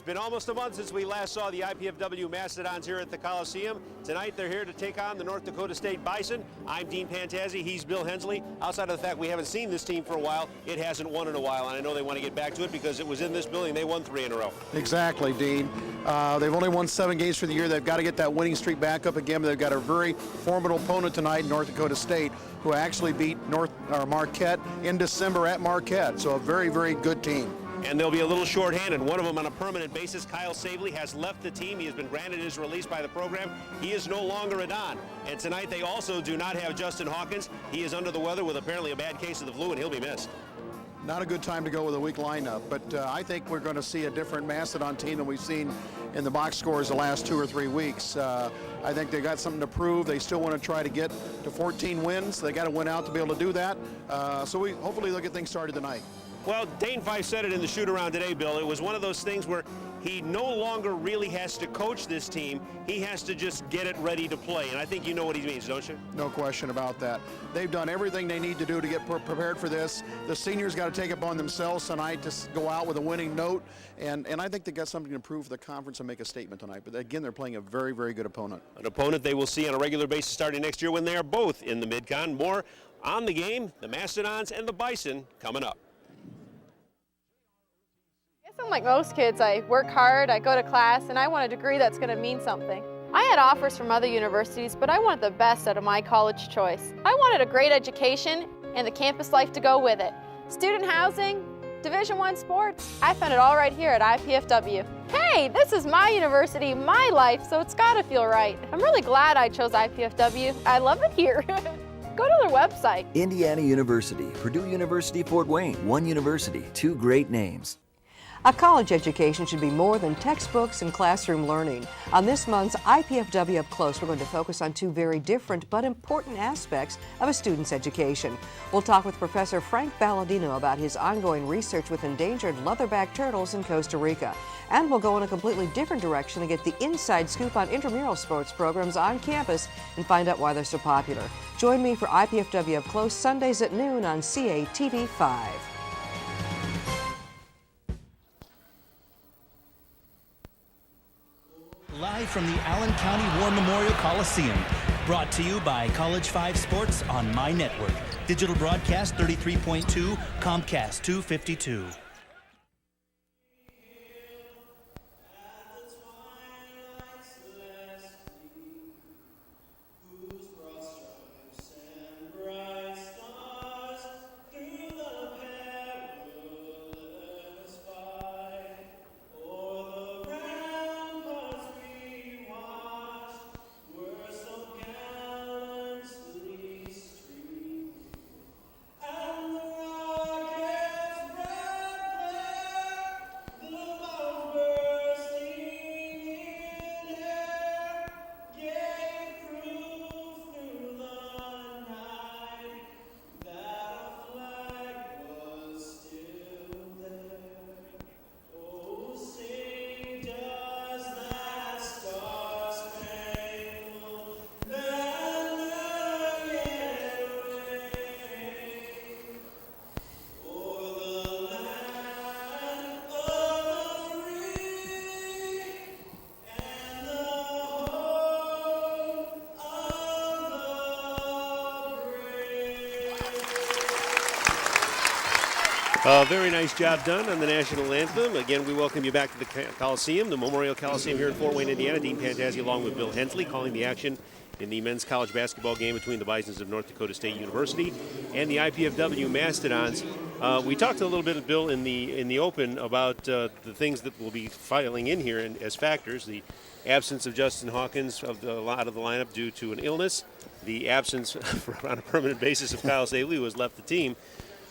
been almost a month since we last saw the IPFW Mastodons here at the Coliseum. Tonight they're here to take on the North Dakota State Bison. I'm Dean Pantazzi, he's Bill Hensley. Outside of the fact we haven't seen this team for a while, it hasn't won in a while, and I know they want to get back to it because it was in this building they won 3 in a row. Exactly, Dean. They've only won 7 games for the year. They've got to get that winning streak back up again. They've got a very formidable opponent tonight, North Dakota State, who actually beat Marquette in December at Marquette. So a very, very good team. And they'll be a little short-handed. One of them on a permanent basis, Kyle Savely, has left the team. He has been granted his release by the program. He is no longer a Don. And tonight they also do not have Justin Hawkins. He is under the weather with apparently a bad case of the flu, and he'll be missed. Not a good time to go with a weak lineup, but I think we're going to see a different Mastodon team than we've seen in the box scores the last 2 or 3 weeks. I think they got something to prove. They still want to try to get to 14 wins. They got to win out to be able to do that. So hopefully they'll get things started tonight. Well, Dane Fife said it in the shoot-around today, Bill. It was one of those things where he no longer really has to coach this team. He has to just get it ready to play. And I think you know what he means, don't you? No question about that. They've done everything they need to do to get prepared for this. The seniors got to take it upon themselves tonight to go out with a winning note. And I think they got something to prove for the conference and make a statement tonight. But again, they're playing a very, very good opponent. An opponent they will see on a regular basis starting next year when they are both in the Mid-Con. More on the game, the Mastodons and the Bison coming up. I'm like most kids. I work hard, I go to class, and I want a degree that's going to mean something. I had offers from other universities, but I wanted the best out of my college choice. I wanted a great education and the campus life to go with it. Student housing, Division I sports, I found it all right here at IPFW. Hey, this is my university, my life, so it's got to feel right. I'm really glad I chose IPFW. I love it here. Go to their website. Indiana University, Purdue University, Fort Wayne, one university, 2 great names. A college education should be more than textbooks and classroom learning. On this month's IPFW Up Close, we're going to focus on 2 very different but important aspects of a student's education. We'll talk with Professor Frank Balladino about his ongoing research with endangered leatherback turtles in Costa Rica. And we'll go in a completely different direction to get the inside scoop on intramural sports programs on campus and find out why they're so popular. Join me for IPFW Up Close Sundays at noon on CATV 5. Live from the Allen County War Memorial Coliseum, brought to you by College 5 Sports on My Network. Digital broadcast 33.2, Comcast 252. Very nice job done on the national anthem. Again, we welcome you back to the Coliseum, the Memorial Coliseum here in Fort Wayne, Indiana. Dean Pantazzi along with Bill Hensley calling the action in the men's college basketball game between the Bisons of North Dakota State University and the IPFW Mastodons. We talked a little bit, Bill, in the open about the things that will be filing in here as factors. The absence of Justin Hawkins out of the lineup due to an illness. The absence on a permanent basis of Kyle Savely, who has left the team.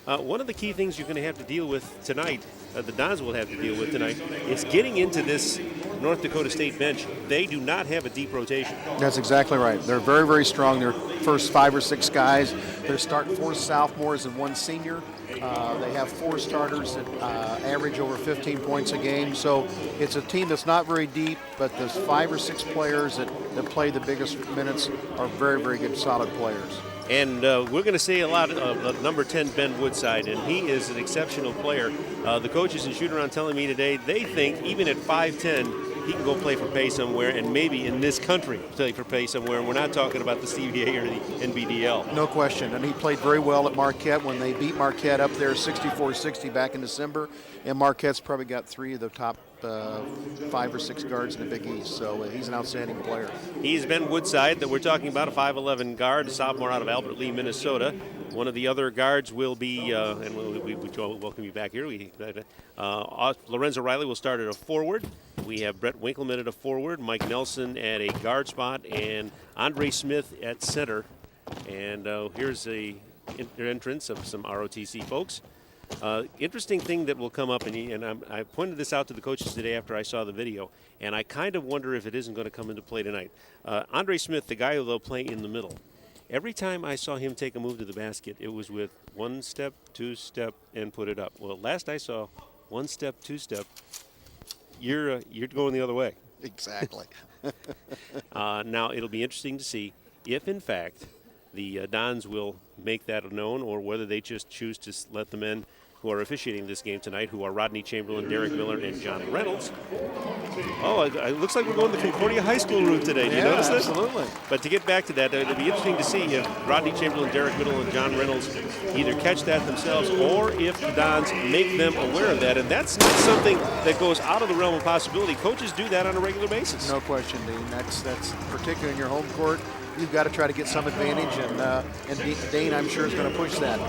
One of the key things you're going to have to deal with tonight, the Dons will have to deal with tonight, is getting into this North Dakota State bench. They do not have a deep rotation. That's exactly right. They're very, very strong. Their first 5 or 6 guys, they're starting 4 sophomores and 1 senior. They have 4 starters that average over 15 points a game. So it's a team that's not very deep, but there's 5 or 6 players that play the biggest minutes are very, very good, solid players. And we're going to say a lot of number 10, Ben Woodside, and he is an exceptional player. The coaches and shoot-around telling me today they think even at 5'10", he can go play for pay somewhere, and maybe in this country play for pay somewhere. And we're not talking about the CBA or the NBDL. No question. And he played very well at Marquette when they beat Marquette up there 64-60 back in December. And Marquette's probably got 3 of the top 5 or 6 guards in the Big East. So he's an outstanding player. He's Ben Woodside that we're talking about, a 5'11 guard, a sophomore out of Albert Lee, Minnesota. One of the other guards will be, and we welcome you back here. Lorenzo Riley will start at a forward. We have Brett Winkleman at a forward, Mike Nelson at a guard spot, and Andre Smith at center. And here's the entrance of some ROTC folks. Interesting thing that will come up, and I pointed this out to the coaches today after I saw the video, and I kind of wonder if it isn't going to come into play tonight. Andre Smith, the guy who they'll play in the middle, every time I saw him take a move to the basket, it was with 1 step, 2 step, and put it up. Well, last I saw, 1 step, 2 step, you're going the other way. Exactly. Now, it'll be interesting to see if, in fact, the Dons will make that known, or whether they just choose to let the men who are officiating this game tonight, who are Rodney Chamberlain, Derek Miller, and John Reynolds. Oh, it looks like we're going the Concordia High School route today. Do you notice this? Absolutely. But to get back to that, it'll be interesting to see if Rodney Chamberlain, Derek Miller, and John Reynolds either catch that themselves, or if the Dons make them aware of that. And that's not something that goes out of the realm of possibility. Coaches do that on a regular basis. No question, Dean. That's particularly in your home court. You've got to try to get some advantage, and Dane, I'm sure, is going to push that.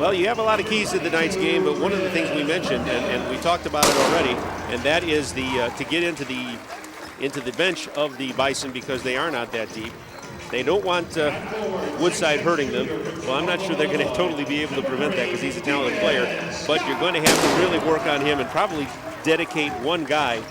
Well, you have a lot of keys to tonight's game, but one of the things we mentioned, and we talked about it already, and that is to get into the bench of the Bison, because they are not that deep. They don't want Woodside hurting them. Well, I'm not sure they're going to totally be able to prevent that, because he's a talented player, but you're going to have to really work on him and probably dedicate one guy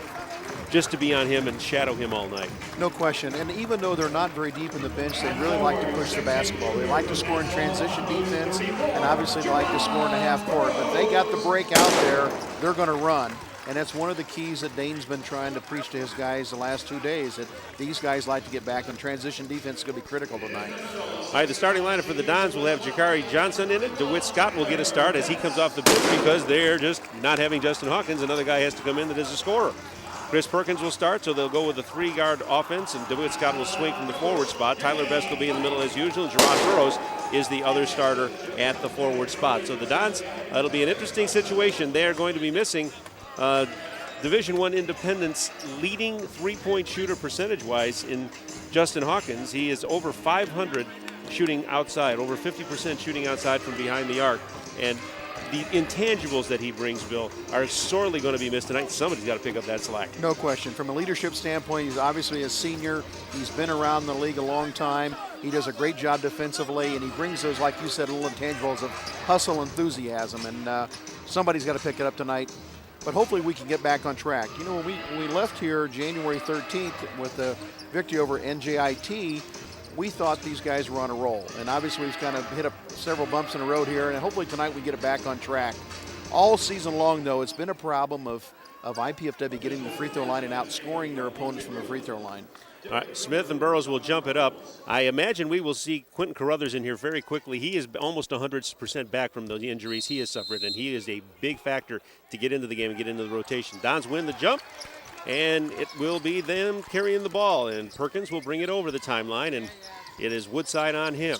just to be on him and shadow him all night. No question. And even though they're not very deep in the bench, they really like to push the basketball. They like to score in transition defense, and obviously they like to score in the half court. But if they got the break out there, they're going to run. And that's one of the keys that Dane's been trying to preach to his guys the last 2 days, that these guys like to get back, and transition defense is going to be critical tonight. All right, the starting lineup for the Dons will have Jakari Johnson in it. DeWitt Scott will get a start as he comes off the bench, because they're just not having Justin Hawkins. Another guy has to come in that is a scorer. Chris Perkins will start, so they'll go with a 3-guard offense, and DeWitt Scott will swing from the forward spot. Tyler Best will be in the middle as usual, and Jerron Burrows is the other starter at the forward spot. So the Dons, it'll be an interesting situation. They are going to be missing Division I Independent's leading three-point shooter percentage-wise in Justin Hawkins. He is over 500 shooting outside, over 50% shooting outside from behind the arc. And the intangibles that he brings, Bill, are sorely going to be missed tonight. Somebody's got to pick up that slack. No question. From a leadership standpoint, he's obviously a senior. He's been around the league a long time. He does a great job defensively, and he brings those, like you said, little intangibles of hustle, enthusiasm, and somebody's got to pick it up tonight. But hopefully we can get back on track. You know, when we left here January 13th with the victory over NJIT, we thought these guys were on a roll. And obviously we've kind of hit up several bumps in the road here, and hopefully tonight we get it back on track. All season long, though, it's been a problem of IPFW getting the free throw line and outscoring their opponents from the free throw line. All right, Smith and Burrows will jump it up. I imagine we will see Quentin Carruthers in here very quickly. He is almost 100% back from the injuries he has suffered, and he is a big factor to get into the game and get into the rotation. Dons win the jump, and it will be them carrying the ball, and Perkins will bring it over the timeline, and it is Woodside on him.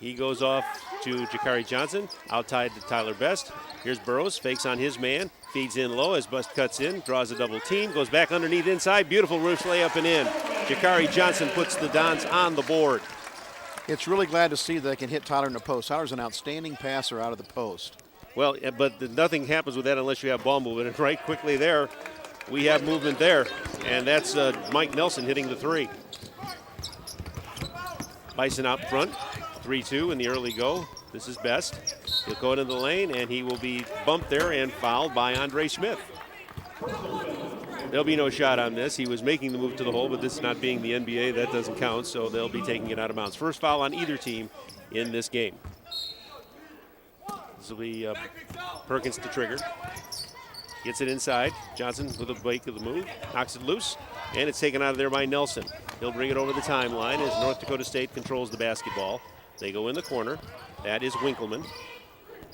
He goes off to Jakari Johnson, outside to Tyler Best. Here's Burrows, fakes on his man, feeds in low as Best cuts in, draws a double team, goes back underneath inside, beautiful Roosh layup and in. Jakari Johnson puts the Dons on the board. It's really glad to see that they can hit Tyler in the post. Tyler's an outstanding passer out of the post. Well, but nothing happens with that unless you have ball movement, and right quickly there, we have movement there, and that's Mike Nelson hitting the three. Bison out front, 3-2 in the early go. This is Best. He'll go into the lane, and he will be bumped there and fouled by Andre Smith. There'll be no shot on this. He was making the move to the hole, but this not being the NBA, that doesn't count, so they'll be taking it out of bounds. First foul on either team in this game. This will be Perkins to trigger. Gets it inside. Johnson with a break of the move. Knocks it loose. And it's taken out of there by Nelson. He'll bring it over the timeline as North Dakota State controls the basketball. They go in the corner. That is Winkleman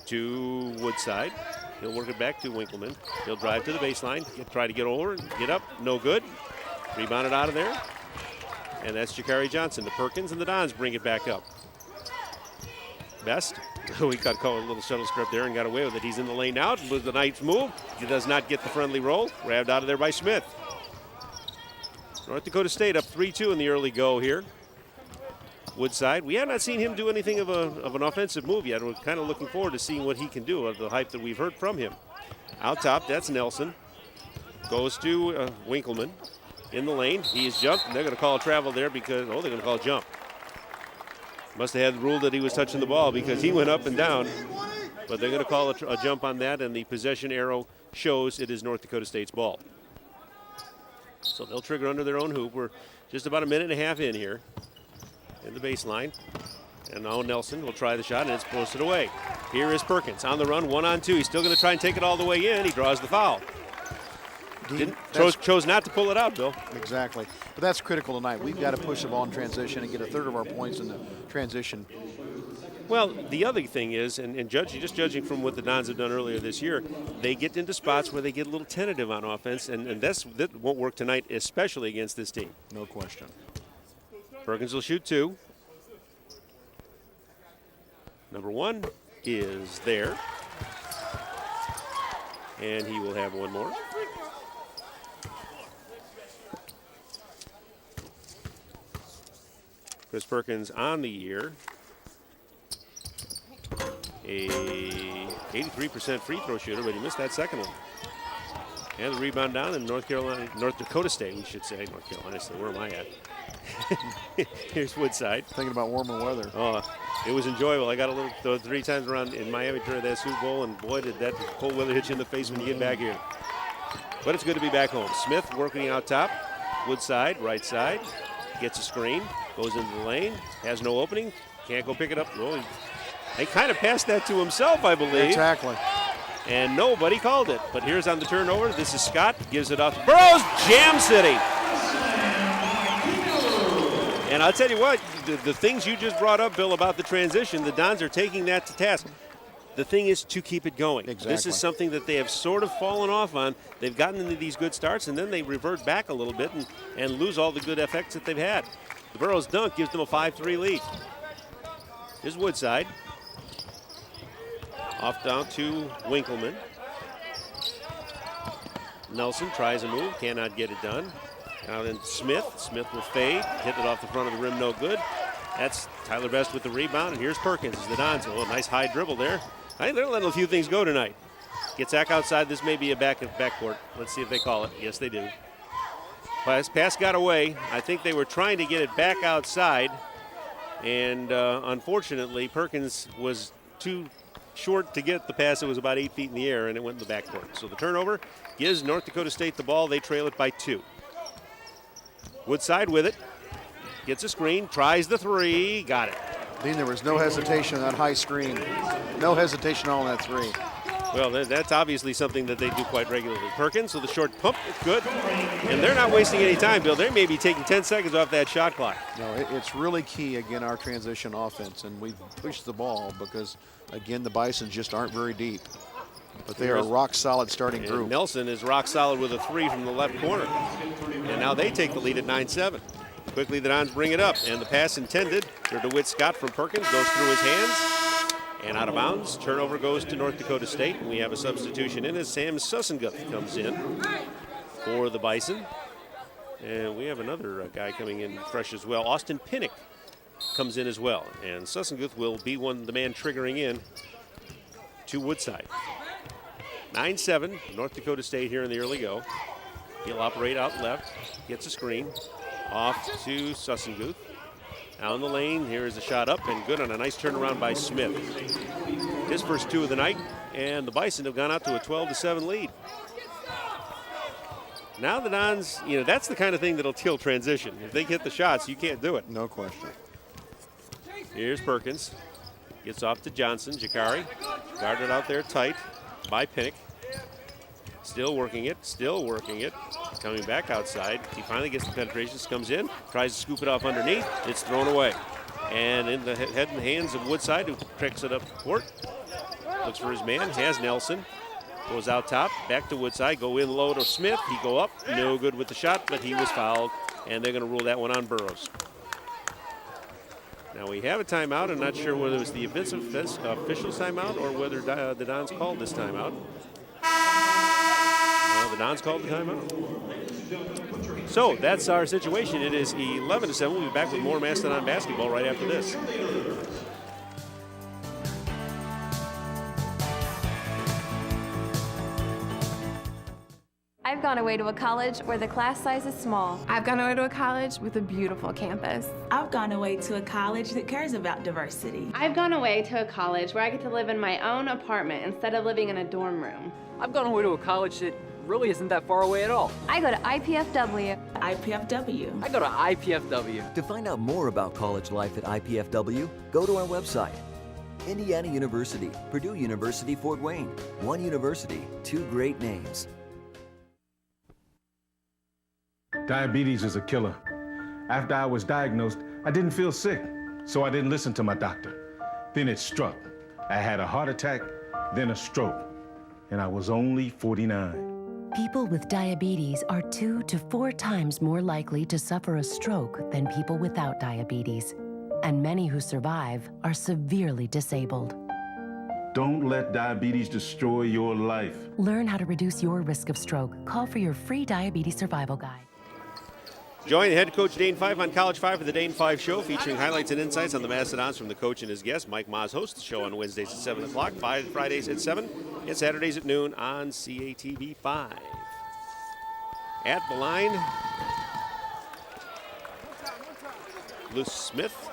to Woodside. He'll work it back to Winkleman. He'll drive to the baseline. Try to get over. Get up. No good. Rebounded out of there. And that's Jakari Johnson to Perkins, and the Dons bring it back up. Best. We got called a little shuttle script there and got away with it. He's in the lane now with the nice move. He does not get the friendly roll. Grabbed out of there by Smith. North Dakota State up 3-2 in the early go here. Woodside. We have not seen him do anything of an offensive move yet. We're kind of looking forward to seeing what he can do of the hype that we've heard from him. Out top, that's Nelson. Goes to Winkleman in the lane. He is jumped, and they're going to call a travel there because, they're going to call a jump. Must have had the rule that he was touching the ball because he went up and down. But they're going to call a jump on that, and the possession arrow shows it is North Dakota State's ball. So they'll trigger under their own hoop. We're just about a minute and a half in here in the baseline. And now Nelson will try the shot, and it's posted away. Here is Perkins on the run, 1-on-2. He's still going to try and take it all the way in. He draws the foul. Chose not to pull it out, Bill. Exactly. But that's critical tonight. We've got to push the ball in transition and get a third of our points in the transition. Well, the other thing is, and just judging from what the Dons have done earlier this year, they get into spots where they get a little tentative on offense, and that won't work tonight, especially against this team. No question. Perkins will shoot 2. Number 1 is there. And he will have one more. Chris Perkins on the year. A 83% free throw shooter, but he missed that second one. And the rebound down in North Dakota State, we should say. North Carolina State, where am I at? Here's Woodside. Thinking about warmer weather. Oh, it was enjoyable. I got a little 3 times around in Miami during that Super Bowl, and boy, did that cold weather hit you in the face when you get back here. But it's good to be back home. Smith working out top. Woodside, right side. Gets a screen. Goes into the lane. Has no opening. Can't go pick it up. Oh, he kind of passed that to himself, I believe. Exactly. And nobody called it. But here's on the turnover. This is Scott. Gives it off to Burroughs. Jam City. And I'll tell you what, the things you just brought up, Bill, about the transition, the Dons are taking that to task. The thing is to keep it going. Exactly. This is something that they have sort of fallen off on. They've gotten into these good starts, and then they revert back a little bit and lose all the good effects that they've had. The Burroughs dunk gives them a 5-3 lead. Here's Woodside. Off down to Winkleman. Nelson tries a move, cannot get it done. Now then Smith. Smith will fade, hit it off the front of the rim, no good. That's Tyler Best with the rebound, and here's Perkins as the Dons. Oh, a nice high dribble there. I think they're letting a few things go tonight. Gets Zach outside. This may be a backcourt. Let's see if they call it. Yes, they do. Pass got away. I think they were trying to get it back outside, and unfortunately, Perkins was too short to get the pass. It was about 8 feet in the air, and it went in the backcourt. So the turnover gives North Dakota State the ball. They trail it by 2. Woodside with it. Gets a screen, tries the 3, got it. Dean, there was no hesitation on that high screen. No hesitation on that 3. Well, that's obviously something that they do quite regularly. Perkins with a short pump, it's good. And they're not wasting any time, Bill. They may be taking 10 seconds off that shot clock. No, it's really key, again, our transition offense. And we've pushed the ball because, again, the Bisons just aren't very deep. But they are a rock-solid starting group. And Nelson is rock solid with a 3 from the left corner. And now they take the lead at 9-7. Quickly, the Dons bring it up, and the pass intended for DeWitt Scott from Perkins goes through his hands and out of bounds. Turnover goes to North Dakota State, and we have a substitution in as Sam Sussenguth comes in for the Bison. And we have another guy coming in fresh as well. Austin Pinnock comes in as well, and Sussenguth will be the man triggering in to Woodside. 9-7, North Dakota State here in the early go. He'll operate out left, gets a screen. Off to Sussenguth. Now in the lane, here is a shot up and good on a nice turnaround by Smith. His first 2 of the night, and the Bison have gone out to a 12-7 lead. Now the Dons, that's the kind of thing that'll kill transition. If they hit the shots, you can't do it. No question. Here's Perkins. Gets off to Johnson. Jakari Guarded out there tight by Pinnock. Still working it, Coming back outside. He finally gets the penetration, comes in, tries to scoop it off underneath. It's thrown away. And in the head and hands of Woodside, who picks it up court. Looks for his man, has Nelson. Goes out top, back to Woodside, go in low to Smith. He go up, no good with the shot, but he was fouled. And they're going to rule that one on Burrows. Now we have a timeout. I'm not sure whether it was the official timeout or whether the Dons called this timeout. The Dons called the timeout. So that's our situation. It is 11-7. We'll be back with more Mastodon basketball right after this. I've gone away to a college where the class size is small. I've gone away to a college with a beautiful campus. I've gone away to a college that cares about diversity. I've gone away to a college where I get to live in my own apartment instead of living in a dorm room. I've gone away to a college that really isn't that far away at all. I go to IPFW. IPFW. I go to IPFW. To find out more about college life at IPFW, go to our website. Indiana University, Purdue University, Fort Wayne. One university, two great names. Diabetes is a killer. After I was diagnosed, I didn't feel sick, so I didn't listen to my doctor. Then it struck. I had a heart attack, then a stroke, and I was only 49. People with diabetes are 2 to 4 times more likely to suffer a stroke than people without diabetes. And many who survive are severely disabled. Don't let diabetes destroy your life. Learn how to reduce your risk of stroke. Call for your free diabetes survival guide. Join head coach Dane Fife on College 5 for the Dane Fife Show, featuring highlights and insights on the Mastodons from the coach and his guest. Mike Maas hosts the show on Wednesdays at 7 o'clock, Fridays at 7, and Saturdays at noon on CATV 5. At the line, Luce Smith,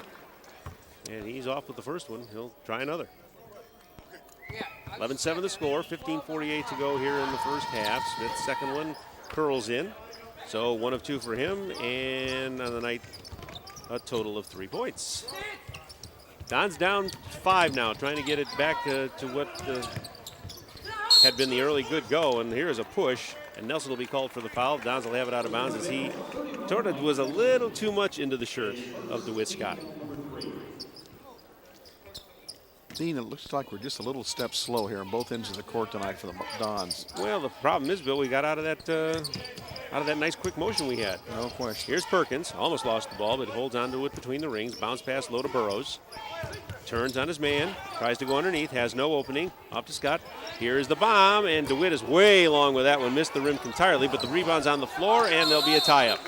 and he's off with the first one. He'll try another. 11-7 the score, 15:48 to go here in the first half. Smith's second one curls in. So 1 of 2 for him, and on the night, a total of 3 points. Don's down 5 now, trying to get it back to what had been the early good go, and here's a push, and Nelson will be called for the foul. Dons will have it out of bounds as he sort of was a little too much into the shirt of DeWitt Scott. Dean, it looks like we're just a little step slow here on both ends of the court tonight for the Dons. Well, the problem is, Bill, we got out of that nice quick motion we had. No question. Here's Perkins, almost lost the ball, but holds on to it between the rings. Bounce pass low to Burrows. Turns on his man, tries to go underneath, has no opening. Off to Scott. Here's the bomb, and DeWitt is way long with that one. Missed the rim entirely, but the rebound's on the floor, and there'll be a tie-up.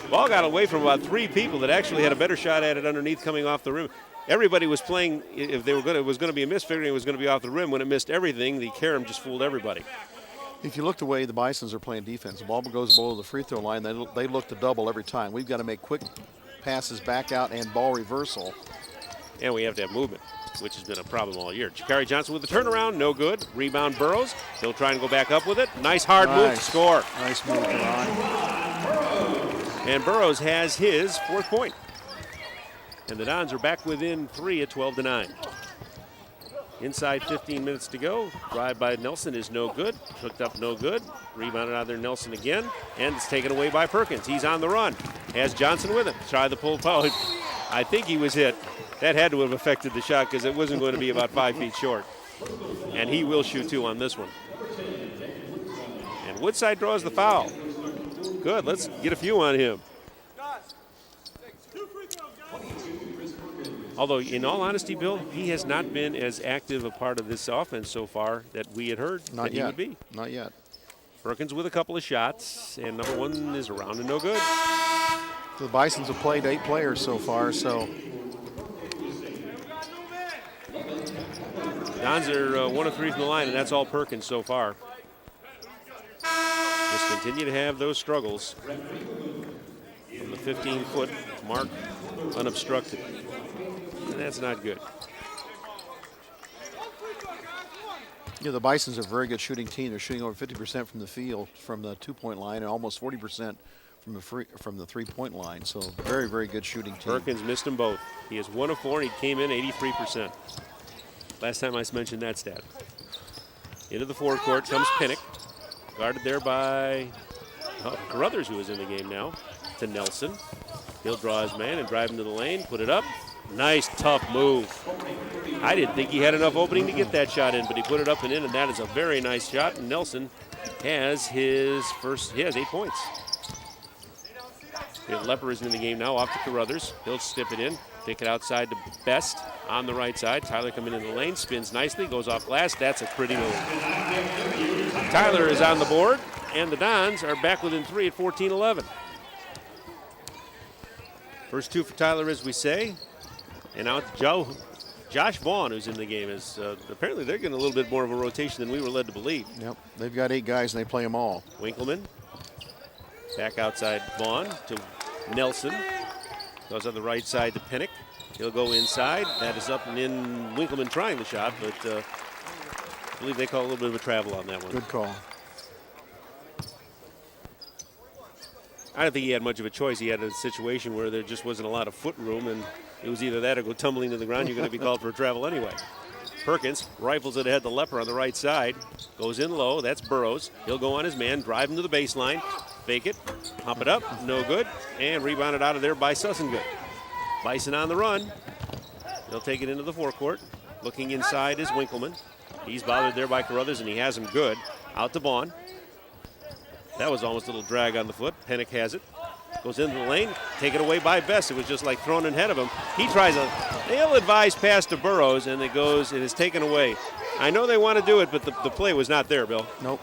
Ball got away from about 3 people that actually had a better shot at it underneath coming off the rim. Everybody was playing, if they were it was going to be a miss, figuring it was going to be off the rim. When it missed everything, the carom just fooled everybody. If you look the way the Bisons are playing defense, the ball goes below the free throw line, they look to double every time. We've got to make quick passes back out and ball reversal. And we have to have movement, which has been a problem all year. Jakari Johnson with the turnaround, no good. Rebound Burrows. He'll try and go back up with it. Nice hard move to score. Nice move, Ron. And Burrows has his 4th point. And the Dons are back within 3 at 12-9. Inside 15 minutes to go. Drive by Nelson is no good. Hooked up no good. Rebounded out there Nelson again. And it's taken away by Perkins. He's on the run. Has Johnson with him. Try the pull foul. I think he was hit. That had to have affected the shot because it wasn't going to be about 5 feet short. And he will shoot 2 on this one. And Woodside draws the foul. Good. Let's get a few on him. Although, in all honesty, Bill, he has not been as active a part of this offense so far that we had heard that he would be. Not yet. Perkins with a couple of shots, and number 1 is around and no good. The Bisons have played 8 players so far, so. Dons are 1 of 3 from the line, and that's all Perkins so far. Just continue to have those struggles from the 15-foot mark unobstructed. And that's not good. Yeah, the Bisons are a very good shooting team. They're shooting over 50% from the field, from the 2-point line, and almost 40% from the 3-point line. So very, very good shooting team. Perkins missed them both. He is 1 of 4, and he came in 83%. Last time I mentioned that stat. Into the forecourt comes Pinnock. Guarded there by Carruthers, who is in the game now, to Nelson. He'll draw his man and drive into the lane, put it up. Nice, tough move. I didn't think he had enough opening to get that shot in, but he put it up and in, and that is a very nice shot. And Nelson has he has 8 points. Lepper is in the game now, off to Carruthers. He'll stip it in, take it outside to Best on the right side. Tyler coming in the lane, spins nicely, goes off glass. That's a pretty move. Tyler is on the board, and the Dons are back within 3 at 14-11. First two for Tyler, as we say. And now it's Josh Vaughn, who's in the game. Apparently they're getting a little bit more of a rotation than we were led to believe. Yep, they've got 8 guys and they play them all. Winkleman, back outside Vaughn to Nelson. Goes on the right side to Pinnock. He'll go inside. That is up and in. Winkleman trying the shot, but I believe they call a little bit of a travel on that one. Good call. I don't think he had much of a choice. He had a situation where there just wasn't a lot of foot room, and it was either that or go tumbling to the ground. You're going to be called for a travel anyway. Perkins rifles it ahead to Lepper on the right side. Goes in low. That's Burrows. He'll go on his man, drive him to the baseline, fake it, pump it up, no good, and rebounded out of there by Sussengood. Bison on the run. They'll take it into the forecourt. Looking inside is Winkleman. He's bothered there by Carruthers, and he has him good. Out to Vaughn. That was almost a little drag on the foot. Pinnock has it. Goes into the lane. Taken away by Best. It was just like thrown ahead of him. He tries a ill-advised pass to Burrows, and it is taken away. I know they want to do it, but the play was not there, Bill. Nope.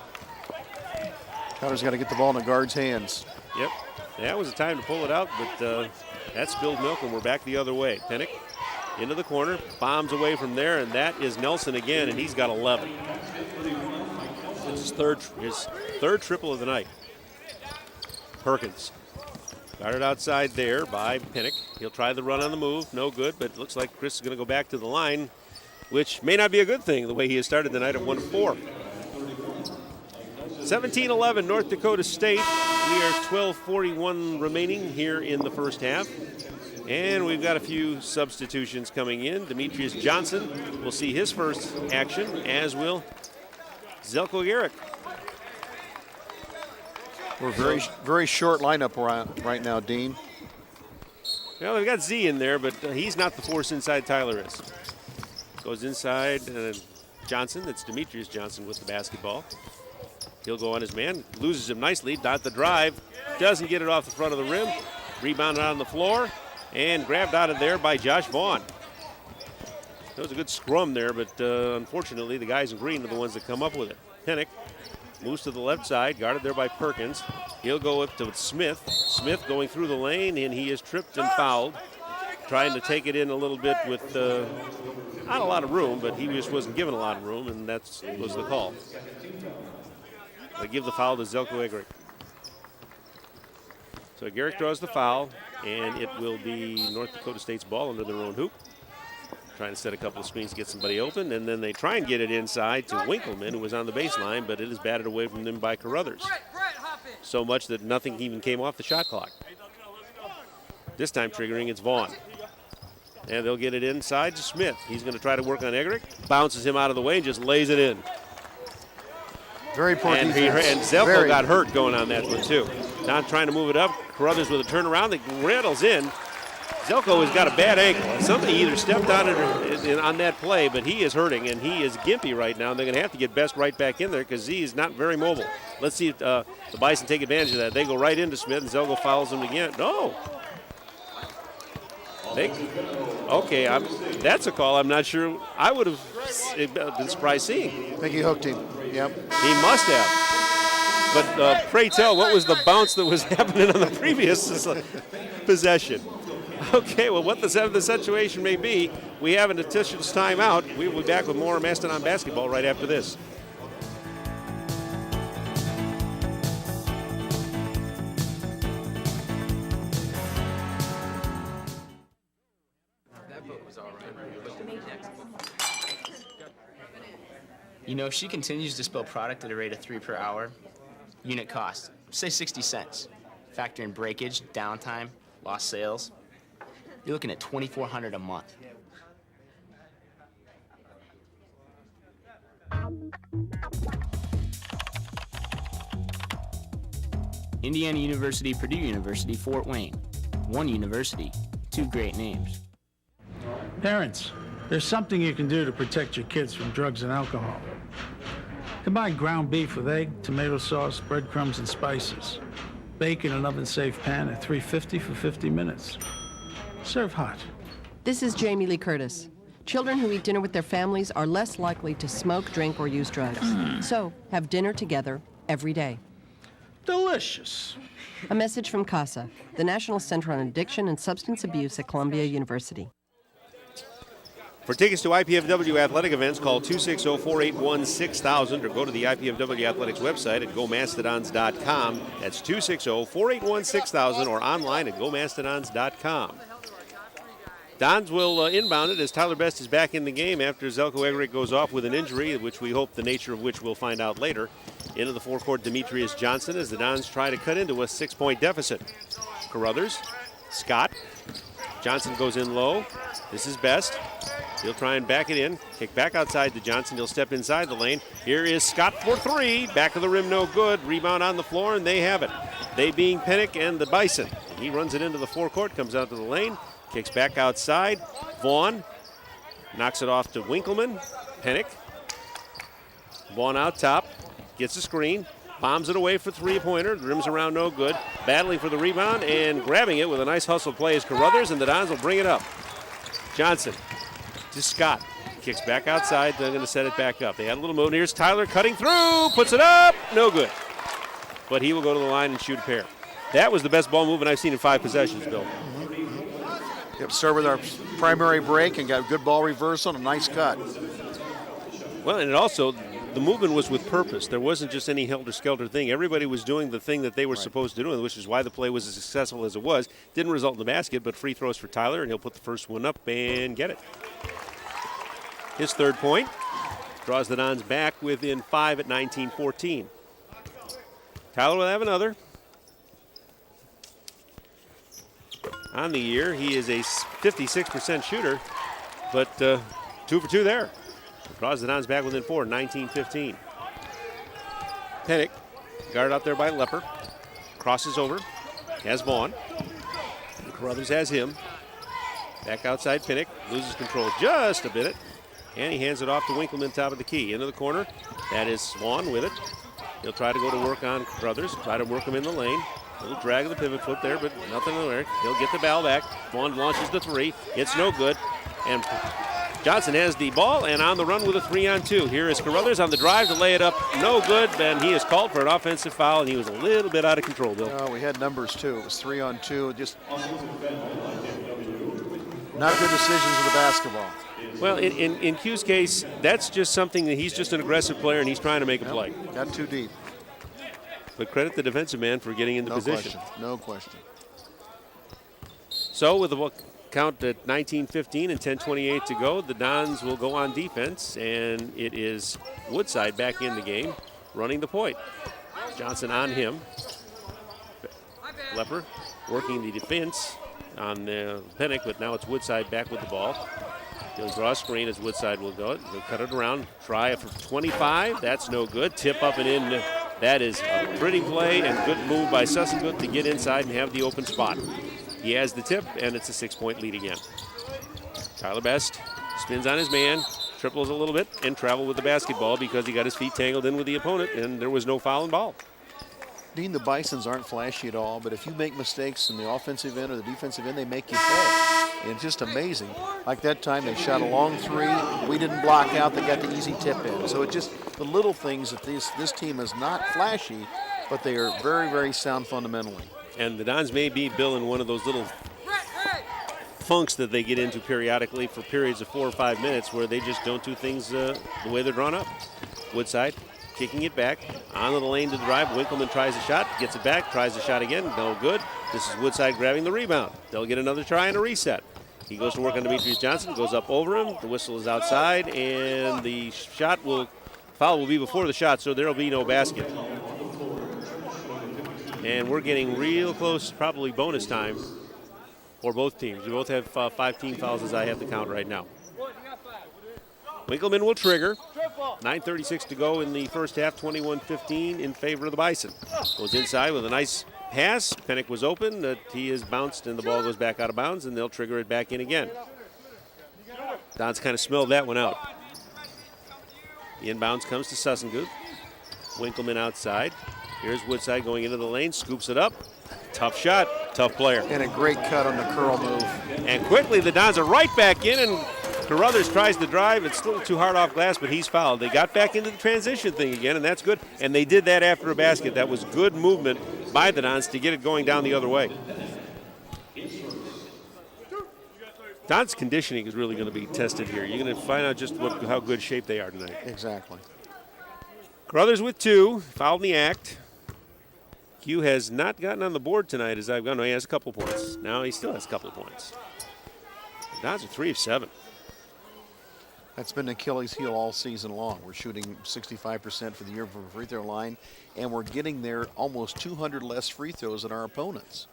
Tyler's got to get the ball in the guard's hands. Yep. That was the time to pull it out, but that spilled milk, and we're back the other way. Pinnock into the corner, bombs away from there, and that is Nelson again, and he's got 11. It's his third triple of the night. Perkins guarded outside there by Pinnock. He'll try the run on the move, no good, but it looks like Chris is going to go back to the line, which may not be a good thing the way he has started the night at 1-4. 17-11 North Dakota State. We are 12:41 remaining here in the first half. And we've got a few substitutions coming in. Demetrius Johnson will see his first action, as will Zelko Garrick. We're very short lineup right now, Dean. Well, they've got Z in there, but he's not the force inside Tyler is. Goes inside Johnson. That's Demetrius Johnson with the basketball. He'll go on his man. Loses him nicely. Dot the drive. Doesn't get it off the front of the rim. Rebounded on the floor. And grabbed out of there by Josh Vaughn. That was a good scrum there, but unfortunately the guys in green are the ones that come up with it. Pinnock moves to the left side, guarded there by Perkins. He'll go up to Smith. Smith going through the lane, and he is tripped and fouled. Trying to take it in a little bit with not a lot of room, but he just wasn't given a lot of room, and that was the call. They give the foul to Zelko Garrick. So Garrick draws the foul, and it will be North Dakota State's ball under their own hoop. Trying to set a couple of screens to get somebody open, and then they try and get it inside to Winkleman, who was on the baseline, but it is batted away from them by Carruthers. So much that nothing even came off the shot clock. This time triggering, it's Vaughn. And they'll get it inside to Smith. He's going to try to work on Eggerich. Bounces him out of the way and just lays it in. Very poor defense. And Zelko got hurt going on that one, too. Now trying to move it up. Carruthers with a turnaround that rattles in. Zelko has got a bad ankle. Somebody either stepped on it on that play, but he is hurting, and he is gimpy right now. And they're going to have to get Best right back in there because Z is not very mobile. Let's see if the Bison take advantage of that. They go right into Smith, and Zelko fouls him again. No. Okay, that's a call. I'm not sure. I would have been surprised seeing. I think he hooked him. Yep. He must have. But pray tell, what was the bounce that was happening on the previous possession? Okay, well, what the situation may be, we have an Atish's timeout. We will be back with more Mastodon basketball right after this. You know, if she continues to spill product at a rate of 3 per hour, unit cost, say 60 cents. Factor in breakage, downtime, lost sales. You're looking at $2,400 a month. Indiana University, Purdue University, Fort Wayne. One university, two great names. Parents, there's something you can do to protect your kids from drugs and alcohol. Combine ground beef with egg, tomato sauce, breadcrumbs, and spices. Bake in an oven-safe pan at 350 for 50 minutes. Serve hot. This is Jamie Lee Curtis. Children who eat dinner with their families are less likely to smoke, drink, or use drugs. So, have dinner together every day. Delicious. A message from CASA, the National Center on Addiction and Substance Abuse at Columbia University. For tickets to IPFW athletic events, call 260-481-6000 or go to the IPFW Athletics website at gomastodons.com. That's 260-481-6000 or online at gomastodons.com. Dons will inbound it as Tyler Best is back in the game after Zelko Eggerich goes off with an injury, which we hope the nature of which we'll find out later. Into the forecourt, Demetrius Johnson as the Dons try to cut into a 6-point deficit. Carruthers, Scott. Johnson goes in low. This is Best. He'll try and back it in. Kick back outside to Johnson. He'll step inside the lane. Here is Scott for three. Back of the rim, no good. Rebound on the floor, and they have it. They being Pennick and the Bison. He runs it into the forecourt, comes out to the lane. Kicks back outside. Vaughn knocks it off to Winkleman. Pennick. Vaughn out top. Gets a screen. Bombs it away for three-pointer. The rim's around, no good. Battling for the rebound and grabbing it with a nice hustle play is Carruthers, and the Dons will bring it up. Johnson to Scott. Kicks back outside. They're going to set it back up. They had a little move. Here's Tyler cutting through. Puts it up. No good. But he will go to the line and shoot a pair. That was the best ball movement I've seen in 5 possessions, Bill. Yep, start with our primary break and got good ball reversal and a nice cut. Well, and it also, the movement was with purpose. There wasn't just any helter-skelter thing. Everybody was doing the thing that they were supposed to do, which is why the play was as successful as it was. Didn't result in the basket, but free throws for Tyler, and he'll put the first one up and get it. His third point draws the Dons back within 5 at 19-14. Tyler will have another. On the year, he is a 56% shooter, but 2 for 2 there. Draws the Dons back within 4, 19-15. Pennick, guarded out there by Lepper, crosses over, has Vaughn. Carruthers has him. Back outside, Pennick loses control just a bit, and he hands it off to Winkleman, top of the key. Into the corner, that is Vaughn with it. He'll try to go to work on Carruthers, try to work him in the lane. A little drag of the pivot foot there, but nothing there. He'll get the ball back. Vaughn launches the three. It's no good. And Johnson has the ball and on the run with a 3-on-2. Here is Carruthers on the drive to lay it up. No good. And he is called for an offensive foul, and he was a little bit out of control, Bill. No, we had numbers, too. It was 3-on-2. Just not good decisions with the basketball. Well, in Q's case, that's just something that he's just an aggressive player, and he's trying to make a play. Got too deep. But credit the defensive man for getting into position. No question. So with the count at 19-15 and 10:28 to go, the Dons will go on defense, and it is Woodside back in the game, running the point. Johnson on him. Lepper working the defense on Pennick, but now it's Woodside back with the ball. He'll draw a screen as Woodside will go. He'll cut it around, try it for 25. That's no good. Tip up and in. That is a pretty play and good move by Sussengut to get inside and have the open spot. He has the tip, and it's a 6-point lead again. Tyler Best spins on his man, triples a little bit, and travel with the basketball because he got his feet tangled in with the opponent, and there was no foul in ball. Dean, the Bisons aren't flashy at all, but if you make mistakes in the offensive end or the defensive end, they make you pay. And it's just amazing. Like that time, they shot a long three. We didn't block out. They got the easy tip in. So it just the little things that this team is not flashy, but they are very, very sound fundamentally. And the Dons may be, Bill, in one of those little funks that they get into periodically for periods of 4 or 5 minutes where they just don't do things the way they're drawn up. Woodside kicking it back, onto the lane to the drive. Winkleman tries a shot, gets it back, tries a shot again, no good. This is Woodside grabbing the rebound. They'll get another try and a reset. He goes to work on Demetrius Johnson, goes up over him. The whistle is outside, and the foul will be before the shot, so there will be no basket. And we're getting real close, probably bonus time for both teams. We both have 5 team fouls as I have the count right now. Winkleman will trigger. 9:36 to go in the first half, 21-15 in favor of the Bison. Goes inside with a nice pass. Pennick was open. He is bounced, and the ball goes back out of bounds, and they'll trigger it back in again. Dons kind of smelled that one out. The inbounds comes to Sussenguth. Winkleman outside. Here's Woodside going into the lane, scoops it up. Tough shot, tough player. And a great cut on the curl move. And quickly the Dons are right back in, and Carruthers tries to drive. It's a little too hard off glass, but he's fouled. They got back into the transition thing again, and that's good. And they did that after a basket. That was good movement by the Dons to get it going down the other way. Dons' conditioning is really going to be tested here. You're going to find out just how good shape they are tonight. Exactly. Carruthers with 2, fouled in the act. Q has not gotten on the board tonight as I've gone. No, he has a couple points. Now he still has a couple of points. The Dons are 3 of 7. That's been Achilles' heel all season long. We're shooting 65% for the year from the free throw line, and we're getting there almost 200 less free throws than our opponents.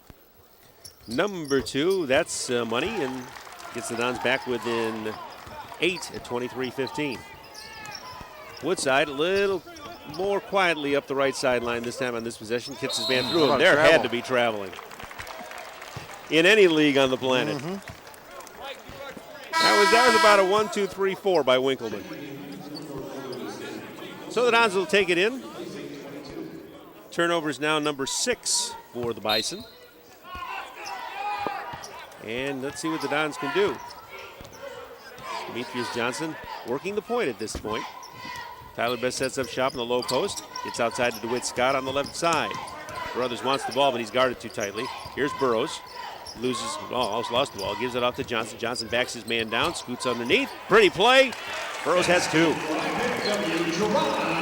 Number 2, that's money, and gets the Dons back within 8 at 23-15. Woodside a little more quietly up the right sideline this time on this possession. Kicks his man through him. There had to be traveling in any league on the planet. That was about a 1, 2, 3, 4 by Winkleman. So the Dons will take it in. Turnovers now number 6 for the Bison. And let's see what the Dons can do. Demetrius Johnson working the point at this point. Tyler Best sets up shop in the low post. Gets outside to DeWitt Scott on the left side. Brothers wants the ball, but he's guarded too tightly. Here's Burrows. Loses, almost lost the ball. Gives it off to Johnson. Johnson backs his man down. Scoots underneath. Pretty play. Burrows has 2.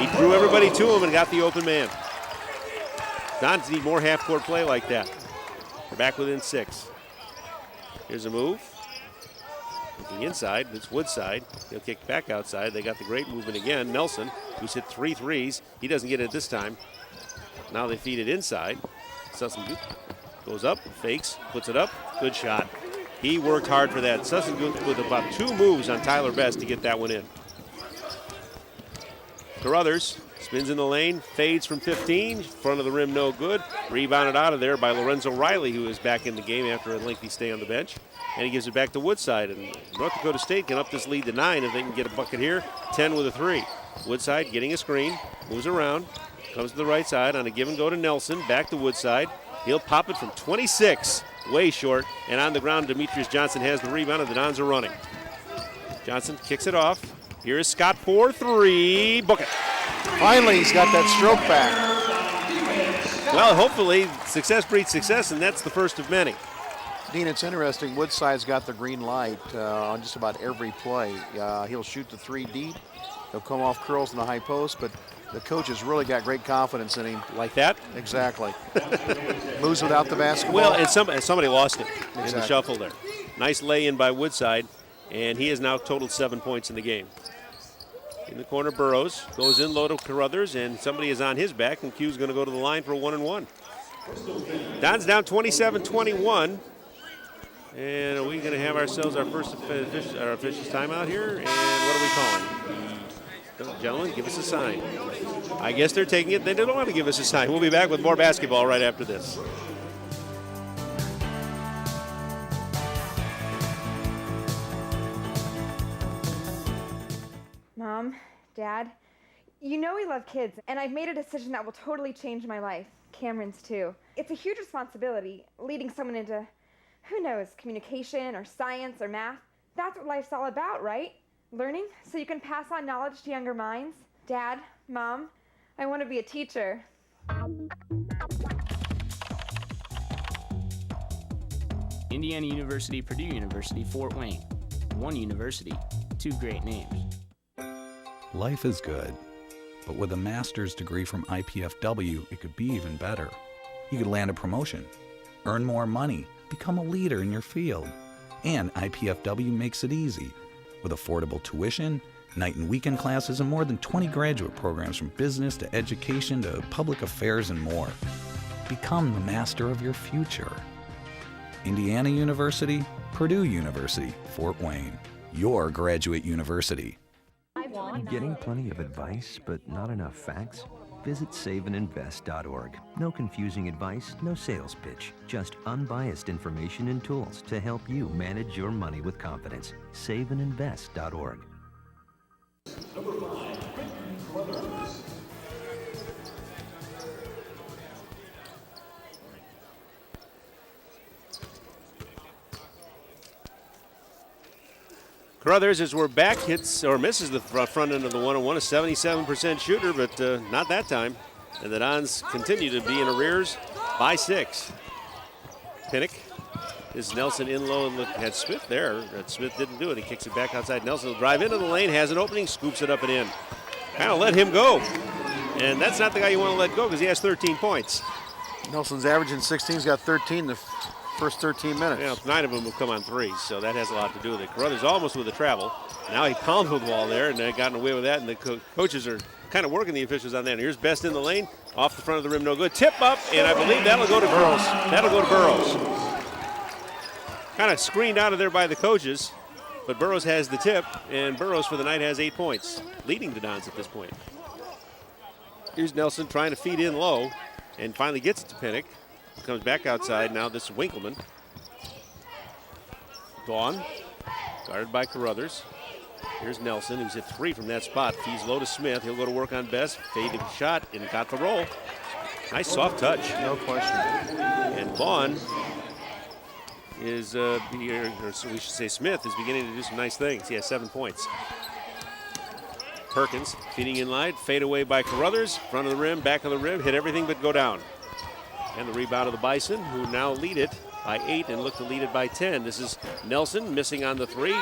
He drew everybody to him and got the open man. Dons need more half-court play like that. We're back within 6. Here's a move. Looking inside, it's Woodside. He'll kick back outside. They got the great movement again. Nelson, who's hit 3 threes. He doesn't get it this time. Now they feed it inside. Sussenguth goes up, fakes, puts it up. Good shot. He worked hard for that. Sussenguth with about 2 moves on Tyler Best to get that one in. Carruthers spins in the lane, fades from 15. Front of the rim, no good. Rebounded out of there by Lorenzo Riley, who is back in the game after a lengthy stay on the bench. And he gives it back to Woodside. And North Dakota State can up this lead to 9 if they can get a bucket here. 10 with a 3. Woodside getting a screen, moves around, comes to the right side on a give and go to Nelson. Back to Woodside. He'll pop it from 26, way short. And on the ground, Demetrius Johnson has the rebound, and the Dons are running. Johnson kicks it off. Here is Scott for 3. Book it. Finally, he's got that stroke back. Well, hopefully, success breeds success, and that's the first of many. Dean, it's interesting. Woodside's got the green light on just about every play. He'll shoot the 3 deep. He'll come off curls in the high post, but the coach has really got great confidence in him. Like that? Exactly. Moves without the basketball. Well, and somebody lost it in the shuffle there. Nice lay-in by Woodside, and he has now totaled 7 points in the game. In the corner, Burrows goes in low to Carruthers, and somebody is on his back, and Q's going to go to the line for a 1-and-1. Don's down 27-21. And are we going to have ourselves our first officials timeout here? And what are we calling? Gentlemen, give us a sign. I guess they're taking it. They don't want to give us a sign. We'll be back with more basketball right after this. Mom, Dad, you know we love kids, and I've made a decision that will totally change my life. Cameron's too. It's a huge responsibility, leading someone into, who knows, communication or science or math. That's what life's all about, right? Learning so you can pass on knowledge to younger minds. Dad, Mom, I want to be a teacher. Indiana University, Purdue University, Fort Wayne. One university, 2 great names. Life is good, but with a master's degree from IPFW, it could be even better. You could land a promotion, earn more money, become a leader in your field. And IPFW makes it easy. With affordable tuition, night and weekend classes, and more than 20 graduate programs from business to education to public affairs and more. Become the master of your future. Indiana University, Purdue University, Fort Wayne. Your graduate university. I want Getting plenty of advice, but not enough facts? Visit saveandinvest.org. No confusing advice, no sales pitch, just unbiased information and tools to help you manage your money with confidence. Saveandinvest.org. Carruthers, as we're back, hits or misses the front end of the one-on-one, a 77% shooter, but not that time. And the Dons continue to be in arrears by 6. Pinnock is Nelson in low and had Smith there. Smith didn't do it. He kicks it back outside. Nelson will drive into the lane, has an opening, scoops it up and in. Kind of let him go. And that's not the guy you want to let go because he has 13 points. Nelson's averaging 16. He's got 13 the first 13 minutes. Yeah, 9 of them have come on threes, so that has a lot to do with it. Carruthers almost with a travel. Now he palmed the ball there, and they gotten away with that, and the coaches are kind of working the officials on that. And here's Best in the lane, off the front of the rim, no good. Tip up, and I believe that'll go to Burrows. That'll go to Burrows. Kind of screened out of there by the coaches, but Burrows has the tip, and Burrows for the night has 8 points, leading the Dons at this point. Here's Nelson trying to feed in low, and finally gets it to Pinnock. Comes back outside. Now this is Winkleman. Vaughn, guarded by Carruthers. Here's Nelson, who's hit 3 from that spot. Feeds low to Smith. He'll go to work on Best. Faded shot and got the roll. Nice soft touch. No question. And Vaughn is, or we should say Smith, is beginning to do some nice things. He has 7 points. Perkins feeding in line. Fade away by Carruthers. Front of the rim, back of the rim. Hit everything but go down. And the rebound of the Bison, who now lead it by 8 and look to lead it by 10. This is Nelson missing on the 3.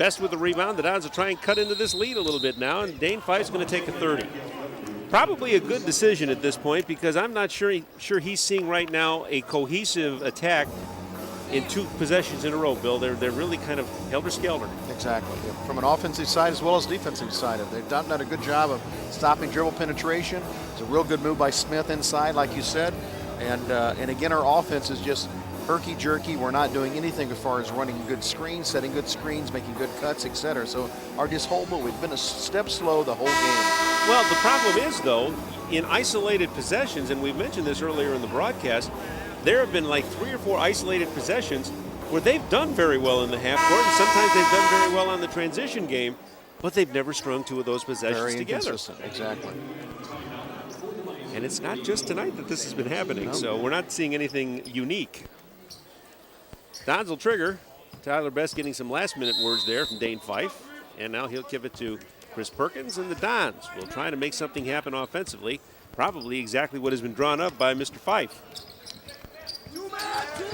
Best with the rebound. The Dons will try and cut into this lead a little bit now, and Dane Fife's going to take a 30. Probably a good decision at this point because I'm not sure he's seeing right now a cohesive attack in 2 possessions in a row, Bill. They're really kind of helter-skelter. Exactly. From an offensive side as well as defensive side. They've done a good job of stopping dribble penetration. It's a real good move by Smith inside, like you said. And again, our offense is just herky-jerky. We're not doing anything as far as running good screens, setting good screens, making good cuts, etc. So we've been a step slow the whole game. Well, the problem is, though, in isolated possessions, and we mentioned this earlier in the broadcast, there have been like 3 or 4 isolated possessions where they've done very well in the half court, and sometimes they've done very well on the transition game, but they've never strung 2 of those possessions very together. Inconsistent. Exactly. And it's not just tonight that this has been happening, so we're not seeing anything unique. Dons will trigger. Tyler Best getting some last-minute words there from Dane Fife, and now he'll give it to Chris Perkins, and the Dons will try to make something happen offensively, probably exactly what has been drawn up by Mr. Fife.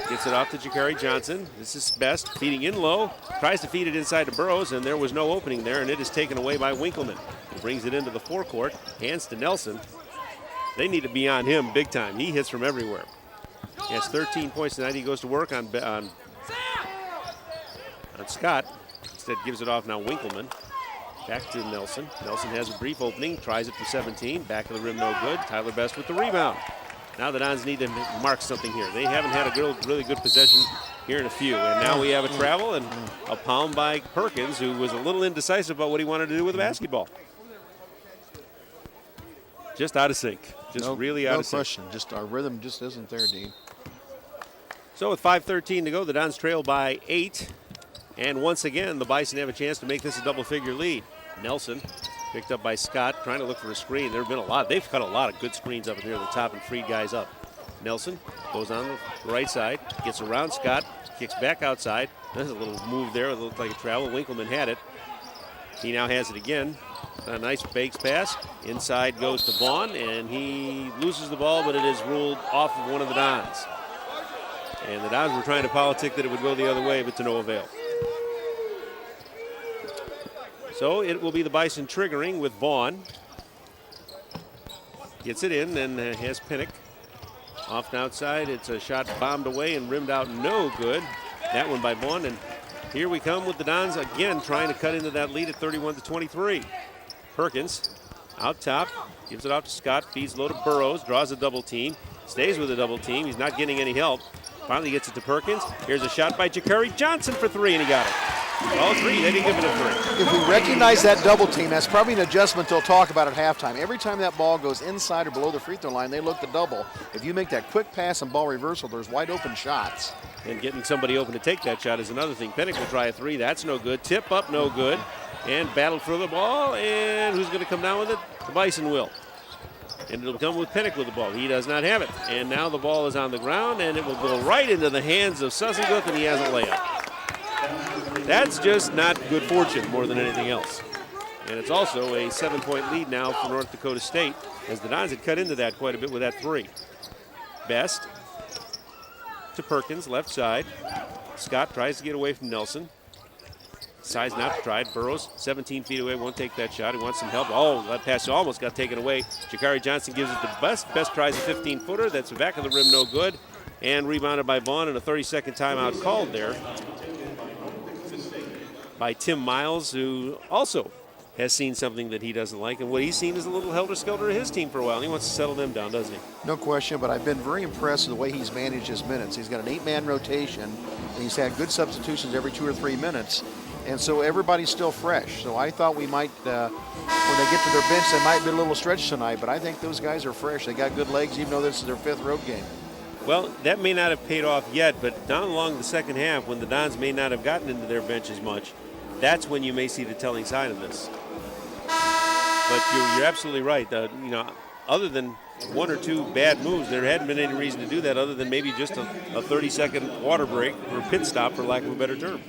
Gets it off to Jakari Johnson. This is Best, feeding in low. Tries to feed it inside to Burrows, and there was no opening there, and it is taken away by Winkleman. He brings it into the forecourt, hands to Nelson. They need to be on him big time. He hits from everywhere. He has 13 points tonight. He goes to work on Scott. Instead gives it off now Winkleman. Back to Nelson. Nelson has a brief opening, tries it for 17. Back of the rim, no good. Tyler Best with the rebound. Now the Dons need to mark something here. They haven't had a really good possession here in a few. And now we have a travel and a palm by Perkins, who was a little indecisive about what he wanted to do with the basketball. Just out of sync. Just really out of sync. No question. Just our rhythm just isn't there, Dean. So with 5:13 to go, the Dons trail by 8. And once again, the Bison have a chance to make this a double-figure lead. Nelson picked up by Scott, trying to look for a screen. There have been a lot. They've cut a lot of good screens up near the top and freed guys up. Nelson goes on the right side, gets around Scott, kicks back outside. There's a little move there. It looked like a travel. Winkleman had it. He now has it again. A nice fakes pass. Inside goes to Vaughn, and he loses the ball, but it is ruled off of one of the Dons. And the Dons were trying to politic that it would go the other way, but to no avail. So it will be the Bison triggering with Vaughn. Gets it in and has Pinnock. Off and outside, it's a shot bombed away and rimmed out, no good. That one by Vaughn, and here we come with the Dons again trying to cut into that lead at 31-23. Perkins out top, gives it off to Scott, feeds low to Burrows, draws a double team, stays with a double team. He's not getting any help. Finally gets it to Perkins. Here's a shot by Jakari Johnson for 3, and he got it. Oh, 3. They didn't give it a 3. If we recognize that double team, that's probably an adjustment they'll talk about at halftime. Every time that ball goes inside or below the free throw line, they look to double. If you make that quick pass and ball reversal, there's wide open shots. And getting somebody open to take that shot is another thing. Pennick will try a 3. That's no good. Tip up, no good. And battle for the ball. And who's going to come down with it? The Bison will. And it'll come with Pennick with the ball. He does not have it. And now the ball is on the ground, and it will go right into the hands of Sussenguth, and he has a layup. That's just not good fortune more than anything else. And it's also a 7-point lead now for North Dakota State, as the Dons had cut into that quite a bit with that 3. Best to Perkins, left side. Scott tries to get away from Nelson. Decides not to try it. Burrows, 17 feet away, won't take that shot. He wants some help. Oh, that pass almost got taken away. Jakari Johnson gives it the best. Best tries a 15-footer. That's the back of the rim, no good. And rebounded by Vaughn, and a 30-second timeout called there by Tim Miles, who also has seen something that he doesn't like. And what he's seen is a little helter-skelter of his team for a while. He wants to settle them down, doesn't he? No question, but I've been very impressed with the way he's managed his minutes. He's got an 8-man rotation, and he's had good substitutions every 2 or 3 minutes. And so everybody's still fresh. So I thought we might, when they get to their bench, they might be a little stretched tonight. But I think those guys are fresh. They got good legs, even though this is their 5th road game. Well, that may not have paid off yet, but down along the second half, when the Dons may not have gotten into their bench as much, that's when you may see the telling sign of this. But you're absolutely right. Other than 1 or 2 bad moves, there hadn't been any reason to do that other than maybe just a 30-second water break or pit stop, for lack of a better term.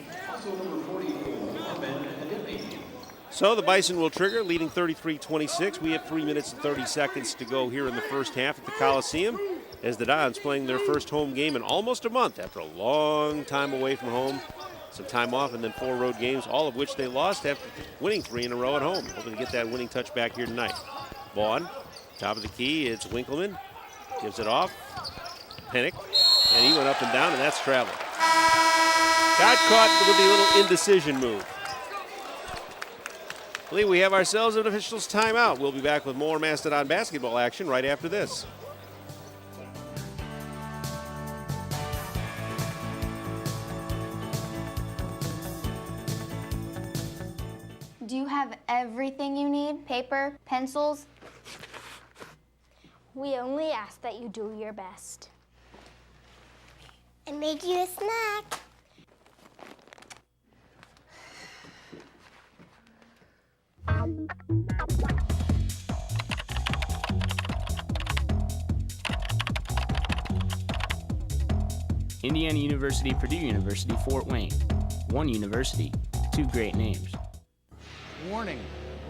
So the Bison will trigger, leading 33-26. We have 3 minutes and 30 seconds to go here in the first half at the Coliseum, as the Dons playing their first home game in almost a month after a long time away from home. Some time off and then 4 road games, all of which they lost after winning 3 in a row at home. Hoping to get that winning touch back here tonight. Vaughn, top of the key, it's Winkleman. Gives it off. Pennick, and he went up and down, and that's travel. Got caught with the little indecision move. I believe we have ourselves an official's timeout. We'll be back with more Mastodon basketball action right after this. Do you have everything you need? Paper, pencils? We only ask that you do your best. And make you a snack. Indiana University, Purdue University, Fort Wayne. One university, 2 great names. Warning,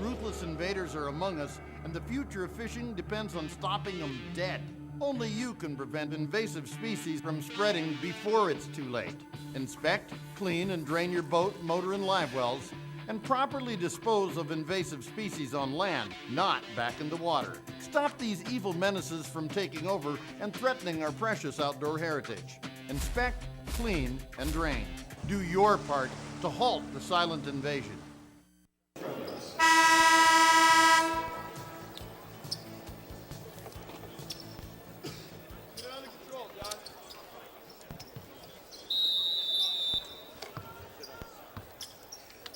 ruthless invaders are among us, and the future of fishing depends on stopping them dead. Only you can prevent invasive species from spreading before it's too late. Inspect, clean, and drain your boat, motor, and live wells, and properly dispose of invasive species on land, not back in the water. Stop these evil menaces from taking over and threatening our precious outdoor heritage. Inspect, clean, and drain. Do your part to halt the silent invasion.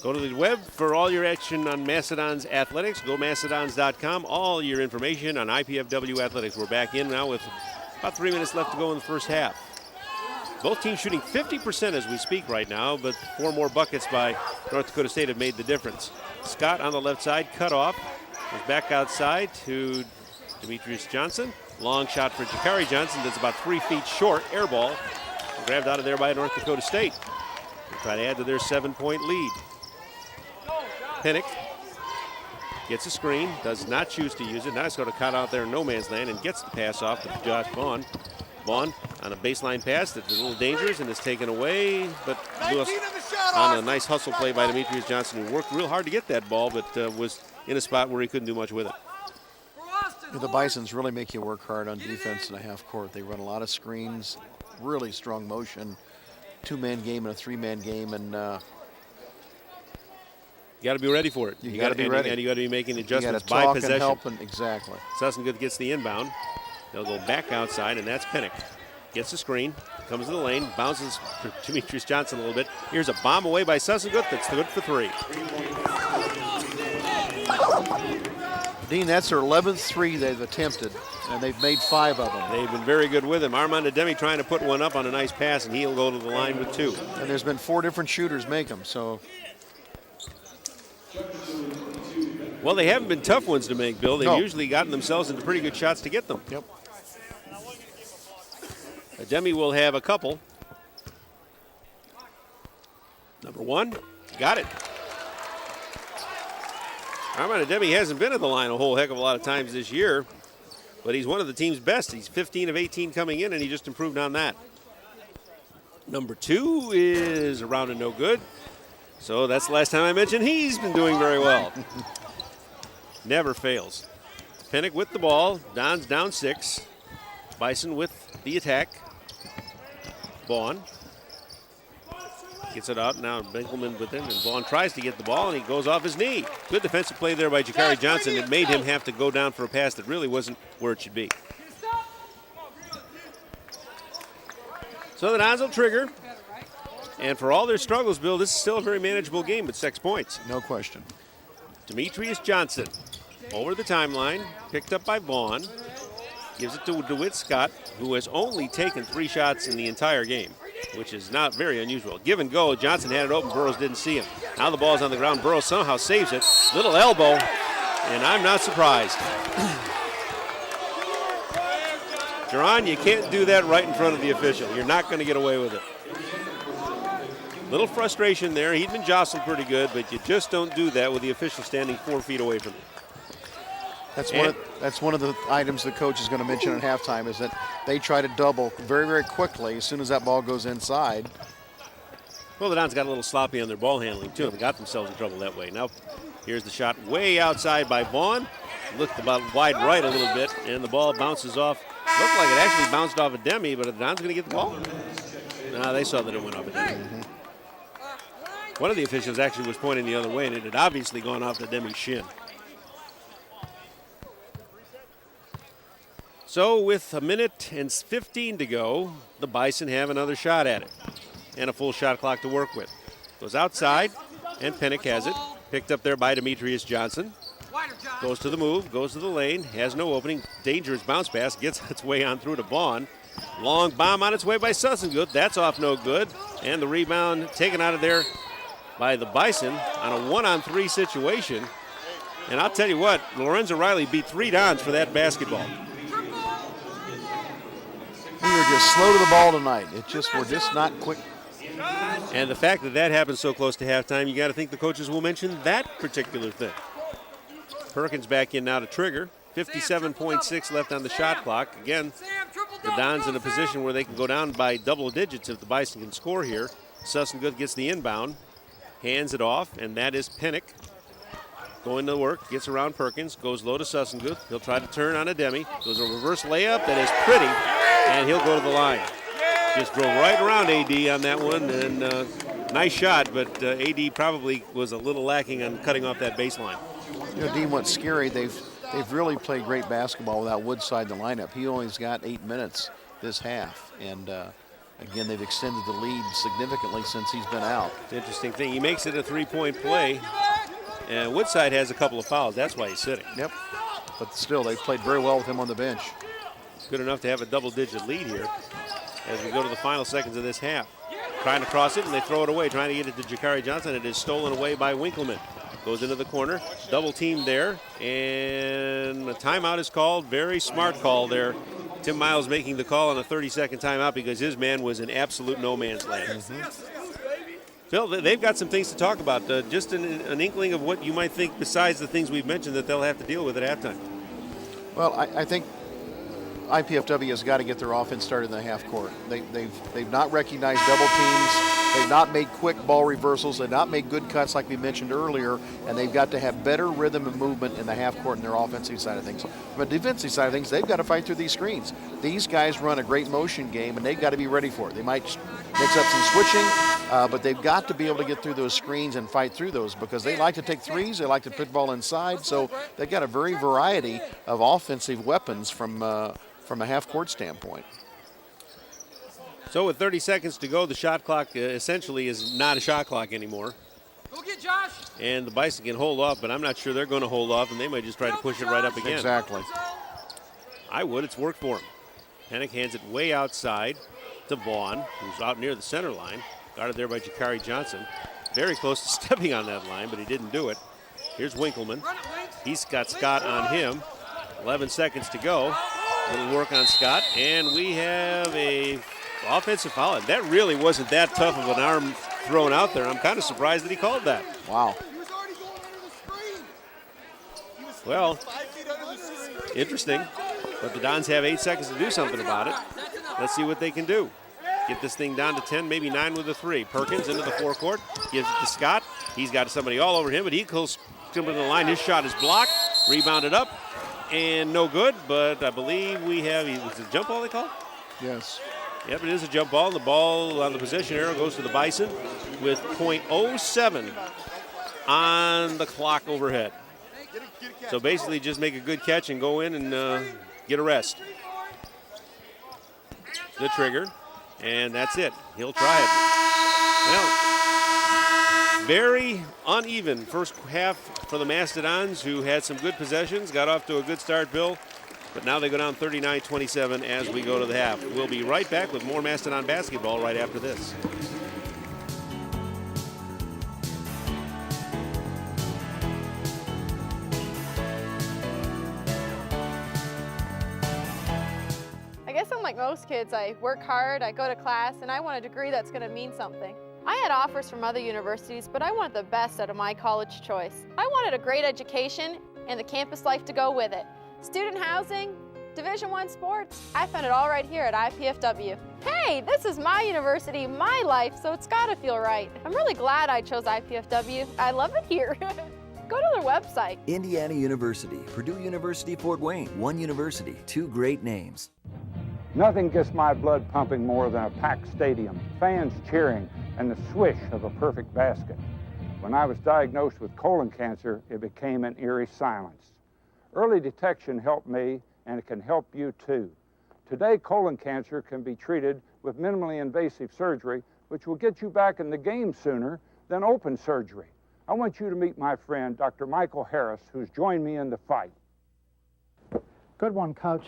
Go to the web for all your action on Mastodons Athletics. Go Mastodons.com. All your information on IPFW Athletics. We're back in now with about 3 minutes left to go in the first half. Both teams shooting 50% as we speak right now, but 4 more buckets by North Dakota State have made the difference. Scott on the left side, cut off. Goes back outside to Demetrius Johnson. Long shot for Jakari Johnson that's about 3 feet short. Air ball. Grabbed out of there by North Dakota State. They try to add to their 7-point lead. Pennick gets a screen, does not choose to use it. Now he's going to cut out there in no man's land and gets the pass off to Josh Vaughn. Vaughn on a baseline pass that's a little dangerous and is taken away, but Lewis on a nice hustle play by Demetrius Johnson, who worked real hard to get that ball, but was in a spot where he couldn't do much with it. The Bisons really make you work hard on defense in a half court. They run a lot of screens, really strong motion, 2-man game and a 3-man game, and you got to be ready for it. You got to be ready. And you got to be making adjustments by by possession. And help and, exactly. Sussenguth gets the inbound. They'll go back outside, and that's Pennick. Gets the screen. comes to the lane, bounces for Demetrius Johnson a little bit. Here's a bomb away by Sussengut that's good for 3. Dean, that's their 11th three they've attempted, and they've made 5 of them. They've been very good with him. Armand Ademi trying to put one up on a nice pass, and he'll go to the line with 2. And there's been 4 different shooters make them, so. Well, they haven't been tough ones to make, Bill. They've No. usually gotten themselves into pretty good shots to get them. Yep. Ademi will have a couple. Number 1, got it. Armand Ademi hasn't been at the line a whole heck of a lot of times this year, but he's one of the team's best. He's 15 of 18 coming in, and he just improved on that. Number 2 is around and no good. So that's the last time I mentioned he's been doing very well. Never fails. Pinnock with the ball. Don's down 6. Bison with the attack. Vaughn gets it out. Now Binkelman with him, and Vaughn tries to get the ball, and he goes off his knee. Good defensive play there by Jakari Johnson. It made him have to go down for a pass that really wasn't where it should be. So the Dons will trigger. And for all their struggles, Bill, this is still a very manageable game with 6 points. No question. Demetrius Johnson over the timeline, picked up by Vaughn. Gives it to DeWitt Scott, who has only taken 3 shots in the entire game, which is not very unusual. Give and go. Johnson had it open. Burrows didn't see him. Now the ball's on the ground. Burrows somehow saves it. Little elbow, and I'm not surprised. Jerron, you can't do that right in front of the official. You're not going to get away with it. Little frustration there. He'd been jostled pretty good, but you just don't do that with the official standing 4 feet away from you. That's one of the items the coach is going to mention at halftime, is that they try to double very, very quickly as soon as that ball goes inside. Well, the Dons got a little sloppy on their ball handling, too. They got themselves in trouble that way. Now, here's the shot way outside by Vaughn. Looked about wide right a little bit, and the ball bounces off. Looked like it actually bounced off Ademi, but are the Dons going to get the ball? No, they saw that it went off Ademi. One of the officials actually was pointing the other way, and it had obviously gone off Ademi's shin. So with 1:15 to go, the Bison have another shot at it and a full shot clock to work with. Goes outside, and Pinnock has it. Picked up there by Demetrius Johnson. Goes to the move, goes to the lane, has no opening. Dangerous bounce pass, gets its way on through to Vaughn. Long bomb on its way by Sussengut. That's off no good. And the rebound taken out of there by the Bison on a 1-on-3 situation. And I'll tell you what, Lorenzo Riley beat 3 Dons for that basketball. We were just slow to the ball tonight. We're just not quick. And the fact that that happened so close to halftime, you got to think the coaches will mention that particular thing. Perkins back in now to trigger. 57.6 left on the shot clock. Again, the Dons in a position where they can go down by double digits if the Bison can score here. Sussengut gets the inbound, hands it off, and that is Pinnock. Going to work, gets around Perkins, goes low to Sussengut. He'll try to turn on Ademi. Goes a reverse layup that is pretty, and he'll go to the line. Just drove right around AD on that one, and nice shot, but AD probably was a little lacking on cutting off that baseline. You know, Dean, what's scary, they've really played great basketball without Woodside in the lineup. He only's got 8 minutes this half, and again, they've extended the lead significantly since he's been out. It's an interesting thing. He makes it a 3-point play, and Woodside has a couple of fouls. That's why he's sitting. Yep, but still, they've played very well with him on the bench. Good enough to have a double-digit lead here as we go to the final seconds of this half. Trying to cross it, and they throw it away, trying to get it to Jakari Johnson. It is stolen away by Winkleman. Goes into the corner, double team there, and a timeout is called. Very smart call there. Tim Miles making the call on a 30-second timeout because his man was in absolute no man's land. Phil, they've got some things to talk about. Just an inkling of what you might think besides the things we've mentioned that they'll have to deal with at halftime. Well, I think IPFW has got to get their offense started in the half court. They've not recognized double teams. They've not made quick ball reversals. They've not made good cuts like we mentioned earlier, and they've got to have better rhythm and movement in the half court in their offensive side of things. From a defensive side of things, they've got to fight through these screens. These guys run a great motion game, and they've got to be ready for it. They might mix up some switching, but they've got to be able to get through those screens and fight through those because they like to take threes. They like to put the ball inside, so they've got a very variety of offensive weapons from a half-court standpoint. So with 30 seconds to go, the shot clock essentially is not a shot clock anymore. Go get Josh. And the Bison can hold off, but I'm not sure they're going to hold off, and they might just try to push it right up again. Exactly. I would. It's worked for him. Hennick hands it way outside to Vaughn, who's out near the center line. Guarded there by Jakari Johnson. Very close to stepping on that line, but he didn't do it. Here's Winkleman. He's got Scott on him. 11 seconds to go. A little work on Scott, and we have a offensive foul. That really wasn't that tough of an arm thrown out there. I'm kind of surprised that he called that. Wow. Well, interesting. But the Dons have 8 seconds to do something about it. Let's see what they can do. Get this thing down to 10, maybe 9 with a 3. Perkins into the forecourt, gives it to Scott. He's got somebody all over him, but he goes to the line. His shot is blocked, rebounded up, and no good. But I believe we have, was it a jump ball they call? Yes. Yep, it is a jump ball. The ball on the possession arrow goes to the Bison with .07 on the clock overhead. So basically just make a good catch and go in and get a rest. The trigger, and that's it. He'll try it. Well, very uneven first half for the Mastodons, who had some good possessions, got off to a good start, Bill. But now they go down 39-27 as we go to the half. We'll be right back with more Mastodon basketball right after this. I guess I'm like most kids. I work hard, I go to class, and I want a degree that's going to mean something. I had offers from other universities, but I wanted the best out of my college choice. I wanted a great education and the campus life to go with it. Student housing, Division I sports, I found it all right here at IPFW. Hey, this is my university, my life, so it's gotta feel right. I'm really glad I chose IPFW. I love it here. Go to their website. Indiana University, Purdue University, Fort Wayne. One university, two great names. Nothing gets my blood pumping more than a packed stadium, fans cheering, and the swish of a perfect basket. When I was diagnosed with colon cancer, it became an eerie silence. Early detection helped me, and it can help you too. Today, colon cancer can be treated with minimally invasive surgery, which will get you back in the game sooner than open surgery. I want you to meet my friend, Dr. Michael Harris, who's joined me in the fight. Good one, Coach.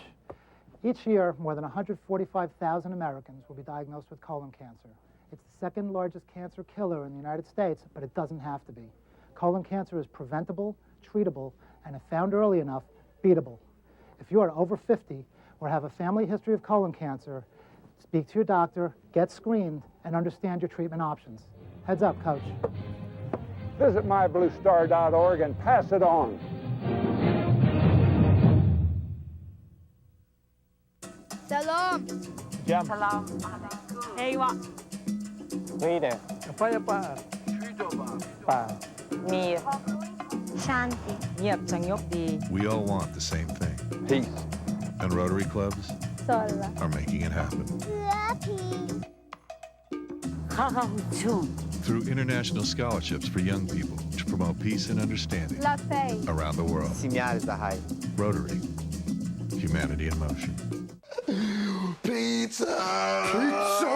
Each year, more than 145,000 Americans will be diagnosed with colon cancer. It's the second largest cancer killer in the United States, but it doesn't have to be. Colon cancer is preventable, treatable, and if found early enough, beatable. If you are over 50 or have a family history of colon cancer, speak to your doctor, get screened, and understand your treatment options. Heads up, Coach. Visit mybluestar.org and pass it on. Salam. Jam. Salam. Ewa. Rede. Apa? Pa. Mir. Shanti. Yep, Changyok di. We all want the same thing. Peace. And Rotary clubs Sola. are making it happen. Happy. Through international scholarships for young people to promote peace and understanding La Fei. around the world. Rotary. Humanity in motion. Pizza! Pizza!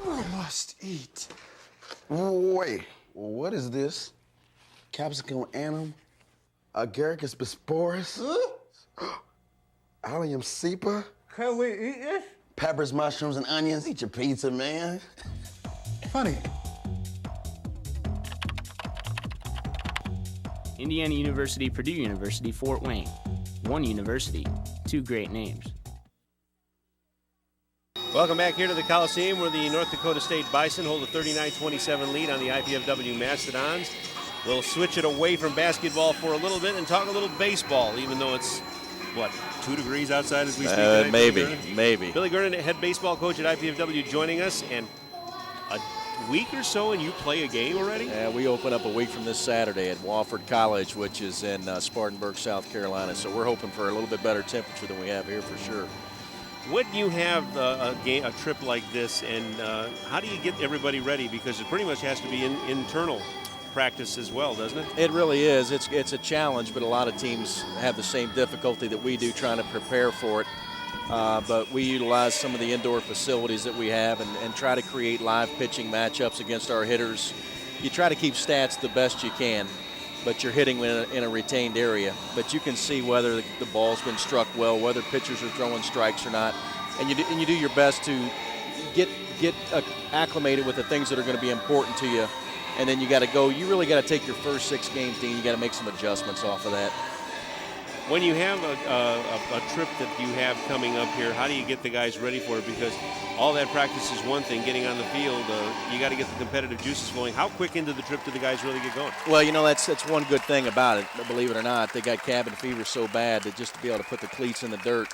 I must eat. Wait, what is this? Capsicum anum? Agaricus bisporus? Allium cepa? Can we eat this? Peppers, mushrooms, and onions. Eat your pizza, man. Funny. Indiana University, Purdue University, Fort Wayne. One university, two great names. Welcome back here to the Coliseum, where the North Dakota State Bison hold a 39-27 lead on the IPFW Mastodons. We'll switch it away from basketball for a little bit and talk a little baseball, even though it's, what, 2 degrees outside as we speak tonight? Maybe. Billy Gurnan, head baseball coach at IPFW, joining us, and a week or so and you play a game already? Yeah, we open up a week from this Saturday at Wofford College, which is in Spartanburg, South Carolina. So we're hoping for a little bit better temperature than we have here for sure. When you have a trip like this, and how do you get everybody ready? Because it pretty much has to be internal practice as well, doesn't it? It really is. It's a challenge, but a lot of teams have the same difficulty that we do trying to prepare for it. but we utilize some of the indoor facilities that we have and try to create live pitching matchups against our hitters. You try to keep stats the best you can, but you're hitting in a retained area. But you can see whether the ball's been struck well, whether pitchers are throwing strikes or not, and you do your best to get acclimated with the things that are going to be important to you. And then you got to go. You really got to take your first 6 games, Dean. You got to make some adjustments off of that. When you have a trip that you have coming up here, how do you get the guys ready for it? Because all that practice is one thing. Getting on the field, you got to get the competitive juices flowing. How quick into the trip do the guys really get going? Well, you know, that's one good thing about it. Believe it or not, they got cabin fever so bad that just to be able to put the cleats in the dirt,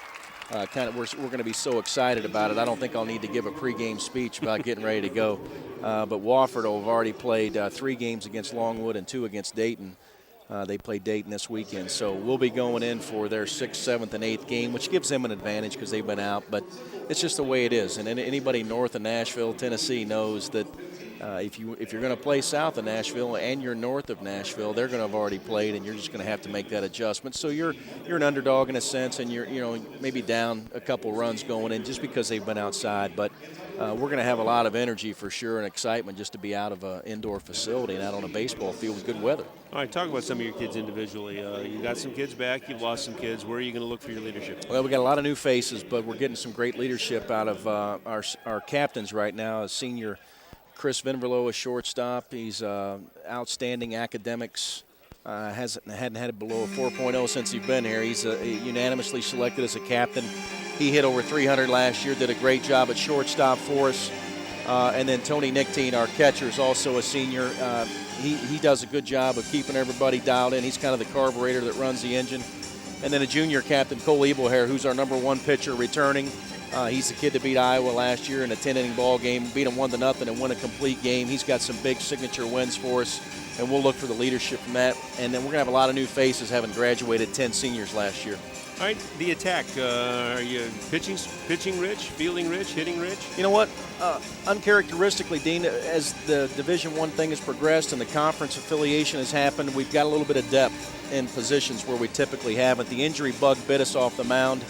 we're going to be so excited about it. I don't think I'll need to give a pregame speech about getting ready to go. But Wofford will have already played 3 games against Longwood and 2 against Dayton. They play Dayton this weekend. So we'll be going in for their 6th, 7th, and 8th game, which gives them an advantage because they've been out. But it's just the way it is. And anybody north of Nashville, Tennessee knows that if you're going to play south of Nashville and you're north of Nashville, they're going to have already played, and you're just going to have to make that adjustment. So you're an underdog in a sense, and you're maybe down a couple runs going in just because they've been outside. But we're going to have a lot of energy for sure and excitement just to be out of an indoor facility and out on a baseball field with good weather. All right, talk about some of your kids individually. You got some kids back. You've lost some kids. Where are you going to look for your leadership? Well, we got a lot of new faces, but we're getting some great leadership out of our captains right now. Senior Chris Venverlo, a shortstop. He's outstanding academics. Hadn't had it below a 4.0 since he's been here. He's unanimously selected as a captain. He hit over 300 last year, did a great job at shortstop for us. And then Tony Nichtine, our catcher, is also a senior. He does a good job of keeping everybody dialed in. He's kind of the carburetor that runs the engine. And then a junior captain, Cole Ebelhair, who's our #1 pitcher returning. He's the kid that beat Iowa last year in a 10-inning ball game, beat them 1-0 and win a complete game. He's got some big signature wins for us, and we'll look for the leadership from that. And then we're going to have a lot of new faces, having graduated 10 seniors last year. All right, the attack. Are you pitching rich, fielding rich, hitting rich? You know what? Uncharacteristically, Dean, as the Division I thing has progressed and the conference affiliation has happened, we've got a little bit of depth in positions where we typically haven't. The injury bug bit us off the mound.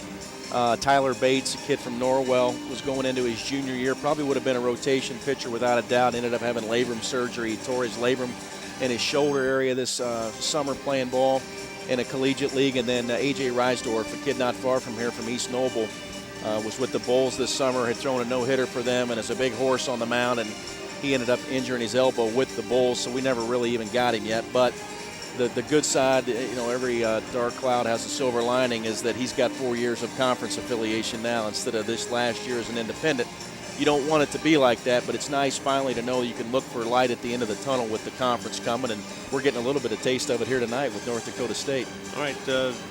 Tyler Bates, a kid from Norwell, was going into his junior year. Probably would have been a rotation pitcher without a doubt. Ended up having labrum surgery. He tore his labrum in his shoulder area this summer playing ball in a collegiate league. And then A.J. Reisdorf, a kid not far from here from East Noble, was with the Bulls this summer, had thrown a no-hitter for them, and is a big horse on the mound. And he ended up injuring his elbow with the Bulls, so we never really even got him yet. But the good side, every dark cloud has a silver lining, is that he's got 4 years of conference affiliation now instead of this last year as an independent. You don't want it to be like that, but it's nice finally to know you can look for light at the end of the tunnel with the conference coming, and we're getting a little bit of taste of it here tonight with North Dakota State. All right,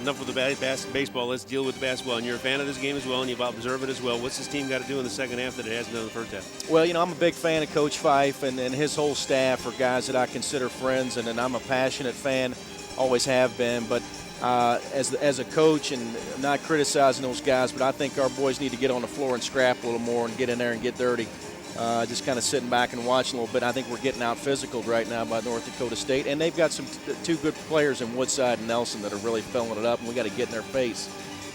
enough with the baseball. Let's deal with the basketball. And you're a fan of this game as well, and you've observed it as well. What's this team got to do in the second half that it hasn't done in the first half? Well, I'm a big fan of Coach Fife, and his whole staff are guys that I consider friends, and I'm a passionate fan, always have been. But as a coach, and I'm not criticizing those guys, but I think our boys need to get on the floor and scrap a little more and get in there and get dirty. Just kind of sitting back and watching a little bit. I think we're getting out physicaled right now by North Dakota State, and they've got two good players in Woodside and Nelson that are really filling it up, and we got to get in their face.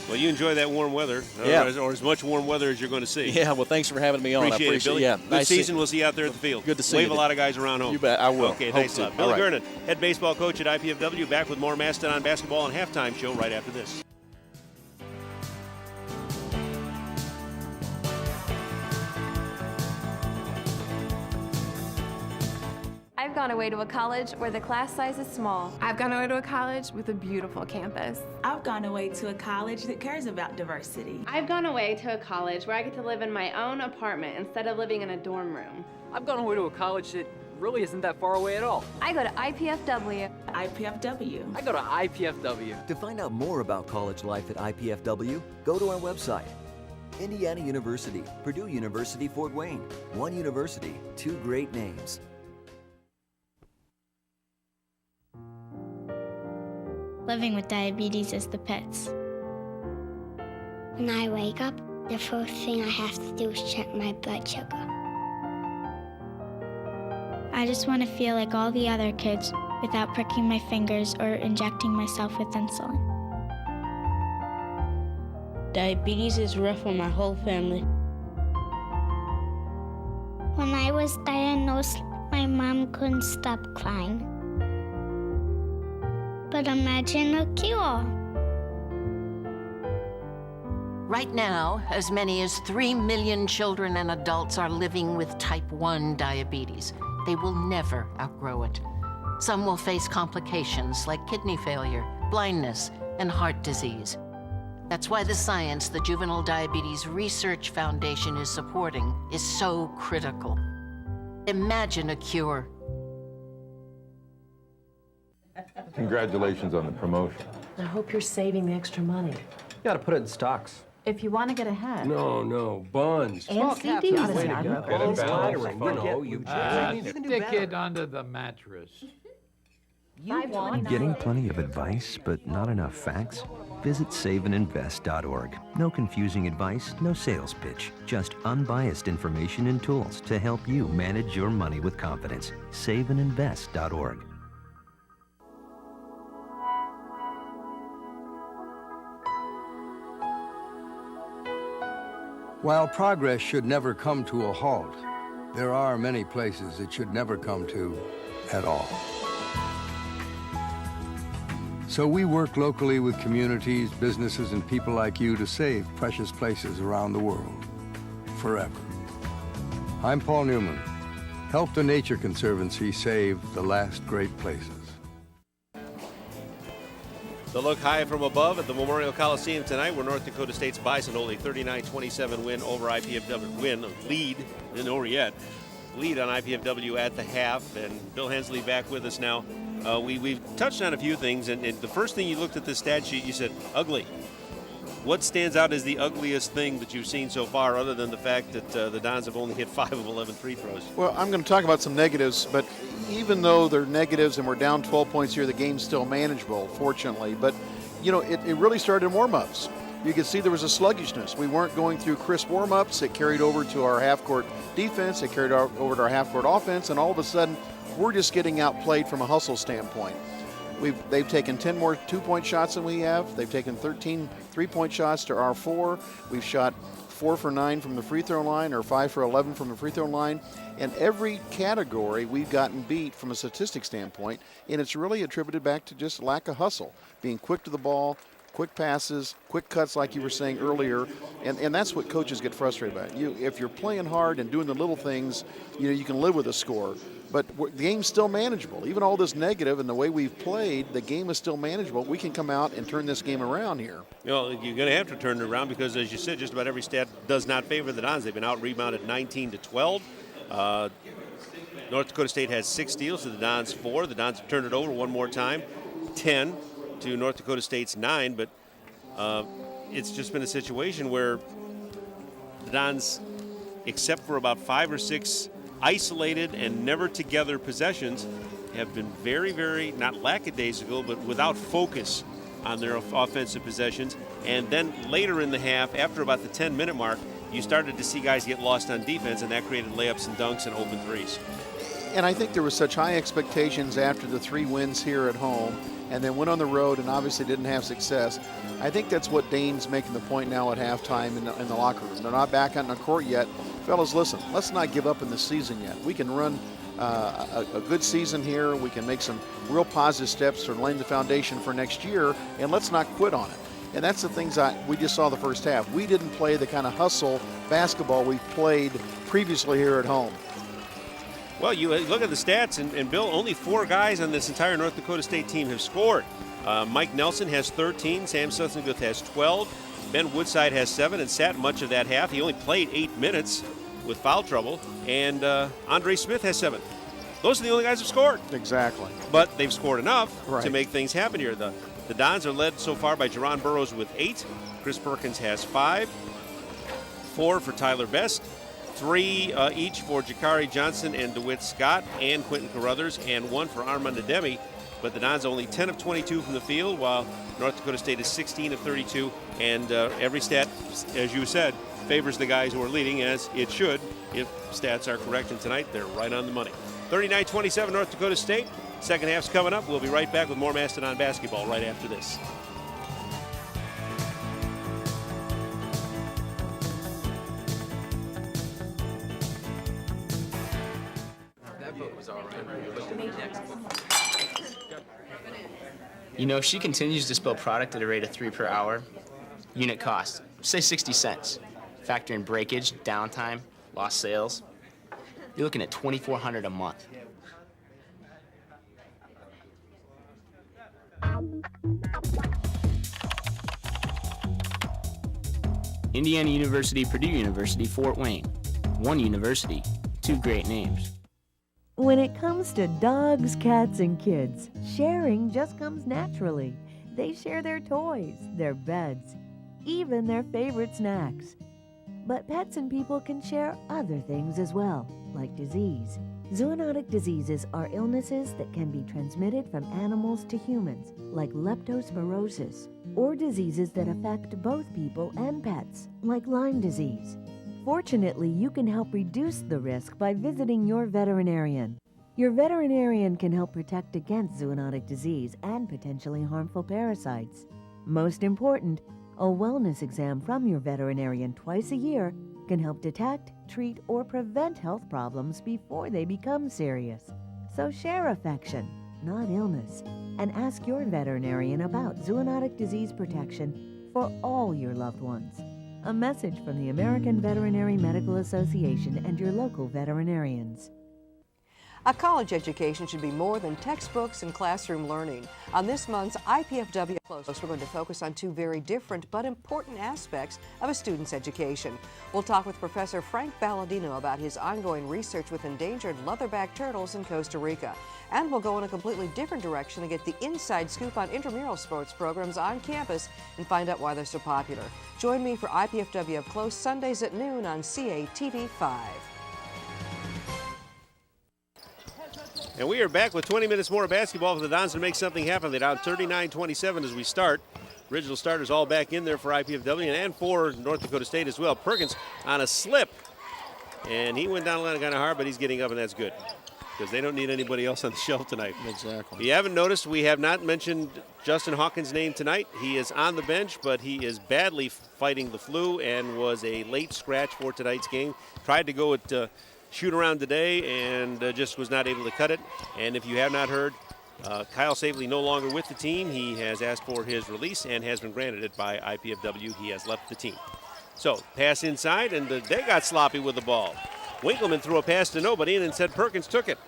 Well, you enjoy that warm weather, or as much warm weather as you're going to see. Yeah, well, thanks for having me on. Appreciate it, Billy. Yeah, good season. We'll see you out there at the field. Good to see you. you. Wave a lot of guys around home. You bet, I will. Okay, thanks a lot. Billy Gernon, head baseball coach at IPFW, back with more Mastodon basketball and halftime show right after this. I've gone away to a college where the class size is small. I've gone away to a college with a beautiful campus. I've gone away to a college that cares about diversity. I've gone away to a college where I get to live in my own apartment instead of living in a dorm room. I've gone away to a college that really isn't that far away at all. I go to IPFW. IPFW. I go to IPFW. To find out more about college life at IPFW, go to our website. Indiana University, Purdue University, Fort Wayne. One university, two great names. Living with diabetes is the pits. When I wake up, the first thing I have to do is check my blood sugar. I just want to feel like all the other kids without pricking my fingers or injecting myself with insulin. Diabetes is rough on my whole family. When I was diagnosed, my mom couldn't stop crying. But imagine a cure. Right now, as many as 3 million children and adults are living with type 1 diabetes. They will never outgrow it. Some will face complications like kidney failure, blindness, and heart disease. That's why the science the Juvenile Diabetes Research Foundation is supporting is so critical. Imagine a cure. Congratulations on the promotion. I hope you're saving the extra money. You gotta put it in stocks. If you want to get ahead. No, buns. And CDs. Way to go. Get it Flattering, balanced. Stick it under the mattress. Getting plenty of advice, but not enough facts? Visit saveandinvest.org. No confusing advice, no sales pitch. Just unbiased information and tools to help you manage your money with confidence. Saveandinvest.org. While progress should never come to a halt, there are many places it should never come to at all. So we work locally with communities, businesses, and people like you to save precious places around the world, forever. I'm Paul Newman. Help the Nature Conservancy save the last great places. The look high from above at the Memorial Coliseum tonight, where North Dakota State's Bison hold a 39-27 win over IPFW. Lead on IPFW at the half, and Bill Hensley back with us now. We've touched on a few things, and the first thing you looked at the stat sheet, you said, ugly. What stands out as the ugliest thing that you've seen so far, other than the fact that the Dons have only hit 5 of 11 free throws? Well, I'm going to talk about some negatives, but even though they're negatives and we're down 12 points here, the game's still manageable, fortunately. But, you know, it really started in warm-ups. You could see there was a sluggishness. We weren't going through crisp warm-ups. It carried over to our half-court defense. It carried over to our half-court offense, and all of a sudden, we're just getting outplayed from a hustle standpoint. They've taken 10 more two-point shots than we have. They've taken 13 three-point shots to our 4. We've shot 4 for 9 from the free throw line, or 5 for 11 from the free throw line. And every category we've gotten beat from a statistic standpoint, and it's really attributed back to just lack of hustle, being quick to the ball, quick passes, quick cuts like you were saying earlier, and that's what coaches get frustrated about. If you're playing hard and doing the little things, you can live with a score. But the game's still manageable. Even all this negative and the way we've played, the game is still manageable. We can come out and turn this game around here. Well, you're going to have to turn it around because, as you said, just about every stat does not favor the Dons. They've been out-rebounded 19-12. North Dakota State has 6 steals to the Dons 4. The Dons have turned it over one more time, 10 to North Dakota State's 9. But it's just been a situation where the Dons, except for about 5 or 6 isolated and never together possessions, have been very, very, not lackadaisical, but without focus on their offensive possessions. And then later in the half, after about the 10-minute mark, you started to see guys get lost on defense, and that created layups and dunks and open threes. And I think there was such high expectations after the 3 wins here at home, and then went on the road and obviously didn't have success. I think that's what Dane's making the point now at halftime in the locker room. They're not back on the court yet. Fellas, listen, let's not give up in the season yet. We can run a good season here. We can make some real positive steps for laying the foundation for next year, and let's not quit on it. And that's the things we just saw the first half. We didn't play the kind of hustle basketball we played previously here at home. Well, you look at the stats, and Bill, only 4 guys on this entire North Dakota State team have scored. Mike Nelson has 13, Sam Sussenguth has 12, Ben Woodside has 7 and sat much of that half. He only played 8 minutes with foul trouble, and Andre Smith has 7. Those are the only guys who have scored. Exactly. But they've scored enough right to make things happen here. The Dons are led so far by Jerron Burroughs with 8. Chris Perkins has 5. 4 for Tyler Best. 3 each for Jakari Johnson and DeWitt Scott and Quentin Carruthers, and 1 for Armand Ademi. But the Dons only 10 of 22 from the field, while North Dakota State is 16 of 32. And every stat, as you said, favors the guys who are leading, as it should. If stats are correct, and tonight they're right on the money. 39-27 North Dakota State. Second half's coming up. We'll be right back with more Mastodon basketball right after this. You know, if she continues to spill product at a rate of 3 per hour, unit cost, say 60 cents. Factor in breakage, downtime, lost sales, you're looking at $2,400 a month. Indiana University, Purdue University, Fort Wayne. One university, two great names. When it comes to dogs, cats, and kids, sharing just comes naturally. They share their toys, their beds, even their favorite snacks. But pets and people can share other things as well, like disease. Zoonotic diseases are illnesses that can be transmitted from animals to humans, like leptospirosis, or diseases that affect both people and pets, like Lyme disease. Fortunately, you can help reduce the risk by visiting your veterinarian. Your veterinarian can help protect against zoonotic disease and potentially harmful parasites. Most important, a wellness exam from your veterinarian twice a year can help detect, treat, or prevent health problems before they become serious. So share affection, not illness, and ask your veterinarian about zoonotic disease protection for all your loved ones. A message from the American Veterinary Medical Association and your local veterinarians. A college education should be more than textbooks and classroom learning. On this month's IPFW Close, we're going to focus on two very different but important aspects of a student's education. We'll talk with Professor Frank Balladino about his ongoing research with endangered leatherback turtles in Costa Rica. And we'll go in a completely different direction to get the inside scoop on intramural sports programs on campus and find out why they're so popular. Join me for IPFW Up Close Sundays at noon on CATV5. And we are back with 20 minutes more of basketball for the Dons to make something happen. They're down 39-27 as we start. Original starters all back in there for IPFW and for North Dakota State as well. Perkins on a slip, and he went down kind of hard, but he's getting up, and that's good because they don't need anybody else on the shelf tonight. Exactly. If you haven't noticed, we have not mentioned Justin Hawkins' name tonight. He is on the bench, but he is badly fighting the flu and was a late scratch for tonight's game. Tried to go at shoot around today and just was not able to cut it. And if you have not heard, Kyle Savely no longer with the team. He has asked for his release and has been granted it by IPFW. He has left the team. So pass inside, and they got sloppy with the ball. Winkleman threw a pass to nobody, and instead Perkins took it.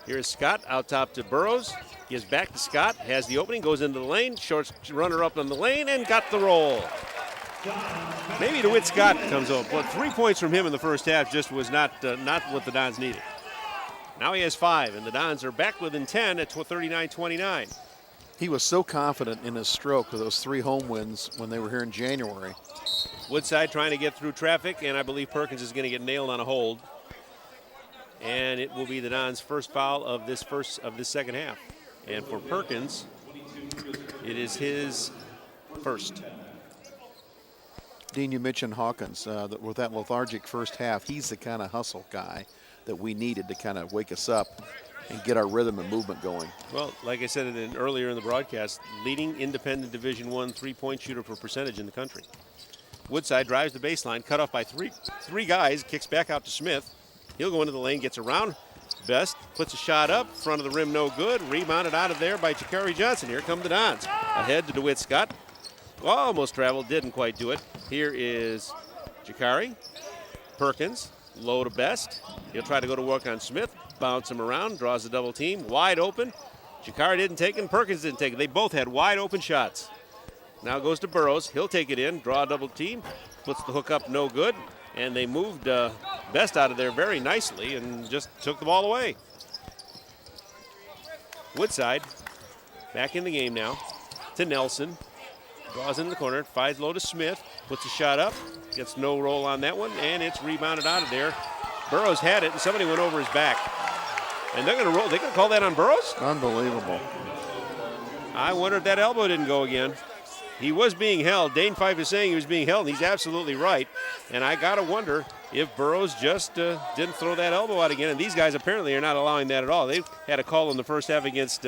Here's Scott out top to Burrows. Gives back to Scott, has the opening, goes into the lane, short runner up in the lane, and got the roll. Maybe DeWitt Scott comes up, but 3 points from him in the first half just was not what the Dons needed. Now he has 5, and the Dons are back within 10 at 39-29. He was so confident in his stroke with those 3 home wins when they were here in January. Woodside trying to get through traffic, and I believe Perkins is going to get nailed on a hold. And it will be the Dons' first foul of this second half. And for Perkins, it is his first. Dean, you mentioned Hawkins. With that lethargic first half, he's the kind of hustle guy that we needed to kind of wake us up and get our rhythm and movement going. Well, like I said earlier in the broadcast, leading independent Division I 3-point shooter for percentage in the country. Woodside drives the baseline, cut off by three guys, kicks back out to Smith. He'll go into the lane, gets around Best, puts a shot up, front of the rim, no good. Rebounded out of there by Jakari Johnson. Here come the Dons. Ahead to DeWitt Scott. Almost traveled, didn't quite do it. Here is Jakari. Perkins, low to Best. He'll try to go to work on Smith. Bounce him around, draws the double team. Wide open. Jakari didn't take it, and Perkins didn't take it. They both had wide open shots. Now goes to Burrows. He'll take it in, draw a double team. Puts the hook up, no good. And they moved Best out of there very nicely and just took the ball away. Woodside back in the game now to Nelson. Draws into the corner, finds low to Smith, puts a shot up, gets no roll on that one, and it's rebounded out of there. Burrows had it, and somebody went over his back. And they're going to roll. They're going to call that on Burrows? Unbelievable. I wonder if that elbow didn't go again. He was being held. Dane Fife is saying he was being held, and he's absolutely right. And I got to wonder if Burrows just didn't throw that elbow out again. And these guys apparently are not allowing that at all. They had a call in the first half against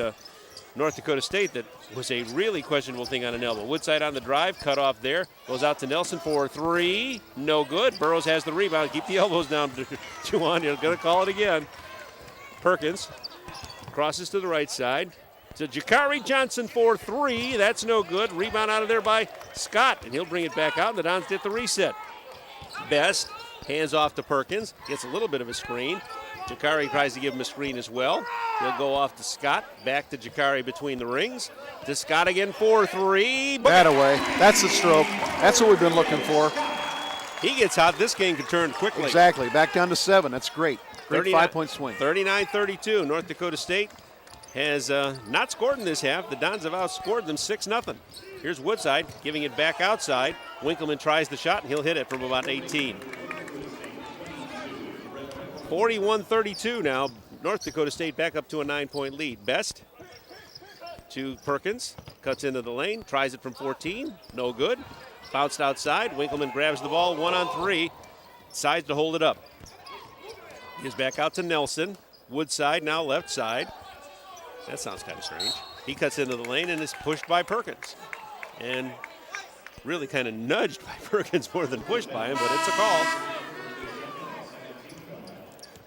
North Dakota State that was a really questionable thing on an elbow. Woodside on the drive, cut off there. Goes out to Nelson for three. No good. Burrows has the rebound. Keep the elbows down, Juwan. You're going to call it again. Perkins Crosses to the right side. To Jakari Johnson for 3. That's no good. Rebound out of there by Scott, and he'll bring it back out, and the Dons get the reset. Best hands off to Perkins. Gets a little bit of a screen. Jakari tries to give him a screen as well. He'll go off to Scott. Back to Jakari between the rings. To Scott again for 3. That away. That's the stroke. That's what we've been looking for. He gets hot. This game can turn quickly. Exactly. Back down to 7. That's great. Great 5-point swing. 39-32. North Dakota State has not scored in this half. The Dons have outscored them 6-0. Here's Woodside giving it back outside. Winkleman tries the shot, and he'll hit it from about 18. 41-32 now. North Dakota State back up to a 9-point lead. Best to Perkins. Cuts into the lane. Tries it from 14. No good. Bounced outside. Winkleman grabs the ball. 1-on-3. Decides to hold it up. Gives back out to Nelson. Woodside now left side. That sounds kind of strange. He cuts into the lane and is pushed by Perkins. And really kind of nudged by Perkins more than pushed by him, but it's a call.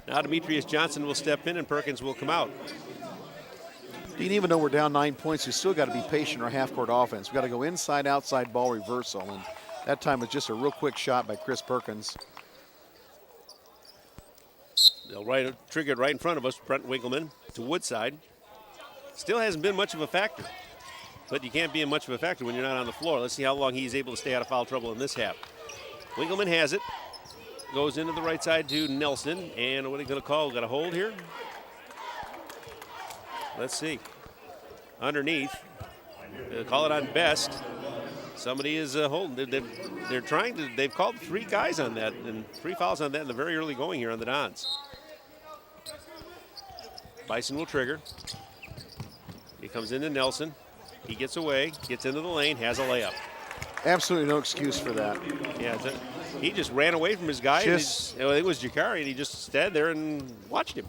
Now Demetrius Johnson will step in and Perkins will come out. Dean, even though we're down 9 points, you still got to be patient in our half-court offense. We've got to go inside, outside ball reversal, and that time was just a real quick shot by Chris Perkins. They'll trigger it right in front of us. Brent Winkleman to Woodside. Still hasn't been much of a factor, but you can't be much of a factor when you're not on the floor. Let's see how long he's able to stay out of foul trouble in this half. Winkleman has it. Goes into the right side to Nelson, and what are they going to call? Got a hold here? Let's see. Underneath. They'll call it on Best. Somebody is holding. They're trying to. They've called 3 guys on that, and 3 fouls on that in the very early going here on the Dons. Bison will trigger. He comes into Nelson. He gets away, gets into the lane, has a layup. Absolutely no excuse for that. Yeah, he just ran away from his guy. It was Jakari, and he just stood there and watched him.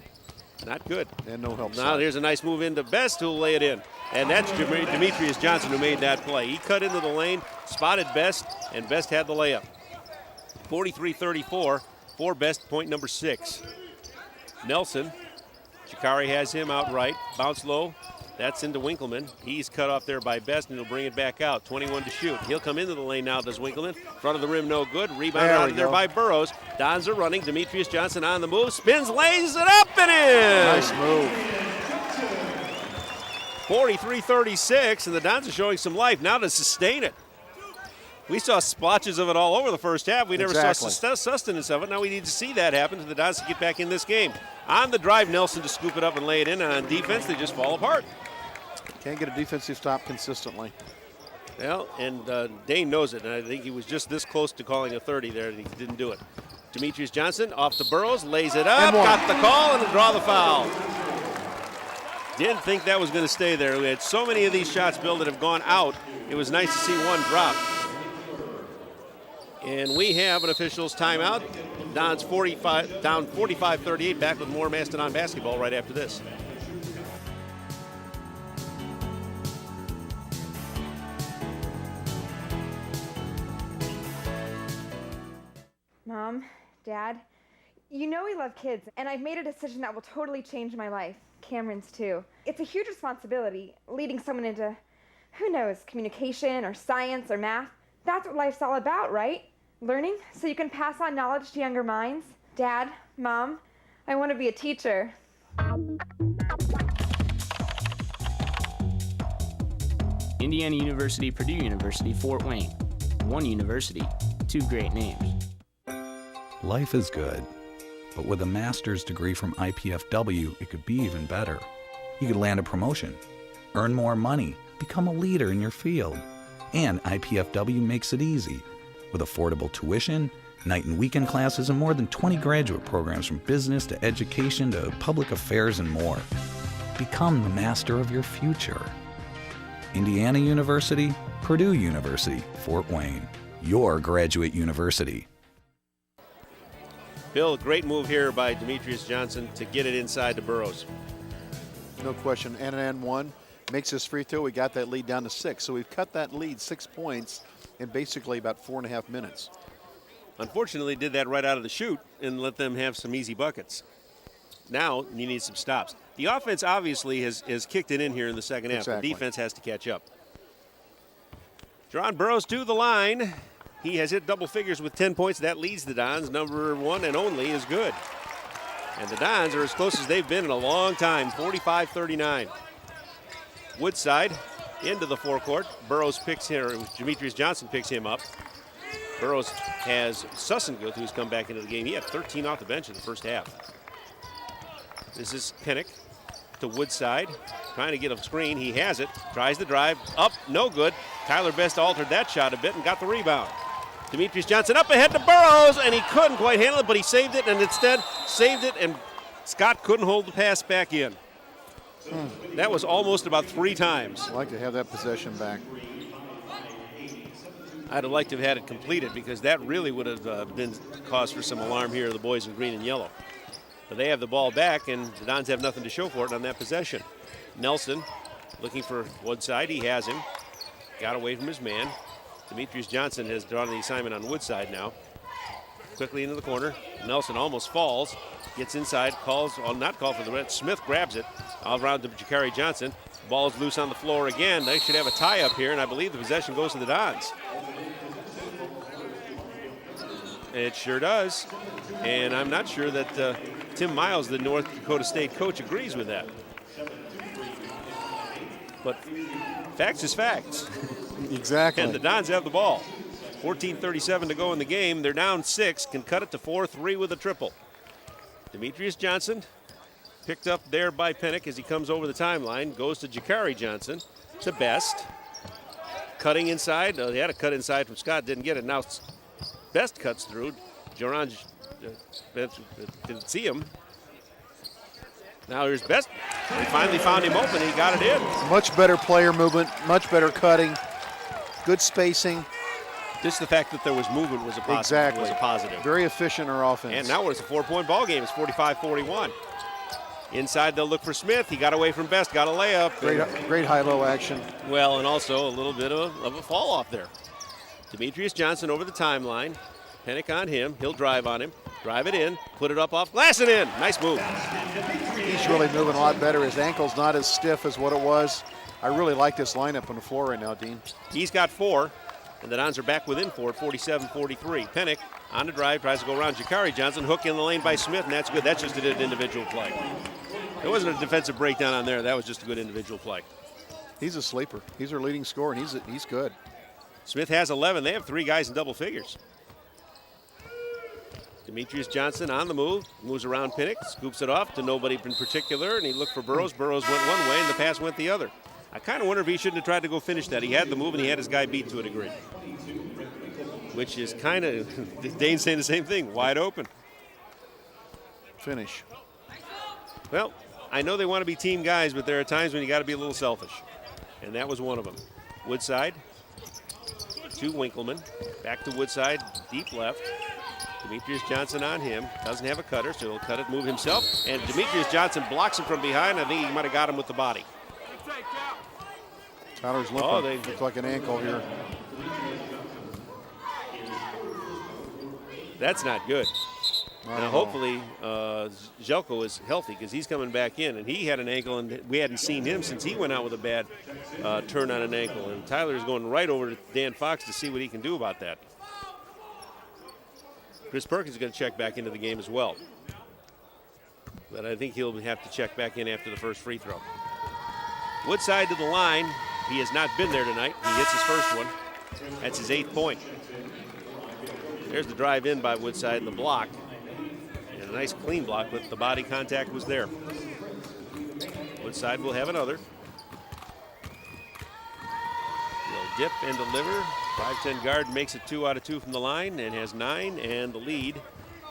Not good. And no help. Now here's a nice move into Best, who'll lay it in. And that's Demetrius Johnson who made that play. He cut into the lane, spotted Best, and Best had the layup. 43-34 for Best, point number 6. Nelson, Jakari has him out right. Bounce low. That's into Winkleman. He's cut off there by Best, and he'll bring it back out. 21 to shoot. He'll come into the lane now, does Winkleman. Front of the rim, no good. Rebound out of there by Burrows. Dons are running. Demetrius Johnson on the move. Spins, lays it up and in. Nice move. 43-36, and the Dons are showing some life now to sustain it. We saw splotches of it all over the first half. We never saw sustenance of it. Now we need to see that happen for the Dons to get back in this game. On the drive, Nelson to scoop it up and lay it in. And on defense, they just fall apart. Can't get a defensive stop consistently. Well, and Dane knows it, and I think he was just this close to calling a 30 there, and he didn't do it. Demetrius Johnson off to Burrows, lays it up, got the call, and draw the foul. Didn't think that was going to stay there. We had so many of these shots, Bill, that have gone out. It was nice to see one drop. And we have an official's timeout. Dons down 45-38, back with more Mastodon basketball right after this. Mom, Dad, you know we love kids, and I've made a decision that will totally change my life. Cameron's too. It's a huge responsibility, leading someone into, who knows, communication or science or math. That's what life's all about, right? Learning so you can pass on knowledge to younger minds. Dad, Mom, I want to be a teacher. Indiana University, Purdue University, Fort Wayne. One university, 2 great names. Life is good, but with a master's degree from IPFW, it could be even better. You could land a promotion, earn more money, become a leader in your field. And IPFW makes it easy. With affordable tuition, night and weekend classes, and more than 20 graduate programs from business to education to public affairs and more. Become the master of your future. Indiana University, Purdue University, Fort Wayne. Your graduate university. Bill, great move here by Demetrius Johnson to get it inside to Burrows. No question. And an N1 makes us free throw. We got that lead down to 6. So we've cut that lead 6 points in basically about 4.5 minutes. Unfortunately, did that right out of the chute and let them have some easy buckets. Now you need some stops. The offense obviously has kicked it in here in the second half. Exactly. The defense has to catch up. Jerron Burroughs to the line. He has hit double figures with 10 points. That leads the Dons. Number one and only is good. And the Dons are as close as they've been in a long time, 45-39. Woodside into the forecourt. Burroughs picks him, Demetrius Johnson picks him up. Burroughs has Sussenguth, who's come back into the game. He had 13 off the bench in the first half. This is Pinnock to Woodside, trying to get a screen. He has it, tries the drive, up, no good. Tyler Best altered that shot a bit and got the rebound. Demetrius Johnson up ahead to Burroughs, and he couldn't quite handle it, but he saved it, and instead saved it, and Scott couldn't hold the pass back in. That was almost about 3 times. I'd like to have that possession back. I'd have liked to have had it completed because that really would have been cause for some alarm here, the boys in green and yellow. But they have the ball back, and the Dons have nothing to show for it on that possession. Nelson looking for Woodside. He has him. Got away from his man. Demetrius Johnson has drawn the assignment on Woodside now. Quickly into the corner. Nelson almost falls. Gets inside. Not called for the red. Smith grabs it. All around to Jakari Johnson. Ball is loose on the floor again. They should have a tie up here, and I believe the possession goes to the Dons. It sure does. And I'm not sure that Tim Miles, the North Dakota State coach, agrees with that. But facts is facts. Exactly. And the Dons have the ball. 14:37 to go in the game. They're down 6, can cut it to 4-3 with a triple. Demetrius Johnson picked up there by Pinnock as he comes over the timeline. Goes to Jakari Johnson to Best. Cutting inside. He had a cut inside from Scott, didn't get it. Now Best cuts through. Joran didn't see him. Now here's Best. He finally found him open. He got it in. Much better player movement, much better cutting, good spacing. Just the fact that there was movement was a positive. Exactly. Was a positive. Very efficient in our offense. And now it's a 4-point ball game. It's 45-41. Inside they'll look for Smith. He got away from Best, got a layup. Great high-low action. Well, and also a little bit of a fall off there. Demetrius Johnson over the timeline. Pinnock on him. He'll drive on him. Drive it in. Put it up off glass and in. Nice move. He's really moving a lot better. His ankle's not as stiff as what it was. I really like this lineup on the floor right now, Dean. He's got 4. And the Dons are back within 4 at 47-43. Pinnock on the drive, tries to go around Jakari Johnson. Hook in the lane by Smith, and that's good. That's just an individual play. There wasn't a defensive breakdown on there. That was just a good individual play. He's a sleeper. He's our leading scorer, and he's good. Smith has 11. They have 3 guys in double figures. Demetrius Johnson on the move, moves around Pinnock, scoops it off to nobody in particular, and he looked for Burroughs. Burroughs went one way, and the pass went the other. I kind of wonder if he shouldn't have tried to go finish that. He had the move, and he had his guy beat to a degree. Which is kind of, Dane's saying the same thing, wide open. Finish. Well, I know they want to be team guys, but there are times when you got to be a little selfish. And that was one of them. Woodside to Winkleman. Back to Woodside, deep left. Demetrius Johnson on him. Doesn't have a cutter, so he'll cut it, move himself. And Demetrius Johnson blocks him from behind. I think he might have got him with the body. Tyler's looking. Looks like an ankle here. That's not good. Now, hopefully, Jelko is healthy because he's coming back in, and he had an ankle, and we hadn't seen him since he went out with a bad turn on an ankle. And Tyler's going right over to Dan Fox to see what he can do about that. Chris Perkins is going to check back into the game as well. But I think he'll have to check back in after the first free throw. Woodside to the line. He has not been there tonight. He hits his first one. That's his 8th point. There's the drive in by Woodside and the block. And a nice clean block, but the body contact was there. Woodside will have another. He'll dip and deliver. 5'10" guard makes it 2 out of 2 from the line and has 9, and the lead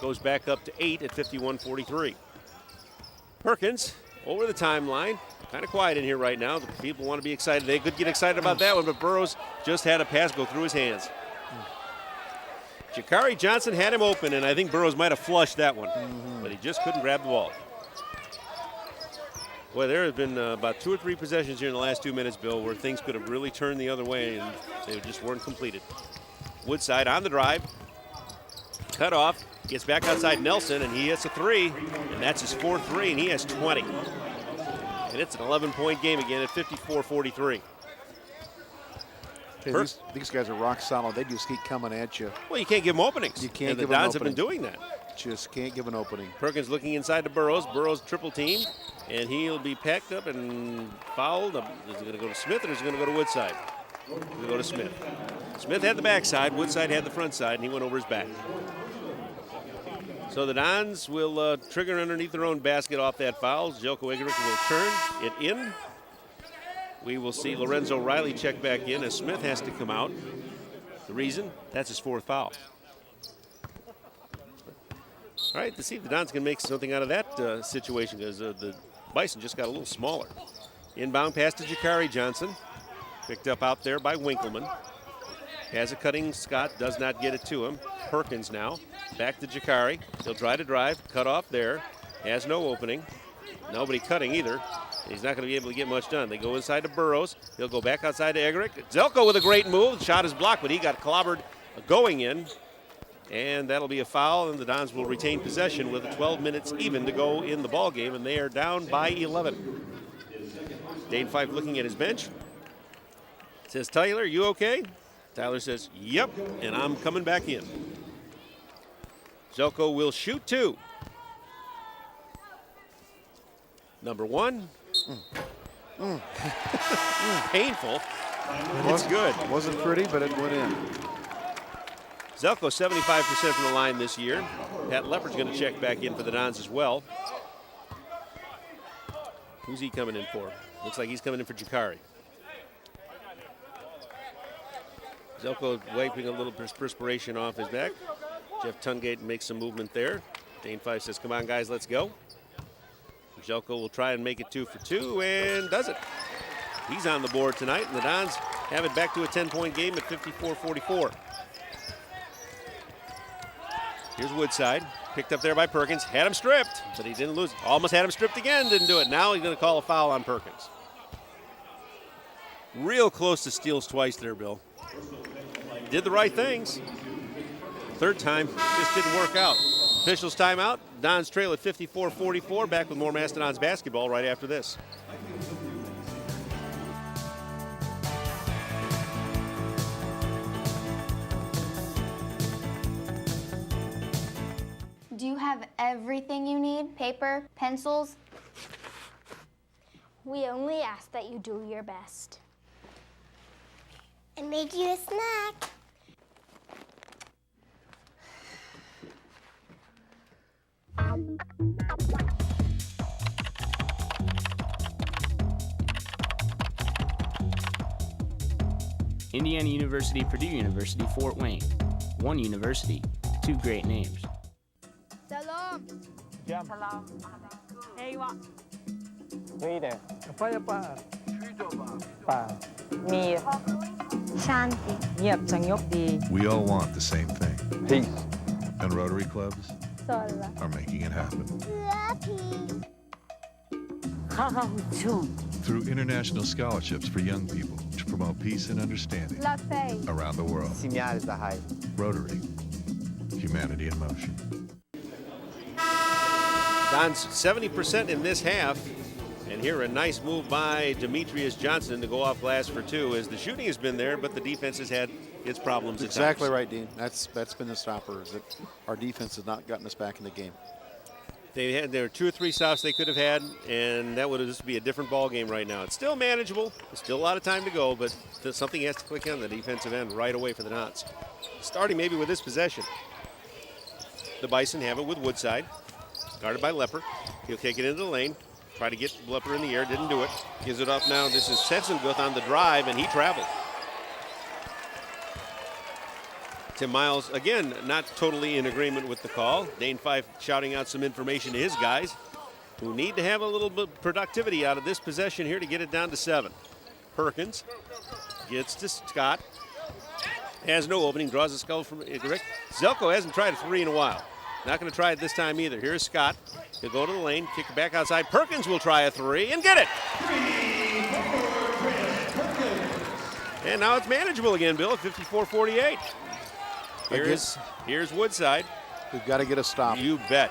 goes back up to 8 at 51-43. Perkins over the timeline. Kind of quiet in here right now. The people want to be excited. They could get excited about that one, but Burroughs just had a pass go through his hands. Jakari Johnson had him open, and I think Burroughs might have flushed that one, but he just couldn't grab the ball. Boy, there have been about 2 or 3 possessions here in the last 2 minutes, Bill, where things could have really turned the other way, and they just weren't completed. Woodside on the drive. Cut off. Gets back outside Nelson, and he hits a 3, and that's his 4th 3, and he has 20. And it's an 11-point game again at 54-43. Hey, these guys are rock solid. They just keep coming at you. Well, you can't give them openings. You can't and give the them Dons an have been opening. doing that. Just can't give an opening. Perkins looking inside to Burrows. Burrows triple team, and he'll be packed up and fouled. Is it going to go to Smith or is it going to go to Woodside? It's going to go to Smith. Smith had the backside. Woodside had the front side, and he went over his back. So the Dons will trigger underneath their own basket off that foul. Jelko Egerick will turn it in. We will see Lorenzo Riley check back in as Smith has to come out. The reason? That's his 4th foul. All right, let's see if the Dons can make something out of that situation because the Bison just got a little smaller. Inbound pass to Jakari Johnson. Picked up out there by Winkleman. Has a cutting Scott, does not get it to him. Perkins now, back to Jakari. He'll try to drive, cut off there. Has no opening. Nobody cutting either. He's not going to be able to get much done. They go inside to Burrows. He'll go back outside to Egerick. Zelko with a great move. Shot is blocked, but he got clobbered going in. And that'll be a foul, and the Dons will retain possession with 12 minutes even to go in the ball game, and they are down by 11. Dane Fife looking at his bench. Says, Tyler, you okay? Tyler says, yep, and I'm coming back in. Zelko will shoot 2. Number 1. Painful. It's good. Wasn't pretty, but it went in. Zelko 75% from the line this year. Pat Leopard's going to check back in for the Dons as well. Who's he coming in for? Looks like he's coming in for Jakari. Zelko wiping a little perspiration off his back. Jeff Tungate makes some movement there. Dane Fife says, come on, guys, let's go. Zelko will try and make it 2 for 2 and does it. He's on the board tonight, and the Dons have it back to a 10-point game at 54-44. Here's Woodside, picked up there by Perkins, had him stripped, but he didn't lose. Almost had him stripped again, didn't do it. Now he's going to call a foul on Perkins. Real close to steals twice there, Bill. Did the right things. Third time, just didn't work out. Officials timeout. Dons trail at 54-44. Back with more Mastodons basketball right after this. Do you have everything you need? Paper, pencils? We only ask that you do your best. And make you a snack. Indiana University, Purdue University, Fort Wayne. One university, 2 great names. Salam. Salam. Hey, what? Reader. Apa? Me. Shanti. We all want the same thing. Peace. And Rotary clubs Sola. are making it happen. Lucky. Through international scholarships for young people to promote peace and understanding La Fe. around the world. Rotary. Humanity in motion. Dons 70% in this half. And here a nice move by Demetrius Johnson to go off glass for 2 as the shooting has been there, but the defense has had its problems at Exactly times. right, Dean. That's been the stopper, is that our defense has not gotten us back in the game. There were 2 or 3 stops they could have had, and that would just be a different ball game right now. It's still manageable. There's still a lot of time to go, but something has to click on the defensive end right away for the Dons. Starting maybe with this possession. The Bison have it with Woodside, guarded by Lepper. He'll take it into the lane, try to get Lepper in the air, didn't do it. Gives it off now. This is Setzenguth on the drive, and he traveled. Tim Miles, again, not totally in agreement with the call. Dane Fife shouting out some information to his guys who need to have a little bit of productivity out of this possession here to get it down to 7. Perkins gets to Scott. Has no opening, draws a skull from Egerick. Zelko hasn't tried a 3 in a while. Not going to try it this time either. Here's Scott. He'll go to the lane, kick it back outside. Perkins will try a 3 and get it. And now it's manageable again, Bill, at 54-48. Here's Woodside. We've got to get a stop. You bet.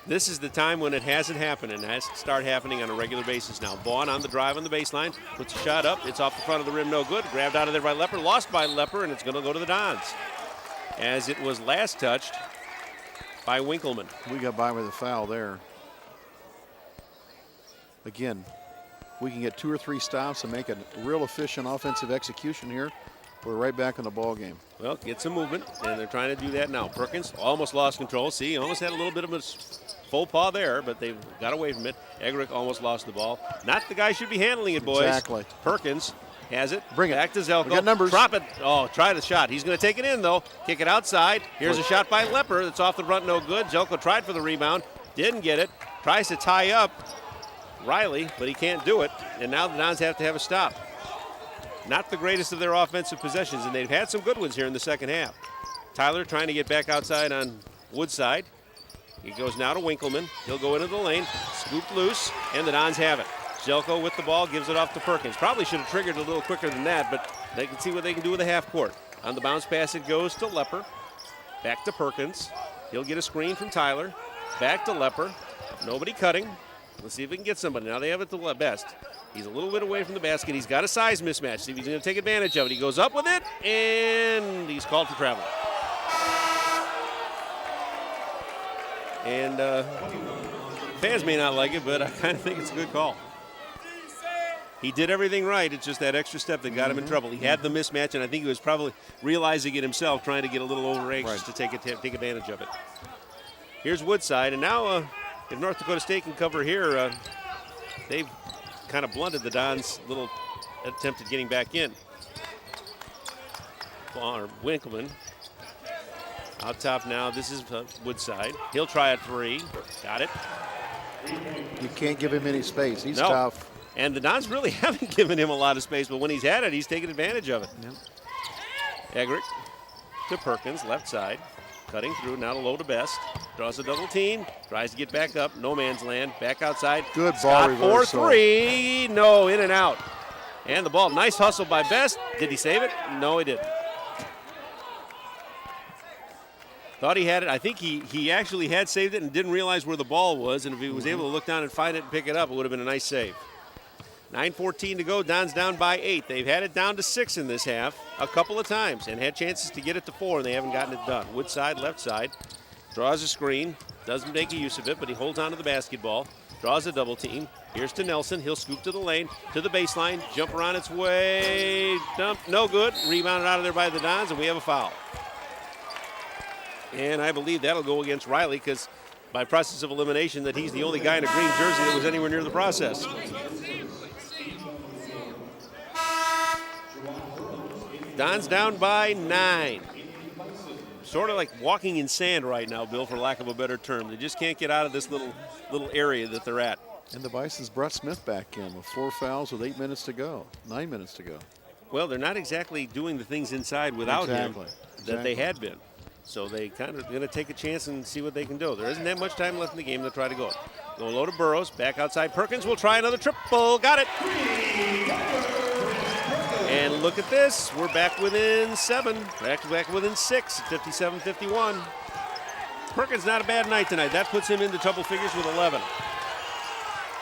This is the time when it hasn't happened, and it has to start happening on a regular basis now. Vaughn on the drive on the baseline, puts a shot up. It's off the front of the rim, no good. Grabbed out of there by Lepper, lost by Lepper, and it's going to go to the Dons. As it was last touched by Winkleman. We got by with a foul there. Again, we can get 2 or 3 stops and make a real efficient offensive execution here. We're right back in the ball game. Well, get some movement, and they're trying to do that now. Perkins almost lost control. See, almost had a little bit of a faux pas there, but they got away from it. Egrick almost lost the ball. Not the guy should be handling it, boys. Exactly. Perkins has it. Bring it. Back to Zelko. We got numbers. Drop it. Oh, try the shot. He's going to take it in, though. Kick it outside. Here's a shot by Lepper. That's off the front, no good. Zelko tried for the rebound. Didn't get it. Tries to tie up Riley, but he can't do it. And now the Dons have to have a stop. Not the greatest of their offensive possessions, and they've had some good ones here in the second half. Tyler trying to get back outside on Woodside. He goes now to Winkleman. He'll go into the lane, scooped loose, and the Dons have it. Zelko with the ball, gives it off to Perkins. Probably should have triggered a little quicker than that, but they can see what they can do with the half court. On the bounce pass, it goes to Lepper. Back to Perkins. He'll get a screen from Tyler. Back to Lepper. Nobody cutting. Let's see if we can get somebody. Now they have it to the best. He's a little bit away from the basket. He's got a size mismatch. See if he's going to take advantage of it. He goes up with it, and he's called for travel. And fans may not like it, but I kind of think it's a good call. He did everything right. It's just that extra step that got him in trouble. He had the mismatch, and I think he was probably realizing it himself, trying to get a little over anxious to take advantage of it. Here's Woodside, and now if North Dakota State can cover here, they've kind of blunted the Dons' little attempt at getting back in. Winkleman out top now. This is Woodside. He'll try a 3. Got it. You can't give him any space. He's tough. And the Dons really haven't given him a lot of space, but when he's had it, he's taken advantage of it. Yep. Egrick to Perkins, left side. Cutting through, now to low to Best. Draws a double team, tries to get back up, no man's land, back outside. Good ball reversal. 4-3, no, in and out. And the ball, nice hustle by Best. Did he save it? No, he didn't. Thought he had it. I think he actually had saved it and didn't realize where the ball was, and if he was able to look down and find it and pick it up, it would have been a nice save. 9:14 to go, Dons down by 8. They've had it down to 6 in this half a couple of times and had chances to get it to 4, and they haven't gotten it done. Woodside, left side, draws a screen, doesn't make a use of it, but he holds on to the basketball, draws a double team. Here's to Nelson. He'll scoop to the lane, to the baseline, jumper on its way, dump, no good. Rebounded out of there by the Dons, and we have a foul. And I believe that'll go against Riley because by process of elimination that he's the only guy in a green jersey that was anywhere near the process. Dons down by 9. Sort of like walking in sand right now, Bill, for lack of a better term. They just can't get out of this little area that they're at. And the Bison's brought Smith back in with 4 fouls with 8 minutes to go, 9 minutes to go. Well, they're not exactly doing the things inside without him that they had been. So they kind of going to take a chance and see what they can do. There isn't that much time left in the game. They'll try to go it. Go low to Burrows, back outside Perkins. Will try another triple. Got it. And look at this. We're back within 7. Back within 6 at 57-51. Perkins not a bad night tonight. That puts him into double figures with 11.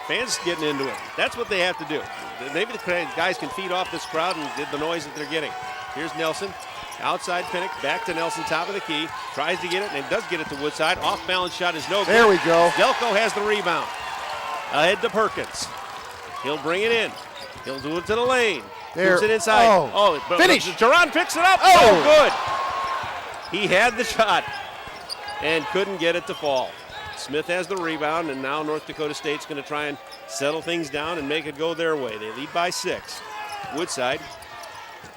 Fans getting into it. That's what they have to do. Maybe the guys can feed off this crowd and get the noise that they're getting. Here's Nelson. Outside Pinnock, back to Nelson, top of the key. Tries to get it, and does get it to Woodside. Off-balance shot is no good. There we go. Delco has the rebound. Ahead to Perkins. He'll bring it in. He'll do it to the lane. Puts it inside. Finish. Duran picks it up. Oh, good. He had the shot and couldn't get it to fall. Smith has the rebound, and now North Dakota State's going to try and settle things down and make it go their way. They lead by 6. Woodside,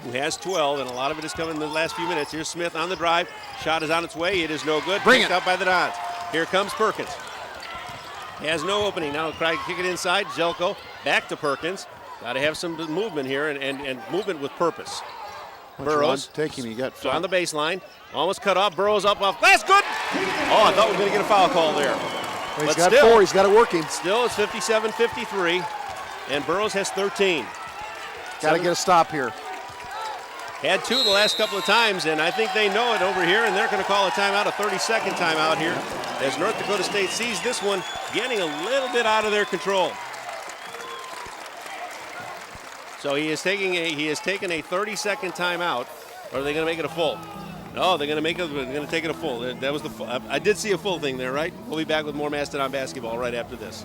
who has 12, and a lot of it is coming in the last few minutes. Here's Smith on the drive. Shot is on its way. It is no good. Picked up by the Dons. Here comes Perkins. He has no opening. Now try to kick it inside. Zelko back to Perkins. Got to have some movement here and movement with purpose. Burrows. Take him. You got on the baseline. Almost cut off. Burrows up off glass. Good. Oh, I thought we were going to get a foul call there. Well, he's got 4. He's got it working. Still, it's 57-53, and Burrows has 13. Got to get a stop here. Had 2 the last couple of times, and I think they know it over here, and they're going to call a timeout, a 30-second timeout here, as North Dakota State sees this one getting a little bit out of their control. So he is taking a 30-second timeout. Or are they going to make it a full? No, they're going to take it a full. That was I did see a full thing there, right? We'll be back with more Mastodon basketball right after this.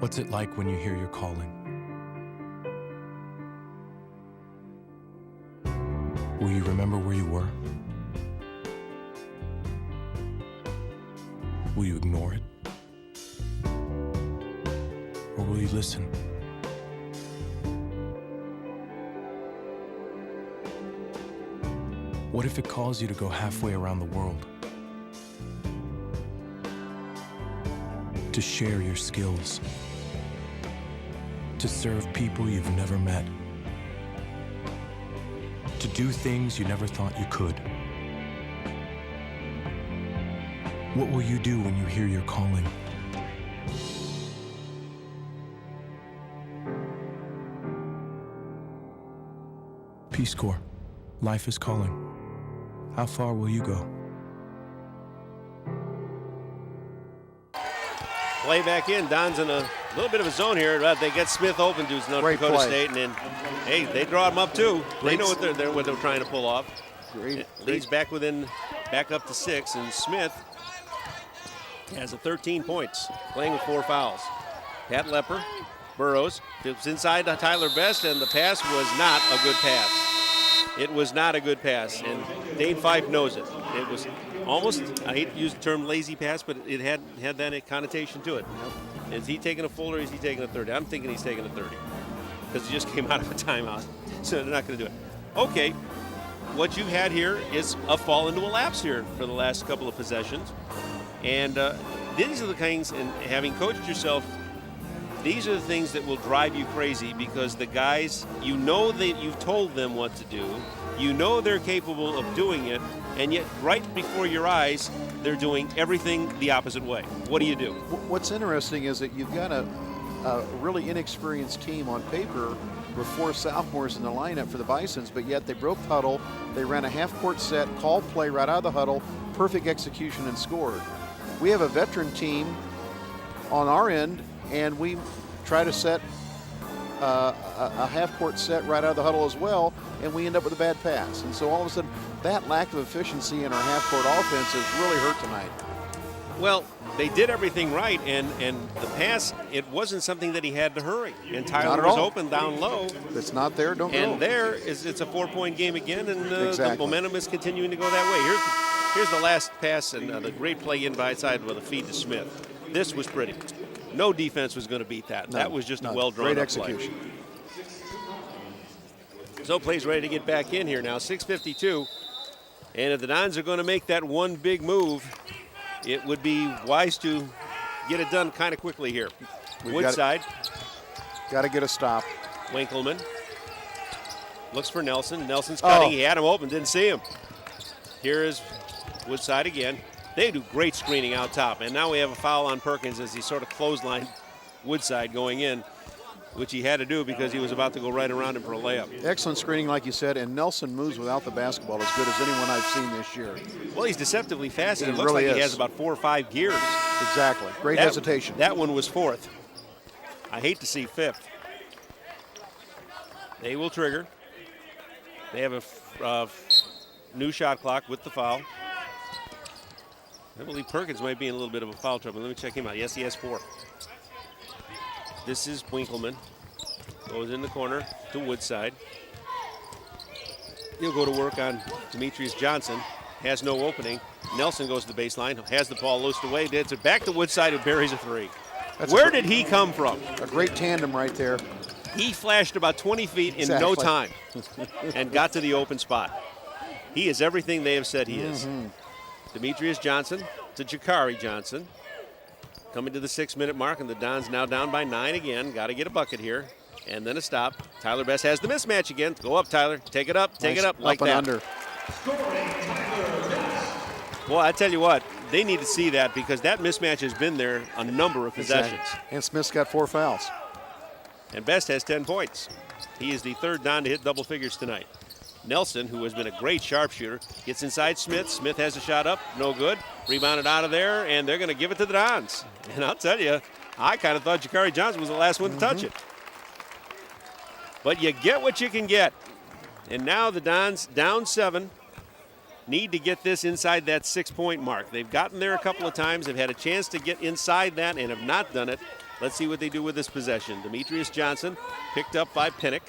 What's it like when you hear your calling? Will you remember where you were? Will you ignore it? Or will you listen? What if it calls you to go halfway around the world? To share your skills? To serve people you've never met? To do things you never thought you could? What will you do when you hear your calling? Peace Corps, life is calling. How far will you go? Play back in. Don's in a little bit of a zone here. They get Smith open to North Dakota State, and then, hey, they draw him up too. They know what they're trying to pull off. Leads back up to 6, and Smith has 13 points, playing with 4 fouls. Pat Lepper, Burrows, it's inside to Tyler Best, and the pass was not a good pass. It was not a good pass, and Dane Fife knows it. It was almost, I hate to use the term lazy pass, but it had that connotation to it. Is he taking a full or is he taking a 30? I'm thinking he's taking a 30 because he just came out of a timeout, so they're not going to do it. Okay, what you've had here is a fall into a lapse here for the last couple of possessions. And these are the things, and having coached yourself, these are the things that will drive you crazy because the guys, you know that you've told them what to do, you know they're capable of doing it, and yet right before your eyes, they're doing everything the opposite way. What do you do? What's interesting is that you've got a really inexperienced team on paper with 4 sophomores in the lineup for the Bisons, but yet they broke huddle, they ran a half-court set, called play right out of the huddle, perfect execution, and scored. We have a veteran team on our end, and we try to set a half-court set right out of the huddle as well, and we end up with a bad pass. And so all of a sudden, that lack of efficiency in our half-court offense has really hurt tonight. Well, they did everything right, and the pass, it wasn't something that he had to hurry. And Tyler was open down low. If it's not there, don't go. And it's a 4-point game again, and the momentum is continuing to go that way. Here's the last pass, and the great play in by side with a feed to Smith. This was pretty. No defense was going to beat that. That was just a well-drawn great execution. Play. So plays ready to get back in here now. 6:52. And if the Dons are going to make that one big move, it would be wise to get it done kind of quickly here. Woodside. Got to get a stop. Winkleman looks for Nelson. Nelson's cutting. He had him open, didn't see him. Here is Woodside again. They do great screening out top. And now we have a foul on Perkins as he sort of clotheslined Woodside going in, which he had to do because he was about to go right around him for a layup. Excellent screening, like you said, and Nelson moves without the basketball as good as anyone I've seen this year. Well, he's deceptively fast, and it looks like he has about 4 or 5 gears. Exactly. Great hesitation. That one was 4th. I hate to see 5th. They will trigger. They have a new shot clock with the foul. I believe Perkins might be in a little bit of a foul trouble. Let me check him out. Yes, he has 4. This is Winkleman. Goes in the corner to Woodside. He'll go to work on Demetrius Johnson. Has no opening. Nelson goes to the baseline. Has the ball loosed away. Gets it back to Woodside, who buries a 3. Where did he come from? A great tandem right there. He flashed about 20 feet in no time and got to the open spot. He is everything they have said he is. Demetrius Johnson to Jakari Johnson. Coming to the 6-minute mark, and the Dons now down by 9 again. Got to get a bucket here. And then a stop. Tyler Best has the mismatch again. Go up, Tyler. Take it up. Take it up like that. Under. Well, I tell you what, they need to see that because that mismatch has been there a number of possessions. Exactly. And Smith's got 4 fouls. And Best has 10 points. He is the third Don to hit double figures tonight. Nelson, who has been a great sharpshooter, gets inside Smith. Smith has a shot up, no good. Rebounded out of there, and they're going to give it to the Dons. And I'll tell you, I kind of thought Jakari Johnson was the last one to touch it. But you get what you can get. And now the Dons, down 7, need to get this inside that 6-point mark. They've gotten there a couple of times. They've had a chance to get inside that and have not done it. Let's see what they do with this possession. Demetrius Johnson, picked up by Pinnock,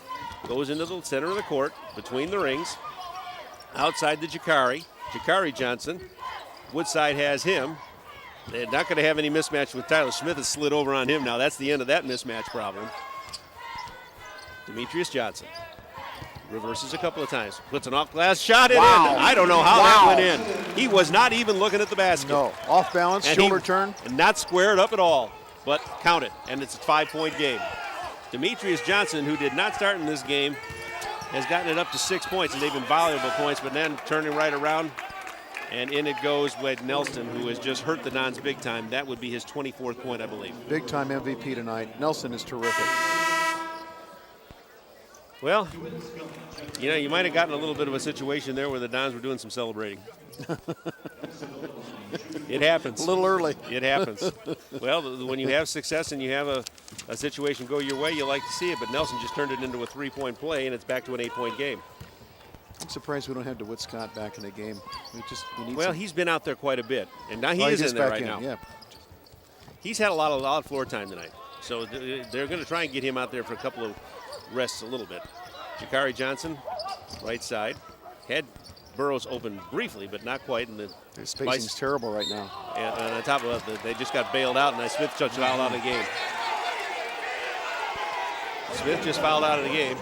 goes into the center of the court, between the rings, outside to Jakari. Jakari Johnson, Woodside has him. They're not going to have any mismatch with Tyler. Smith has slid over on him now. That's the end of that mismatch problem. Demetrius Johnson reverses a couple of times, puts an off-glass shot in. I don't know how that went in. He was not even looking at the basket. No, off balance, and shoulder turn. And not squared up at all, but count it, and it's a 5-point game. Demetrius Johnson, who did not start in this game, has gotten it up to 6 points, and they've been valuable points, but then turning right around, and in it goes with Nelson, who has just hurt the Dons big time. That would be his 24th point, I believe. Big time MVP tonight. Nelson is terrific. Well, you know, you might have gotten a little bit of a situation there where the Dons were doing some celebrating. It happens. A little early. It happens. Well, when you have success and you have a situation go your way, you like to see it, but Nelson just turned it into a 3-point play, and it's back to an 8-point game. I'm surprised we don't have DeWitt Scott back in the game. We need he's been out there quite a bit, and now he is in there right now. Yeah. He's had a lot of floor time tonight, so they're going to try and get him out there for a couple of rests a little bit. Jakari Johnson, right side. Had Burrows open briefly, but not quite. And the spacing's terrible right now. And on top of that, they just got bailed out, and Smith just fouled out of the game. Smith just fouled out of the game.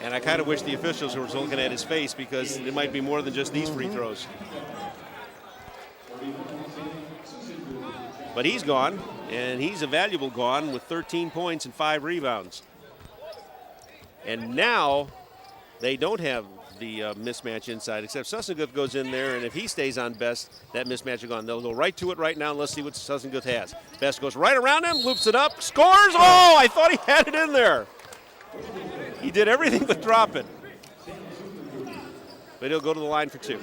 And I kind of wish the officials were looking at his face because it might be more than just these free throws. But he's gone, and he's a valuable gone with 13 points and 5 rebounds. And now they don't have the mismatch inside, except Sussenguth goes in there, and if he stays on Best, that mismatch is gone. They'll go right to it right now, and let's see what Sussenguth has. Best goes right around him, loops it up, scores! Oh, I thought he had it in there. He did everything but drop it. But he'll go to the line for 2.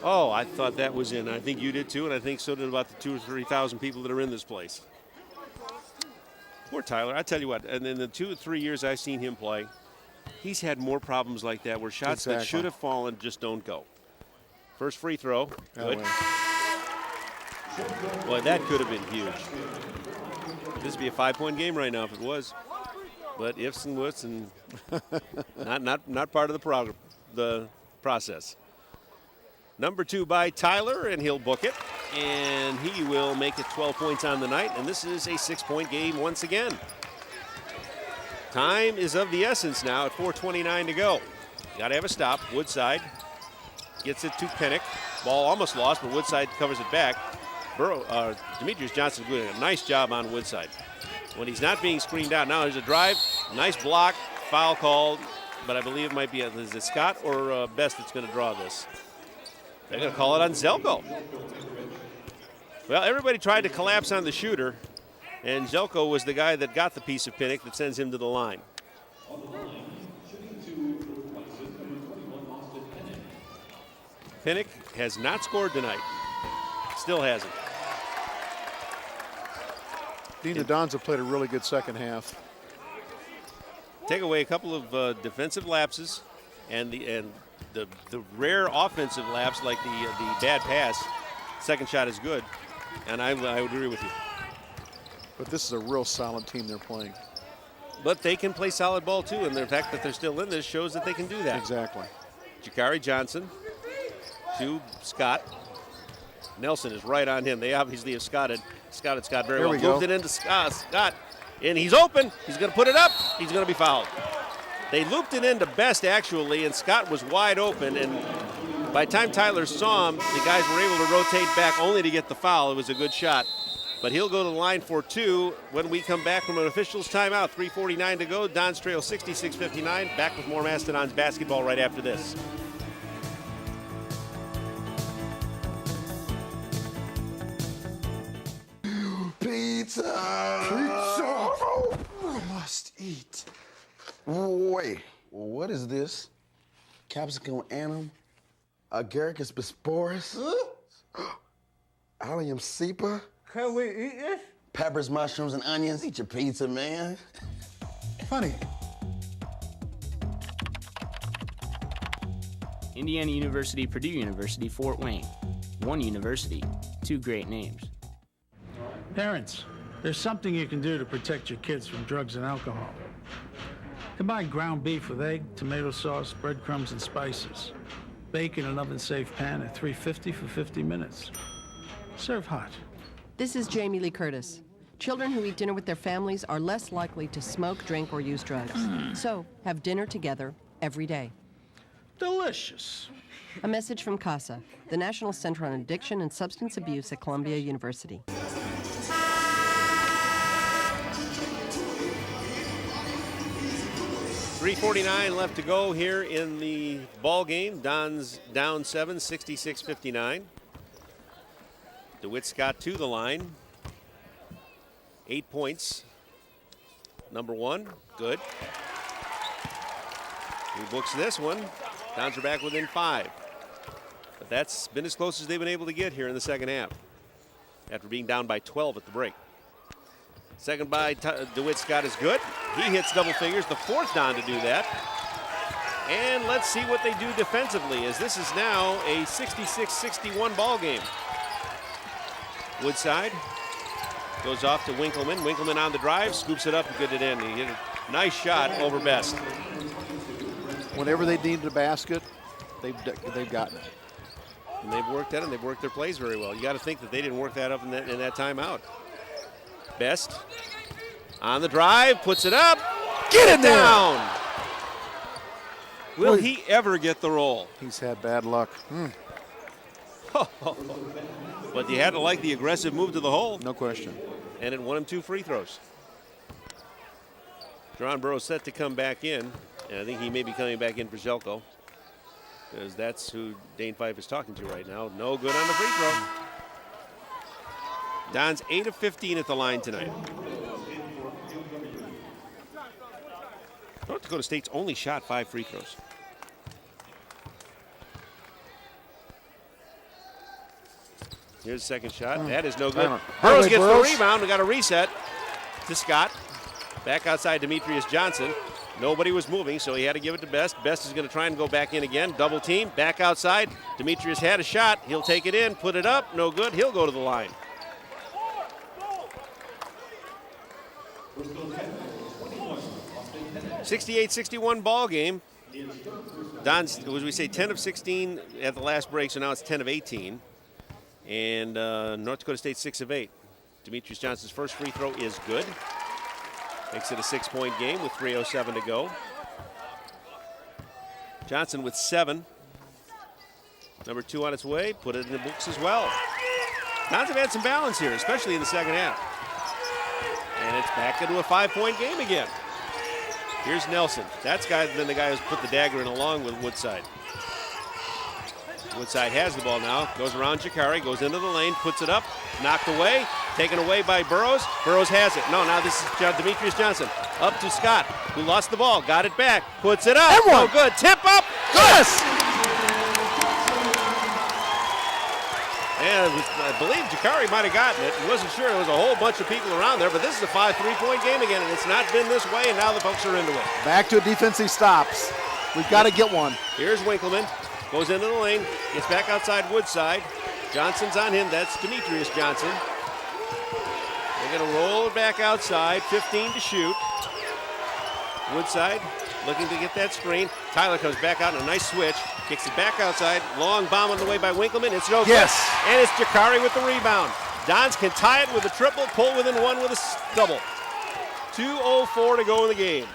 Oh, I thought that was in. I think you did too, and I think so did about the 2,000 or 3,000 people that are in this place. Poor Tyler. I tell you what, and in the 2 or 3 years I've seen him play, he's had more problems like that where shots that should have fallen just don't go. First free throw. Good. Boy, that could have been huge. This would be a 5-point game right now if it was. But ifs and whats and not part of the process. Number 2 by Tyler, and he'll book it. And he will make it 12 points on the night. And this is a 6-point game once again. Time is of the essence now at 4:29 to go. Got to have a stop. Woodside gets it to Pinnock. Ball almost lost, but Woodside covers it back. Demetrius Johnson doing a nice job on Woodside. When he's not being screened out, now there's a drive, nice block, foul called, but I believe it might be, is it Scott or Best that's going to draw this? They're going to call it on Zelko. Well, everybody tried to collapse on the shooter, and Zelko was the guy that got the piece of Pinnock that sends him to the line. Pinnock has not scored tonight. Still hasn't. Dean, the Dons have played a really good second half. Take away a couple of defensive lapses and the rare offensive lapse like the bad pass. Second shot is good, and I would agree with you. But this is a real solid team they're playing. But they can play solid ball too, and the fact that they're still in this shows that they can do that. Exactly. Jakari Johnson to Scott. Nelson is right on him. They obviously have scouted Scott very well. Moved it into Scott, and he's open. He's going to put it up. He's going to be fouled. They looped it into Best, actually, and Scott was wide open. And by the time Tyler saw him, the guys were able to rotate back only to get the foul. It was a good shot. But he'll go to the line for 2 when we come back from an official's timeout. 3:49 to go. Dons trail 66-59. Back with more Mastodons basketball right after this. Wait, what is this? Capsicum anum, agaricus bisporus, allium cepa. Can we eat this? Peppers, mushrooms, and onions. Eat your pizza, man. Funny. Indiana University, Purdue University, Fort Wayne. One university, two great names. Parents, there's something you can do to protect your kids from drugs and alcohol. Combine ground beef with egg, tomato sauce, breadcrumbs, and spices. Bake in an oven-safe pan at 350 for 50 minutes. Serve hot. This is Jamie Lee Curtis. Children who eat dinner with their families are less likely to smoke, drink, or use drugs. So, have dinner together every day. Delicious. A message from CASA, the National Center on Addiction and Substance Abuse at Columbia University. .349 left to go here in the ball game. Don's down 7, 66-59. DeWitt Scott to the line. 8 points. Number 1, good. He books this one. Dons are back within 5. But that's been as close as they've been able to get here in the second half after being down by 12 at the break. Second by DeWitt Scott is good. He hits double figures, the fourth Don to do that. And let's see what they do defensively, as this is now a 66-61 ball game. Woodside goes off to Winkleman. Winkleman on the drive, scoops it up and good it in. He hit a nice shot over Best. Whenever they needed a basket, they've gotten it. And they've worked that, and they've worked their plays very well. You got to think that they didn't work that up in that timeout. Best on the drive, puts it up. Get it down! Will he ever get the roll? He's had bad luck. But you had to like the aggressive move to the hole. No question. And it won him 2 free throws. Jerron Burroughs set to come back in. And I think he may be coming back in for Zelko, because that's who Dane Fife is talking to right now. No good on the free throw. Don's 8 of 15 at the line tonight. North Dakota State's only shot 5 free throws. Here's the second shot. That is no good. Burroughs gets the rebound. We got a reset to Scott. Back outside Demetrius Johnson. Nobody was moving, so he had to give it to Best. Best is going to try and go back in again. Double team, back outside. Demetrius had a shot. He'll take it in, put it up. No good. He'll go to the line. .68-61 ball game. Don's, as we say, 10 of 16 at the last break, so now it's 10 of 18. And North Dakota State 6 of 8. Demetrius Johnson's first free throw is good. Makes it a 6-point game with 3:07 to go. Johnson with 7. Number 2 on its way. Put it in the books as well. Dons have had some balance here, especially in the second half. And it's back into a 5-point game again. Here's Nelson. That's been the guy who's put the dagger in along with Woodside. Woodside has the ball now. Goes around Jakari, goes into the lane, puts it up, knocked away. Taken away by Burroughs. Burroughs has it. No, now this is Demetrius Johnson. Up to Scott, who lost the ball. Got it back. Puts it up. No good. Tip up. Yes! And I believe Jakari might have gotten it. He wasn't sure. There was a whole bunch of people around there, but this is a 5 3-point game again, and it's not been this way, and now the folks are into it. Back to defensive stops. We've got to get one. Here's Winkleman. Goes into the lane. Gets back outside Woodside. Johnson's on him. That's Demetrius Johnson. They're going to roll it back outside, 15 to shoot. Woodside looking to get that screen. Tyler comes back out in a nice switch, kicks it back outside. Long bomb on the way by Winkleman. It's no good. Yes. And it's Jakari with the rebound. Dons can tie it with a triple, pull within 1 with a double. 2:04 to go in the game.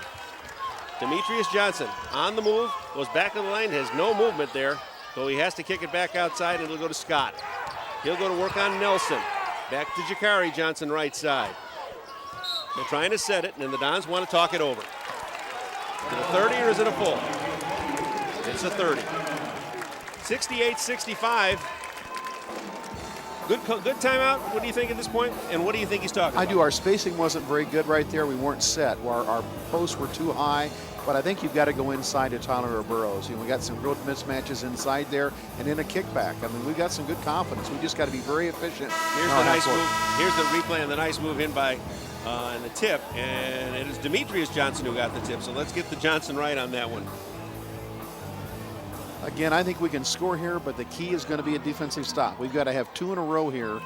Demetrius Johnson on the move, goes back to the lane, has no movement there, so he has to kick it back outside, and it'll go to Scott. He'll go to work on Nelson. Back to Jakari, Johnson right side. They're trying to set it, and the Dons want to talk it over. Is it a 30 or is it a full? It's a 30. 68-65. Good timeout. What do you think at this point? And what do you think he's talking about? I do. Our spacing wasn't very good right there. We weren't set. Our posts were too high, but I think you've got to go inside to Tyler or Burrows. We got some good mismatches inside there, and in a kickback. I mean, we've got some good confidence. We just got to be very efficient. Here's the nice move. Here's the replay and the nice move in by and the tip, and it is Demetrius Johnson who got the tip. So let's get the Johnson right on that one. Again, I think we can score here, but the key is going to be a defensive stop. We've got to have 2 in a row here,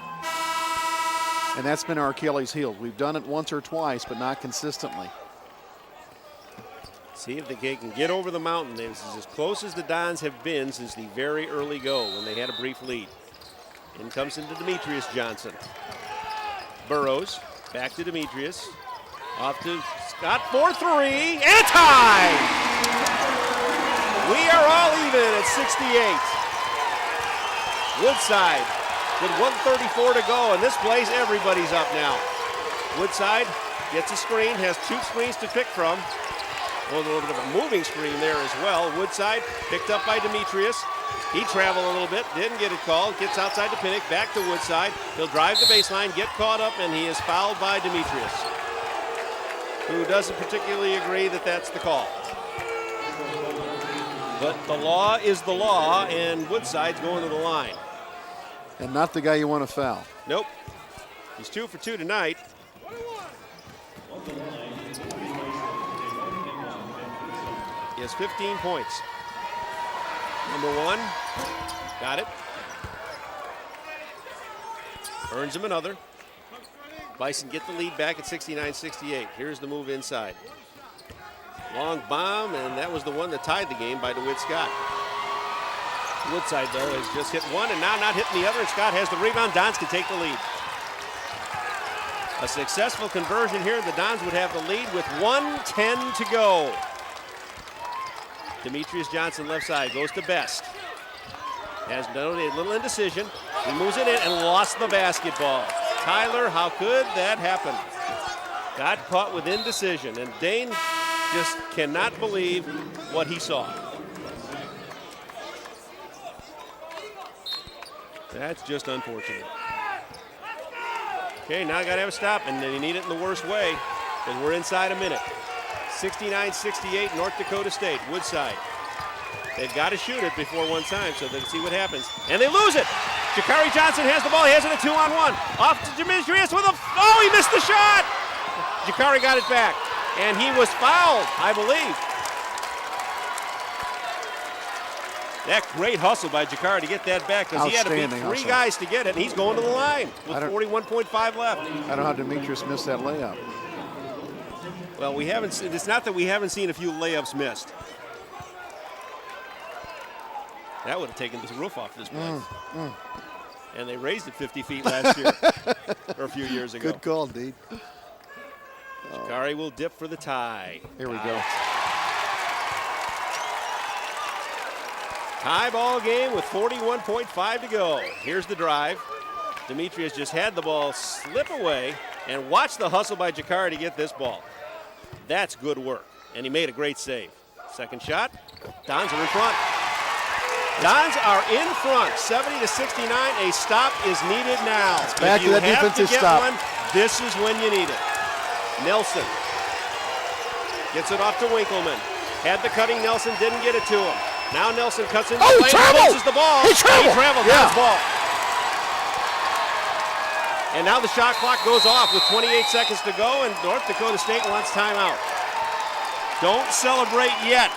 and that's been our Achilles heel. We've done it once or twice, but not consistently. See if they can get over the mountain. This is as close as the Dons have been since the very early go when they had a brief lead. In comes into Demetrius Johnson. Burrows, back to Demetrius. Off to Scott for 3, and tie! We are all even at 68. Woodside with 1:34 to go. In this place, everybody's up now. Woodside gets a screen, has 2 screens to pick from. A little bit of a moving screen there as well. Woodside picked up by Demetrius. He traveled a little bit, didn't get it called. Gets outside to Pinnock, back to Woodside. He'll drive the baseline, get caught up, and he is fouled by Demetrius, who doesn't particularly agree that that's the call. But the law is the law, and Woodside's going to the line. And not the guy you want to foul. Nope. He's 2 for 2 tonight. He has 15 points. Number 1, got it. Earns him another. Bison get the lead back at 69-68. Here's the move inside. Long bomb, and that was the one that tied the game by DeWitt Scott. Woodside, though, has just hit one and now not hitting the other, and Scott has the rebound. Dons can take the lead. A successful conversion here. The Dons would have the lead with 1:10 to go. Demetrius Johnson, left side, goes to Best. Has a little indecision. He moves it in and lost the basketball. Tyler, how could that happen? Got caught with indecision, and Dane just cannot believe what he saw. That's just unfortunate. Okay, now I got to have a stop, and you need it in the worst way because we're inside a minute. 69-68, North Dakota State, Woodside. They've got to shoot it before one time so they can see what happens. And they lose it. Jakari Johnson has the ball. He has it a 2-on-1. Off to Demetrius with a, oh, he missed the shot. Jakari got it back. And he was fouled, I believe. That great hustle by Jakari to get that back because he had to beat 3 guys to get it. And he's going to the line with 41.5 left. I don't know how Demetrius missed that layup. Well, we haven't. It's not that we haven't seen a few layups missed. That would have taken the roof off this place. And they raised it 50 feet last year, or a few years ago. Good call, Dean. Jakari will dip for the tie. Here we go. Tie ball game with 41.5 to go. Here's the drive. Demetrius just had the ball slip away, and watch the hustle by Jakari to get this ball. That's good work, and he made a great save. Second shot, Dons are in front. Dons are in front, 70-69. A stop is needed now. Back to that defensive stop. One, this is when you need it. Nelson gets it off to Winkleman. Had the cutting Nelson, didn't get it to him. Now Nelson cuts into the lane, places the ball. He traveled. Dons ball. And now the shot clock goes off with 28 seconds to go, and North Dakota State wants timeout. Don't celebrate yet.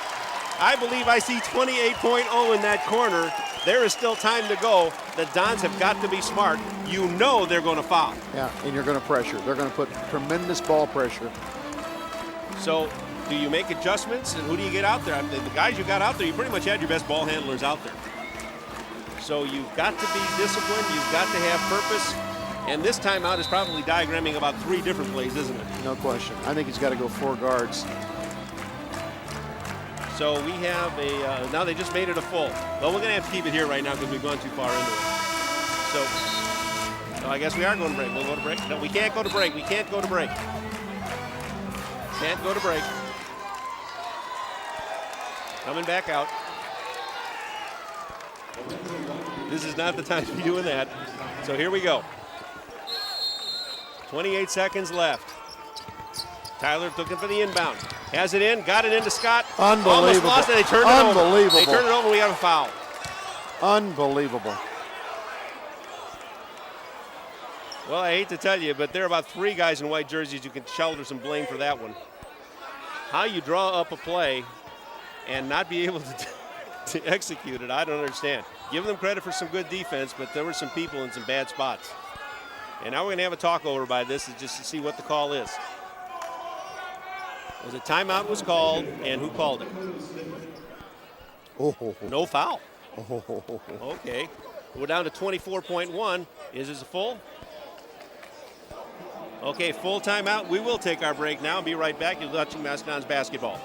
I believe I see 28.0 in that corner. There is still time to go. The Dons have got to be smart. You know they're going to foul. Yeah, and you're going to pressure. They're going to put tremendous ball pressure. So do you make adjustments, and who do you get out there? I mean, the guys you got out there, you pretty much had your best ball handlers out there. So you've got to be disciplined. You've got to have purpose. And this timeout is probably diagramming about 3 different plays, isn't it? No question. I think he's got to go 4 guards. So we have a, now they just made it a full. Well, we're going to have to keep it here right now because we've gone too far into it. So I guess we are going to break. We'll go to break. No, we can't go to break. We can't go to break. Can't go to break. Coming back out. This is not the time to be doing that. So here we go. 28 seconds left. Tyler looking for the inbound. Has it in, got it into Scott. Unbelievable. Almost lost it, they turned it over. Unbelievable. They turned it over, we have a foul. Unbelievable. Well, I hate to tell you, but there are about 3 guys in white jerseys who can shoulder some blame for that one. How you draw up a play and not be able to execute it, I don't understand. Give them credit for some good defense, but there were some people in some bad spots. And now we're going to have a talk over by this just to see what the call is. As a timeout was called, and who called it? No foul. Okay. We're down to 24.1. Is this a full? Okay, full timeout. We will take our break now and be right back. You're watching Mastodons basketball.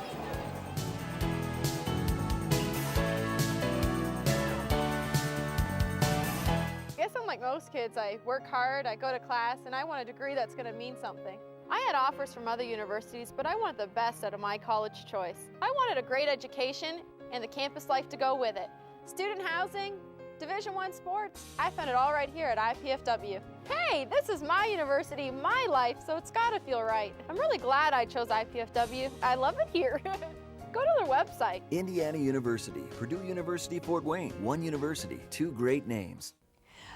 I guess I'm like most kids. I work hard, I go to class, and I want a degree that's going to mean something. I had offers from other universities, but I wanted the best out of my college choice. I wanted a great education and the campus life to go with it. Student housing, Division I sports. I found it all right here at IPFW. Hey, this is my university, my life, so it's gotta feel right. I'm really glad I chose IPFW. I love it here. Go to their website. Indiana University, Purdue University, Fort Wayne. One university, 2 great names.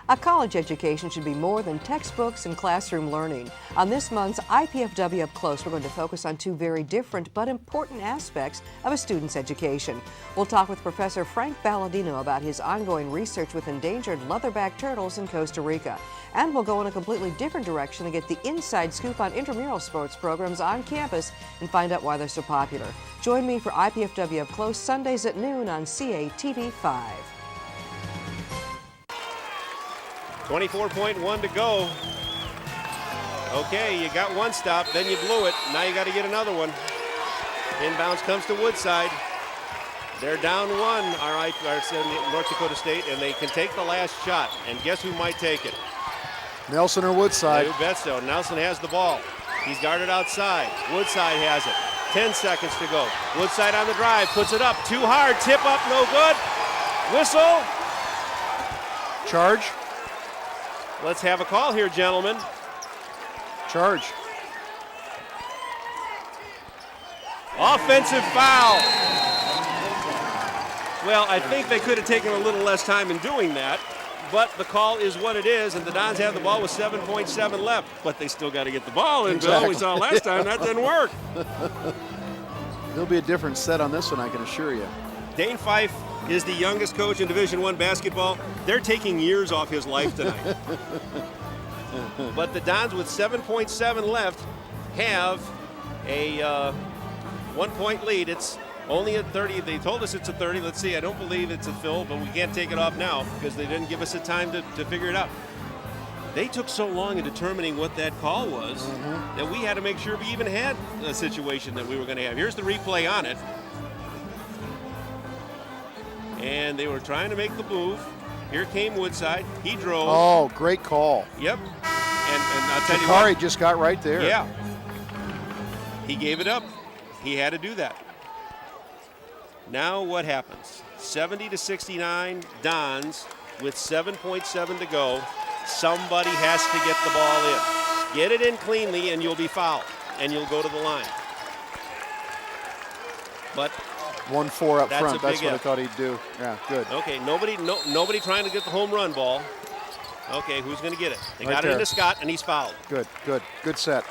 A college education should be more than textbooks and classroom learning. On this month's IPFW Up Close, we're going to focus on 2 very different but important aspects of a student's education. We'll talk with Professor Frank Balladino about his ongoing research with endangered leatherback turtles in Costa Rica. And we'll go in a completely different direction to get the inside scoop on intramural sports programs on campus and find out why they're so popular. Join me for IPFW Up Close Sundays at noon on CATV5. 24.1 to go. Okay, you got one stop, then you blew it. Now you got to get another one. Inbounds comes to Woodside. They're down 1, our North Dakota State, and they can take the last shot. And guess who might take it? Nelson or Woodside. You bet so. Nelson has the ball. He's guarded outside. Woodside has it. 10 seconds to go. Woodside on the drive, puts it up. Too hard, tip up, no good. Whistle. Charge. Let's have a call here, gentlemen. Charge. Offensive foul. Well, I think they could have taken a little less time in doing that, but the call is what it is, and the Dons have the ball with 7.7 left, but they still got to get the ball in, Bill. We saw last time that didn't work. There'll be a different set on this one, I can assure you. Dane Fife is the youngest coach in Division I basketball. They're taking years off his life tonight. But the Dons with 7.7 left have a 1-point lead. It's only a 30. They told us it's a 30. Let's see. I don't believe it's a fill, but we can't take it off now because they didn't give us the time to figure it out. They took so long in determining what that call was that we had to make sure we even had a situation that we were going to have. Here's the replay on it. And they were trying to make the move. Here came Woodside. He drove. Oh, great call. Yep. And I'll tell you Takari what. just got right there. Yeah. He gave it up. He had to do that. Now what happens? 70-69 Dons with 7.7 to go. Somebody has to get the ball in. Get it in cleanly and you'll be fouled. And you'll go to the line. But 1-4 up that's front. That's what I F. thought he'd do. Yeah, good. Okay, nobody trying to get the home run ball. Okay, who's going to get it? They Right got there. it into Scott, and he's fouled. Good set.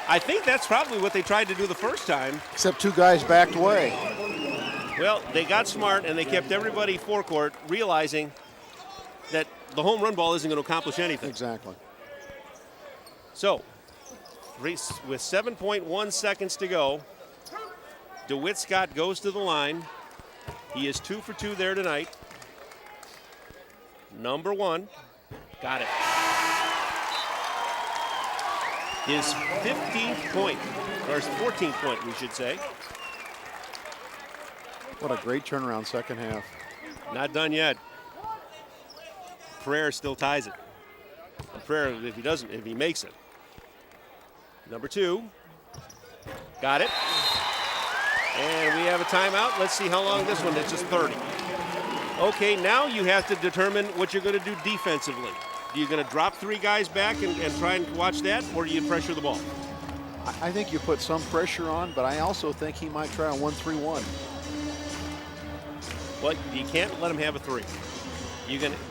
I think that's probably what they tried to do the first time. Except 2 guys backed away. Well, they got smart, and they kept everybody forecourt, realizing that the home run ball isn't going to accomplish anything. Exactly. So, with 7.1 seconds to go, DeWitt Scott goes to the line. He is 2 for 2 there tonight. Number 1. Got it. His 15th point, or his 14th point, we should say. What a great turnaround second half. Not done yet. Prayer still ties it. Prayer, if he makes it. Number 2. Got it. And we have a timeout. Let's see how long this one is. Just 30. Okay, now you have to determine what you're going to do defensively. Are you going to drop 3 guys back and try and watch that, or do you pressure the ball? I think you put some pressure on, but I also think he might try a 1-3-1. Well, you can't let him have a three.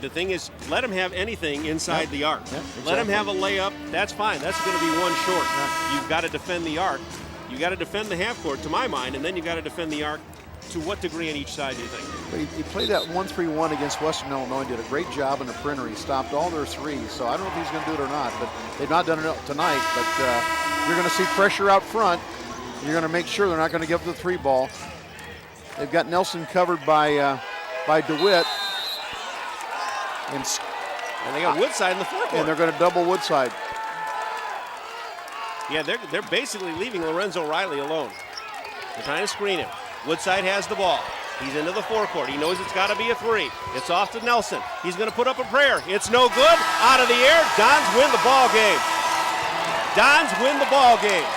The thing is, let him have anything inside the arc. Exactly. Let him have a layup. That's fine. That's going to be one short. You've got to defend the arc. You got to defend the half court, to my mind, and then you got to defend the arc. To what degree on each side do you think? He played that 1-3-1 against Western Illinois. Did a great job in the perimeter. He stopped all their threes. So I don't know if he's going to do it or not. But they've not done it tonight. But you're going to see pressure out front. You're going to make sure they're not going to give up the three ball. They've got Nelson covered by DeWitt. And they got Woodside in the forecourt. And they're going to double Woodside. Yeah, they're basically leaving Lorenzo Riley alone. They're trying to screen him. Woodside has the ball. He's into the forecourt. He knows it's got to be a three. It's off to Nelson. He's going to put up a prayer. It's no good. Out of the air. Dons win the ball game. Dons win the ball game.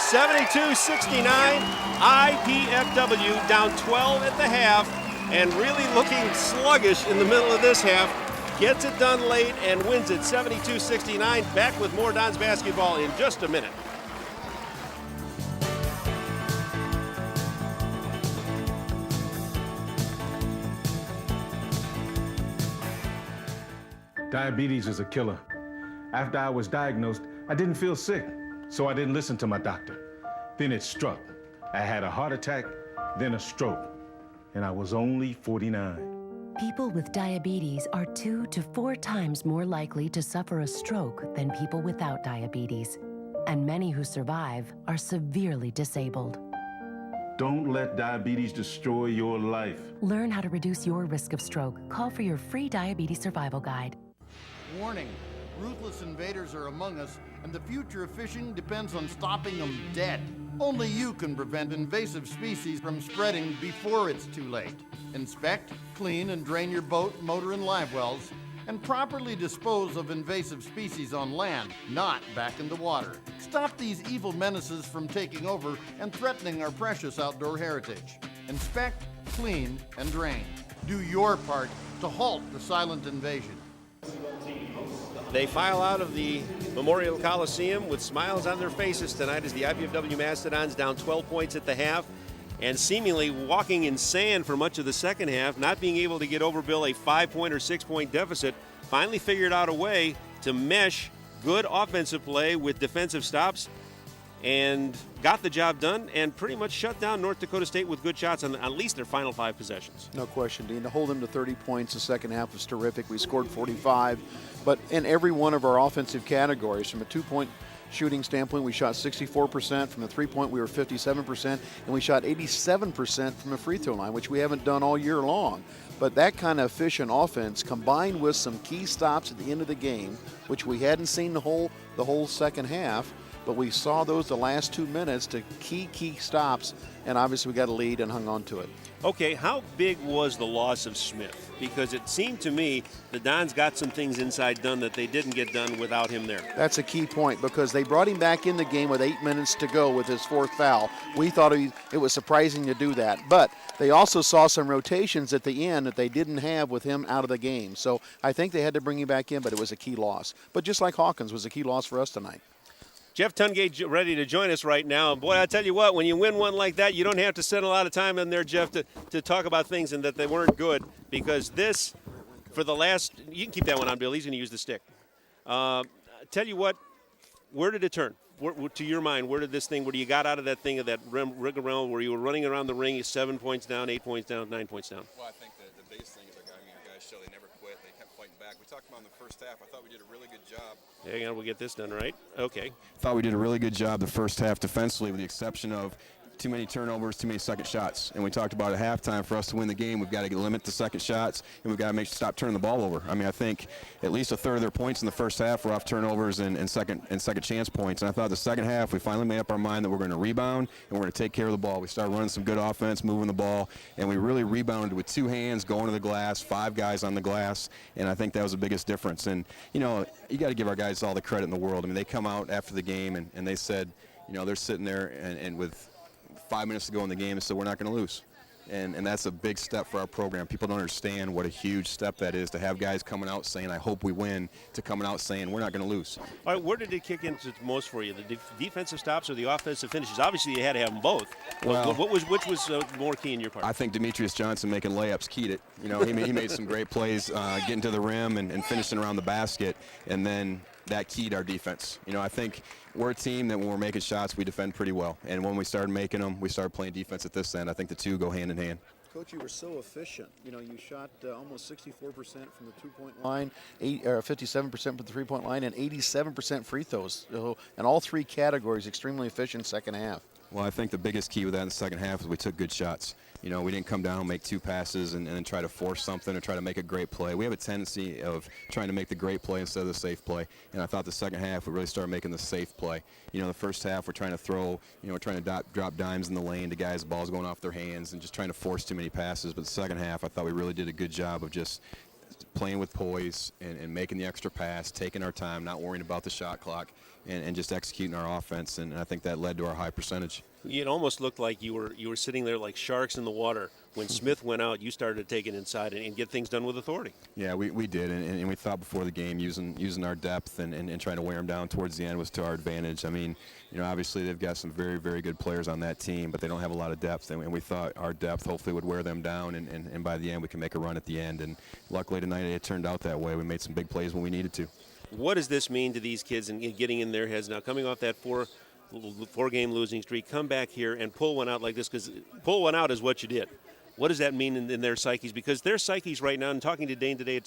72-69. IPFW down 12 at the half and really looking sluggish in the middle of this half. Gets it done late and wins it 72-69. Back with more Dons basketball in just a minute. Diabetes is a killer. After I was diagnosed, I didn't feel sick, so I didn't listen to my doctor. Then it struck. I had a heart attack, then a stroke, and I was only 49. People with diabetes are 2 to 4 times more likely to suffer a stroke than people without diabetes, and many who survive are severely disabled. Don't let diabetes destroy your life. Learn how to reduce your risk of stroke. Call for your free diabetes survival guide. Warning, ruthless invaders are among us, and the future of fishing depends on stopping them dead. Only you can prevent invasive species from spreading before it's too late. Inspect, clean, and drain your boat, motor, and live wells, and properly dispose of invasive species on land, not back in the water. Stop these evil menaces from taking over and threatening our precious outdoor heritage. Inspect, clean, and drain. Do your part to halt the silent invasion. They file out of the Memorial Coliseum with smiles on their faces tonight as the IPFW Mastodons down 12 points at the half and seemingly walking in sand for much of the second half, not being able to get over, Bill, a 5-point or 6-point deficit, finally figured out a way to mesh good offensive play with defensive stops and got the job done and pretty much shut down North Dakota State with good shots on at least their final 5 possessions. No question, Dean. To hold them to 30 points the second half was terrific. We scored 45, but in every one of our offensive categories, from a 2-point shooting standpoint, we shot 64%. From the 3-point, we were 57%, and we shot 87% from the free throw line, which we haven't done all year long. But that kind of efficient offense, combined with some key stops at the end of the game, which we hadn't seen the whole second half, but we saw those the last 2 minutes to key stops, and obviously we got a lead and hung on to it. Okay, how big was the loss of Smith? Because it seemed to me the Dons got some things inside done that they didn't get done without him there. That's a key point because they brought him back in the game with 8 minutes to go with his 4th foul. We thought it was surprising to do that, but they also saw some rotations at the end that they didn't have with him out of the game. So I think they had to bring him back in, but it was a key loss. But just like Hawkins was a key loss for us tonight. Jeff Tungate ready to join us right now. And boy, I tell you what, when you win one like that, you don't have to spend a lot of time in there, Jeff, to talk about things and that they weren't good. Because this, for the last, you can keep that one on, Bill. He's going to use the stick. Tell you what, where did it turn? To your mind, where did this thing, where you got out of that thing, of that rigmarole where you were running around the ring, 7 points down, 8 points down, 9 points down? Well, I think the biggest thing is our guys show they never quit. They kept fighting back. We talked about in the first half. I thought we did a really good job. Hang on, we'll get this done right. Okay. Thought we did a really good job the first half defensively, with the exception of too many turnovers, too many second shots. And we talked about at halftime, for us to win the game, we've got to limit the second shots, and we've got to stop turning the ball over. I mean, I think at least a third of their points in the first half were off turnovers and second chance points. And I thought the second half, we finally made up our mind that we're going to rebound and we're going to take care of the ball. We started running some good offense, moving the ball, and we really rebounded with 2 hands, going to the glass, 5 guys on the glass, and I think that was the biggest difference. And, you know, you got to give our guys all the credit in the world. I mean, they come out after the game and they said, you know, they're sitting there and with 5 minutes to go in the game, and so we're not going to lose. And that's a big step for our program. People don't understand what a huge step that is to have guys coming out saying, I hope we win, to coming out saying, we're not going to lose. All right, where did it kick into most for you, the defensive stops or the offensive finishes? Obviously, you had to have them both. Well, which was more key in your part? I think Demetrius Johnson making layups keyed it. You know, he made some great plays getting to the rim and finishing around the basket, and then that keyed our defense. You know, I think we're a team that when we're making shots, we defend pretty well. And when we started making them, we started playing defense at this end. I think the two go hand in hand. Coach, you were so efficient. You know, you shot almost 64% from the two-point line, 57% from the three-point line, and 87% free throws. So, in all three categories, extremely efficient second half. Well, I think the biggest key with that in the second half is we took good shots. You know, we didn't come down, make two passes, and then try to force something or try to make a great play. We have a tendency of trying to make the great play instead of the safe play. And I thought the second half we really started making the safe play. You know, the first half we're trying to throw, you know, we're trying to drop dimes in the lane to guys, balls going off their hands, and just trying to force too many passes. But the second half I thought we really did a good job of just playing with poise and making the extra pass, taking our time, not worrying about the shot clock, and just executing our offense. And I think that led to our high percentage. It almost looked like you were sitting there like sharks in the water. When Smith went out, you started to take it inside and get things done with authority. Yeah, we did, and we thought before the game using our depth and trying to wear them down towards the end was to our advantage. I mean, you know, obviously they've got some very, very good players on that team, but they don't have a lot of depth, and we thought our depth hopefully would wear them down, and by the end we can make a run at the end. And luckily tonight it turned out that way. We made some big plays when we needed to. What does this mean to these kids and getting in their heads now, coming off that four-game losing streak, come back here and pull one out like this? Because pull one out is what you did. What does that mean in their psyches? Because their psyches right now, and talking to Dane today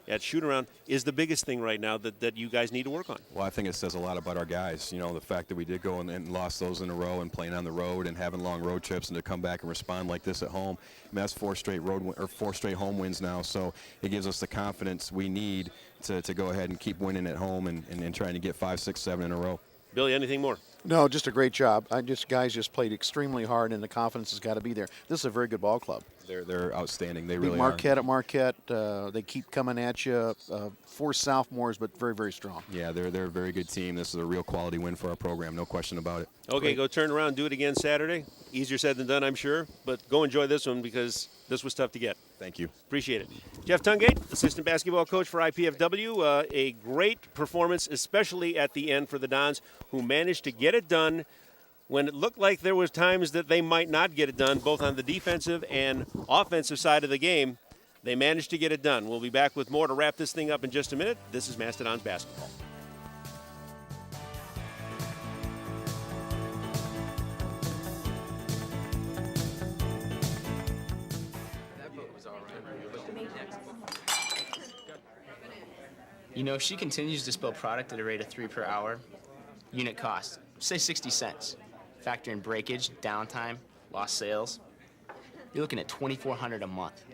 at shoot-around, is the biggest thing right now that you guys need to work on. Well, I think it says a lot about our guys. You know, the fact that we did go and lost those in a row and playing on the road and having long road trips, and to come back and respond like this at home. I mean, that's four straight home wins now. So it gives us the confidence we need to go ahead and keep winning at home and trying to get 5, 6, 7 in a row. Billy, anything more? No, just a great job. Guys just played extremely hard, and the confidence has got to be there. This is a very good ball club. They're outstanding. They Beat really Marquette are. at Marquette. They keep coming at you. 4 sophomores, but very, very strong. Yeah, they're a very good team. This is a real quality win for our program, no question about it. Okay, Great. Go turn around, do it again Saturday. Easier said than done, I'm sure, but go enjoy this one because this was tough to get. Thank you. Appreciate it. Jeff Tungate, assistant basketball coach for IPFW. A great performance, especially at the end for the Dons, who managed to get it done when it looked like there was times that they might not get it done, both on the defensive and offensive side of the game. They managed to get it done. We'll be back with more to wrap this thing up in just a minute. This is Mastodons basketball. You know, if she continues to spill product at a rate of 3 per hour, unit cost, say 60 cents. Factor in breakage, downtime, lost sales. You're looking at $2,400 a month.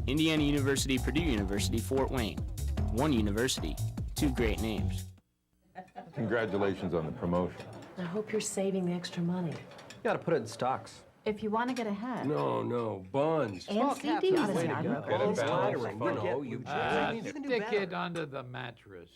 Indiana University, Purdue University, Fort Wayne. One university, 2 great names. Congratulations on the promotion. I hope you're saving the extra money. You gotta put it in stocks. If you want to get ahead. No, bonds. And CDs. Stick it under the mattress.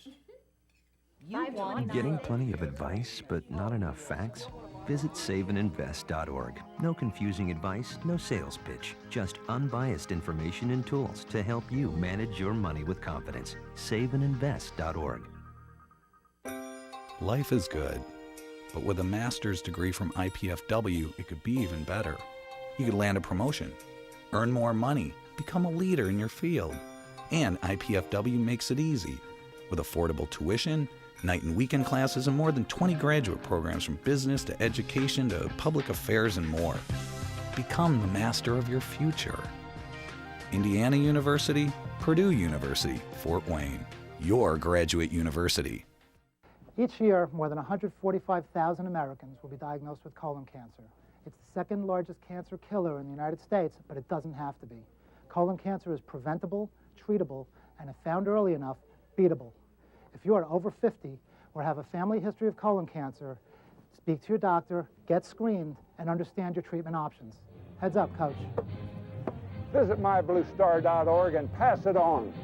Getting plenty of advice, but not enough facts? Visit saveandinvest.org. No confusing advice, no sales pitch. Just unbiased information and tools to help you manage your money with confidence. Saveandinvest.org. Life is good. But with a master's degree from IPFW, it could be even better. You could land a promotion, earn more money, become a leader in your field. And IPFW makes it easy. With affordable tuition, night and weekend classes, and more than 20 graduate programs from business to education to public affairs and more. Become the master of your future. Indiana University, Purdue University, Fort Wayne. Your graduate university. Each year, more than 145,000 Americans will be diagnosed with colon cancer. It's the second largest cancer killer in the United States, but it doesn't have to be. Colon cancer is preventable, treatable, and if found early enough, beatable. If you are over 50 or have a family history of colon cancer, speak to your doctor, get screened, and understand your treatment options. Heads up, Coach. Visit mybluestar.org and pass it on.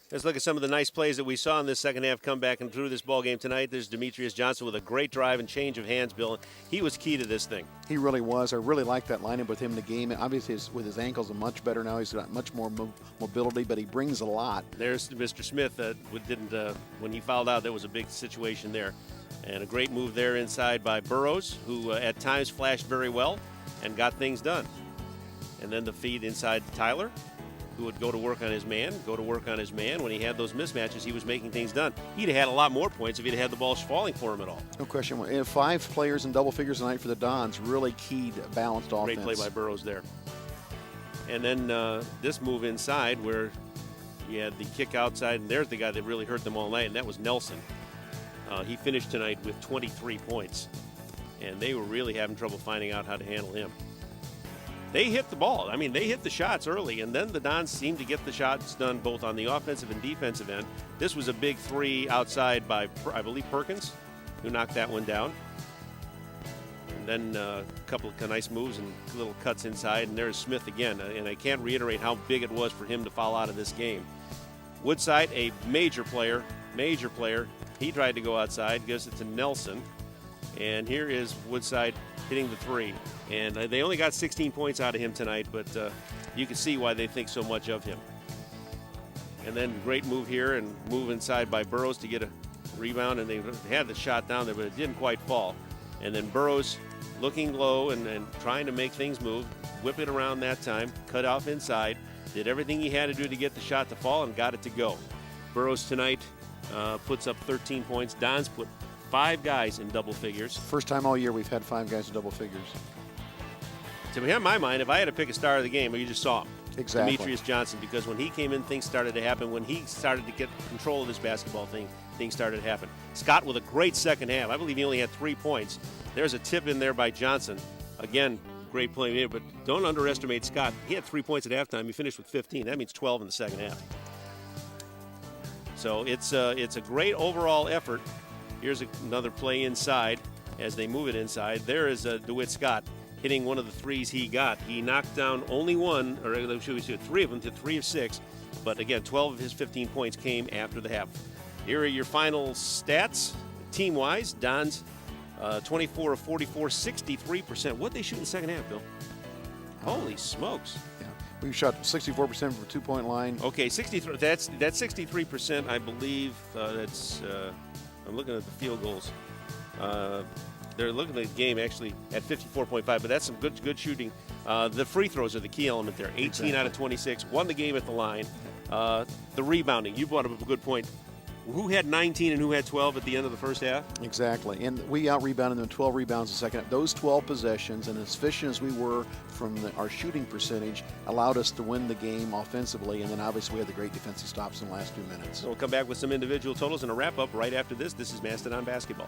Let's look at some of the nice plays that we saw in this second half come back and through this ball game tonight. There's Demetrius Johnson with a great drive and change of hands, Bill. He was key to this thing. He really was. I really like that lineup with him in the game. Obviously, with his ankles, are much better now. He's got much more mobility, but he brings a lot. There's Mr. Smith when he fouled out, there was a big situation there. And a great move there inside by Burrows, who at times flashed very well and got things done. And then the feed inside Tyler, who would go to work on his man. When he had those mismatches, he was making things done. He'd have had a lot more points if he'd had the ball falling for him at all. No question. And 5 players in double figures tonight for the Dons, really keyed balanced offense. Great play by Burrows there. And then this move inside where you had the kick outside, and there's the guy that really hurt them all night, and that was Nelson. He finished tonight with 23 points, and they were really having trouble finding out how to handle him. They hit the ball. I mean, they hit the shots early, and then the Dons seemed to get the shots done both on the offensive and defensive end. This was a big 3 outside by, I believe, Perkins, who knocked that one down. And then a couple of nice moves and little cuts inside, and there's Smith again. And I can't reiterate how big it was for him to foul out of this game. Woodside, a major player. He tried to go outside, gives it to Nelson. And here is Woodside hitting the 3. And they only got 16 points out of him tonight, but you can see why they think so much of him. And then great move here and move inside by Burrows to get a rebound, and they had the shot down there, but it didn't quite fall. And then Burrows looking low and trying to make things move, whip it around that time, cut off inside, did everything he had to do to get the shot to fall and got it to go. Burrows tonight puts up 13 points. Don's put 5 guys in double figures. First time all year we've had 5 guys in double figures. So in my mind, if I had to pick a star of the game, you just saw him. Exactly. Demetrius Johnson, because when he came in, things started to happen. When he started to get control of this basketball thing, things started to happen. Scott with a great second half. I believe he only had 3 points. There's a tip in there by Johnson. Again, great play, but don't underestimate Scott. He had 3 points at halftime. He finished with 15. That means 12 in the second half. So it's a great overall effort. Here's another play inside as they move it inside. There is DeWitt Scott hitting one of the 3s he got. He knocked down only 1, or should we say 3 of them, to 3 of 6. But again, 12 of his 15 points came after the half. Here are your final stats, team-wise. Dons, 24 of 44, 63%. What'd they shoot in the second half, Bill? Holy smokes. Yeah. We shot 64% from the 2-point line. Okay, 63. That's 63%, I believe. I'm looking at the field goals. They're looking at the game actually at 54.5, but that's some good shooting. The free throws are the key element there. 18 out of 26, won the game at the line. The rebounding, you brought up a good point. Who had 19 and who had 12 at the end of the first half? Exactly, and we out-rebounded them 12 rebounds the second half. Those 12 possessions, and as efficient as we were from our shooting percentage, allowed us to win the game offensively, and then obviously we had the great defensive stops in the last few minutes. So we'll come back with some individual totals and a wrap-up right after this. This is Mastodon Basketball.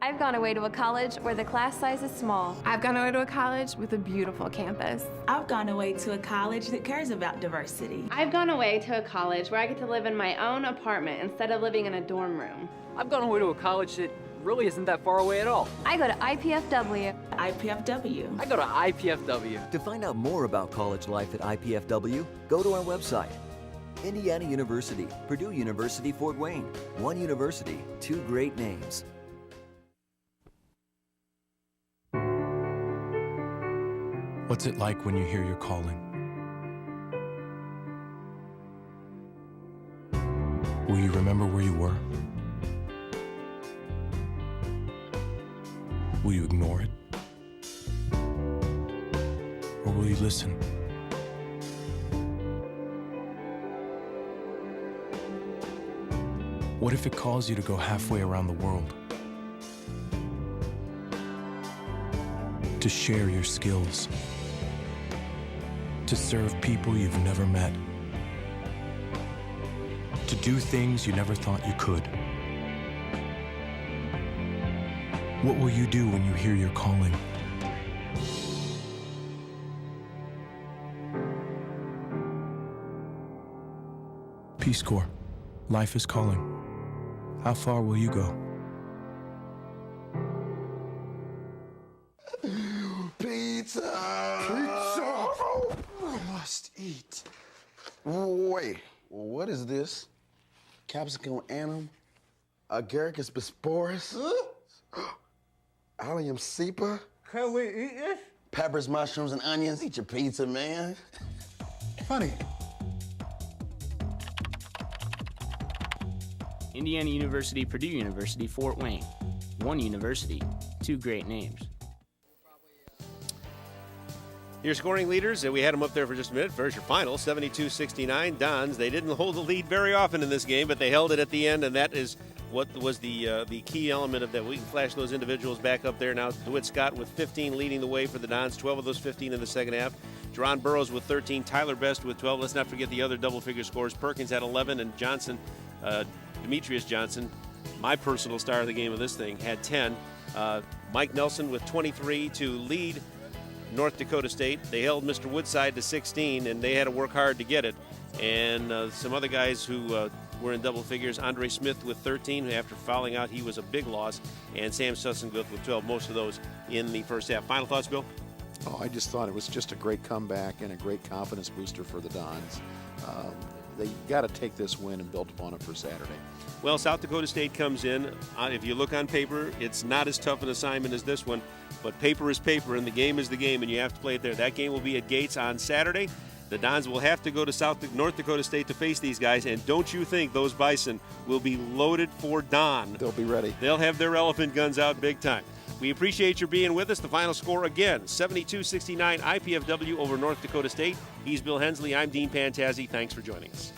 I've gone away to a college where the class size is small. I've gone away to a college with a beautiful campus. I've gone away to a college that cares about diversity. I've gone away to a college where I get to live in my own apartment instead of living in a dorm room. I've gone away to a college that really isn't that far away at all. I go to IPFW. IPFW. I go to IPFW. To find out more about college life at IPFW, go to our website. Indiana University, Purdue University, Fort Wayne. One university, 2 great names. What's it like when you hear your calling? Will you remember where you were? Will you ignore it? Or will you listen? What if it calls you to go halfway around the world? To share your skills? To serve people you've never met? To do things you never thought you could? What will you do when you hear your calling? Peace Corps. Life is calling. How far will you go? Pizza! Pizza! Must eat. Wait, what is this? Capsicum anum? Agaricus bisporus? Allium cepa? Can we eat this? Peppers, mushrooms, and onions. Eat your pizza, man. Funny. Indiana University, Purdue University, Fort Wayne. One university, two great names. Your scoring leaders, we had them up there for just a minute. First, your final, 72-69. Dons, they didn't hold the lead very often in this game, but they held it at the end, and that is what was the key element of that. We can flash those individuals back up there now. DeWitt Scott with 15 leading the way for the Dons, 12 of those 15 in the second half. Jerron Burrows with 13, Tyler Best with 12. Let's not forget the other double-figure scores. Perkins had 11, and Johnson, Demetrius Johnson, my personal star of the game of this thing, had 10. Mike Nelson with 23 to lead North Dakota State. They held Mr. Woodside to 16, and they had to work hard to get it. And some other guys who were in double figures, Andre Smith with 13, after fouling out, he was a big loss, and Sam Sussenguth with 12, most of those in the first half. Final thoughts, Bill? Oh, I just thought it was just a great comeback and a great confidence booster for the Dons. They got to take this win and build upon it for Saturday. Well, South Dakota State comes in. If you look on paper, it's not as tough an assignment as this one, but paper is paper, and the game is the game, and you have to play it there. That game will be at Gates on Saturday. The Dons will have to go to North Dakota State to face these guys, and don't you think those Bison will be loaded for Don? They'll be ready. They'll have their elephant guns out big time. We appreciate your being with us. The final score again, 72-69 IPFW over North Dakota State. He's Bill Hensley. I'm Dean Pantazzi. Thanks for joining us.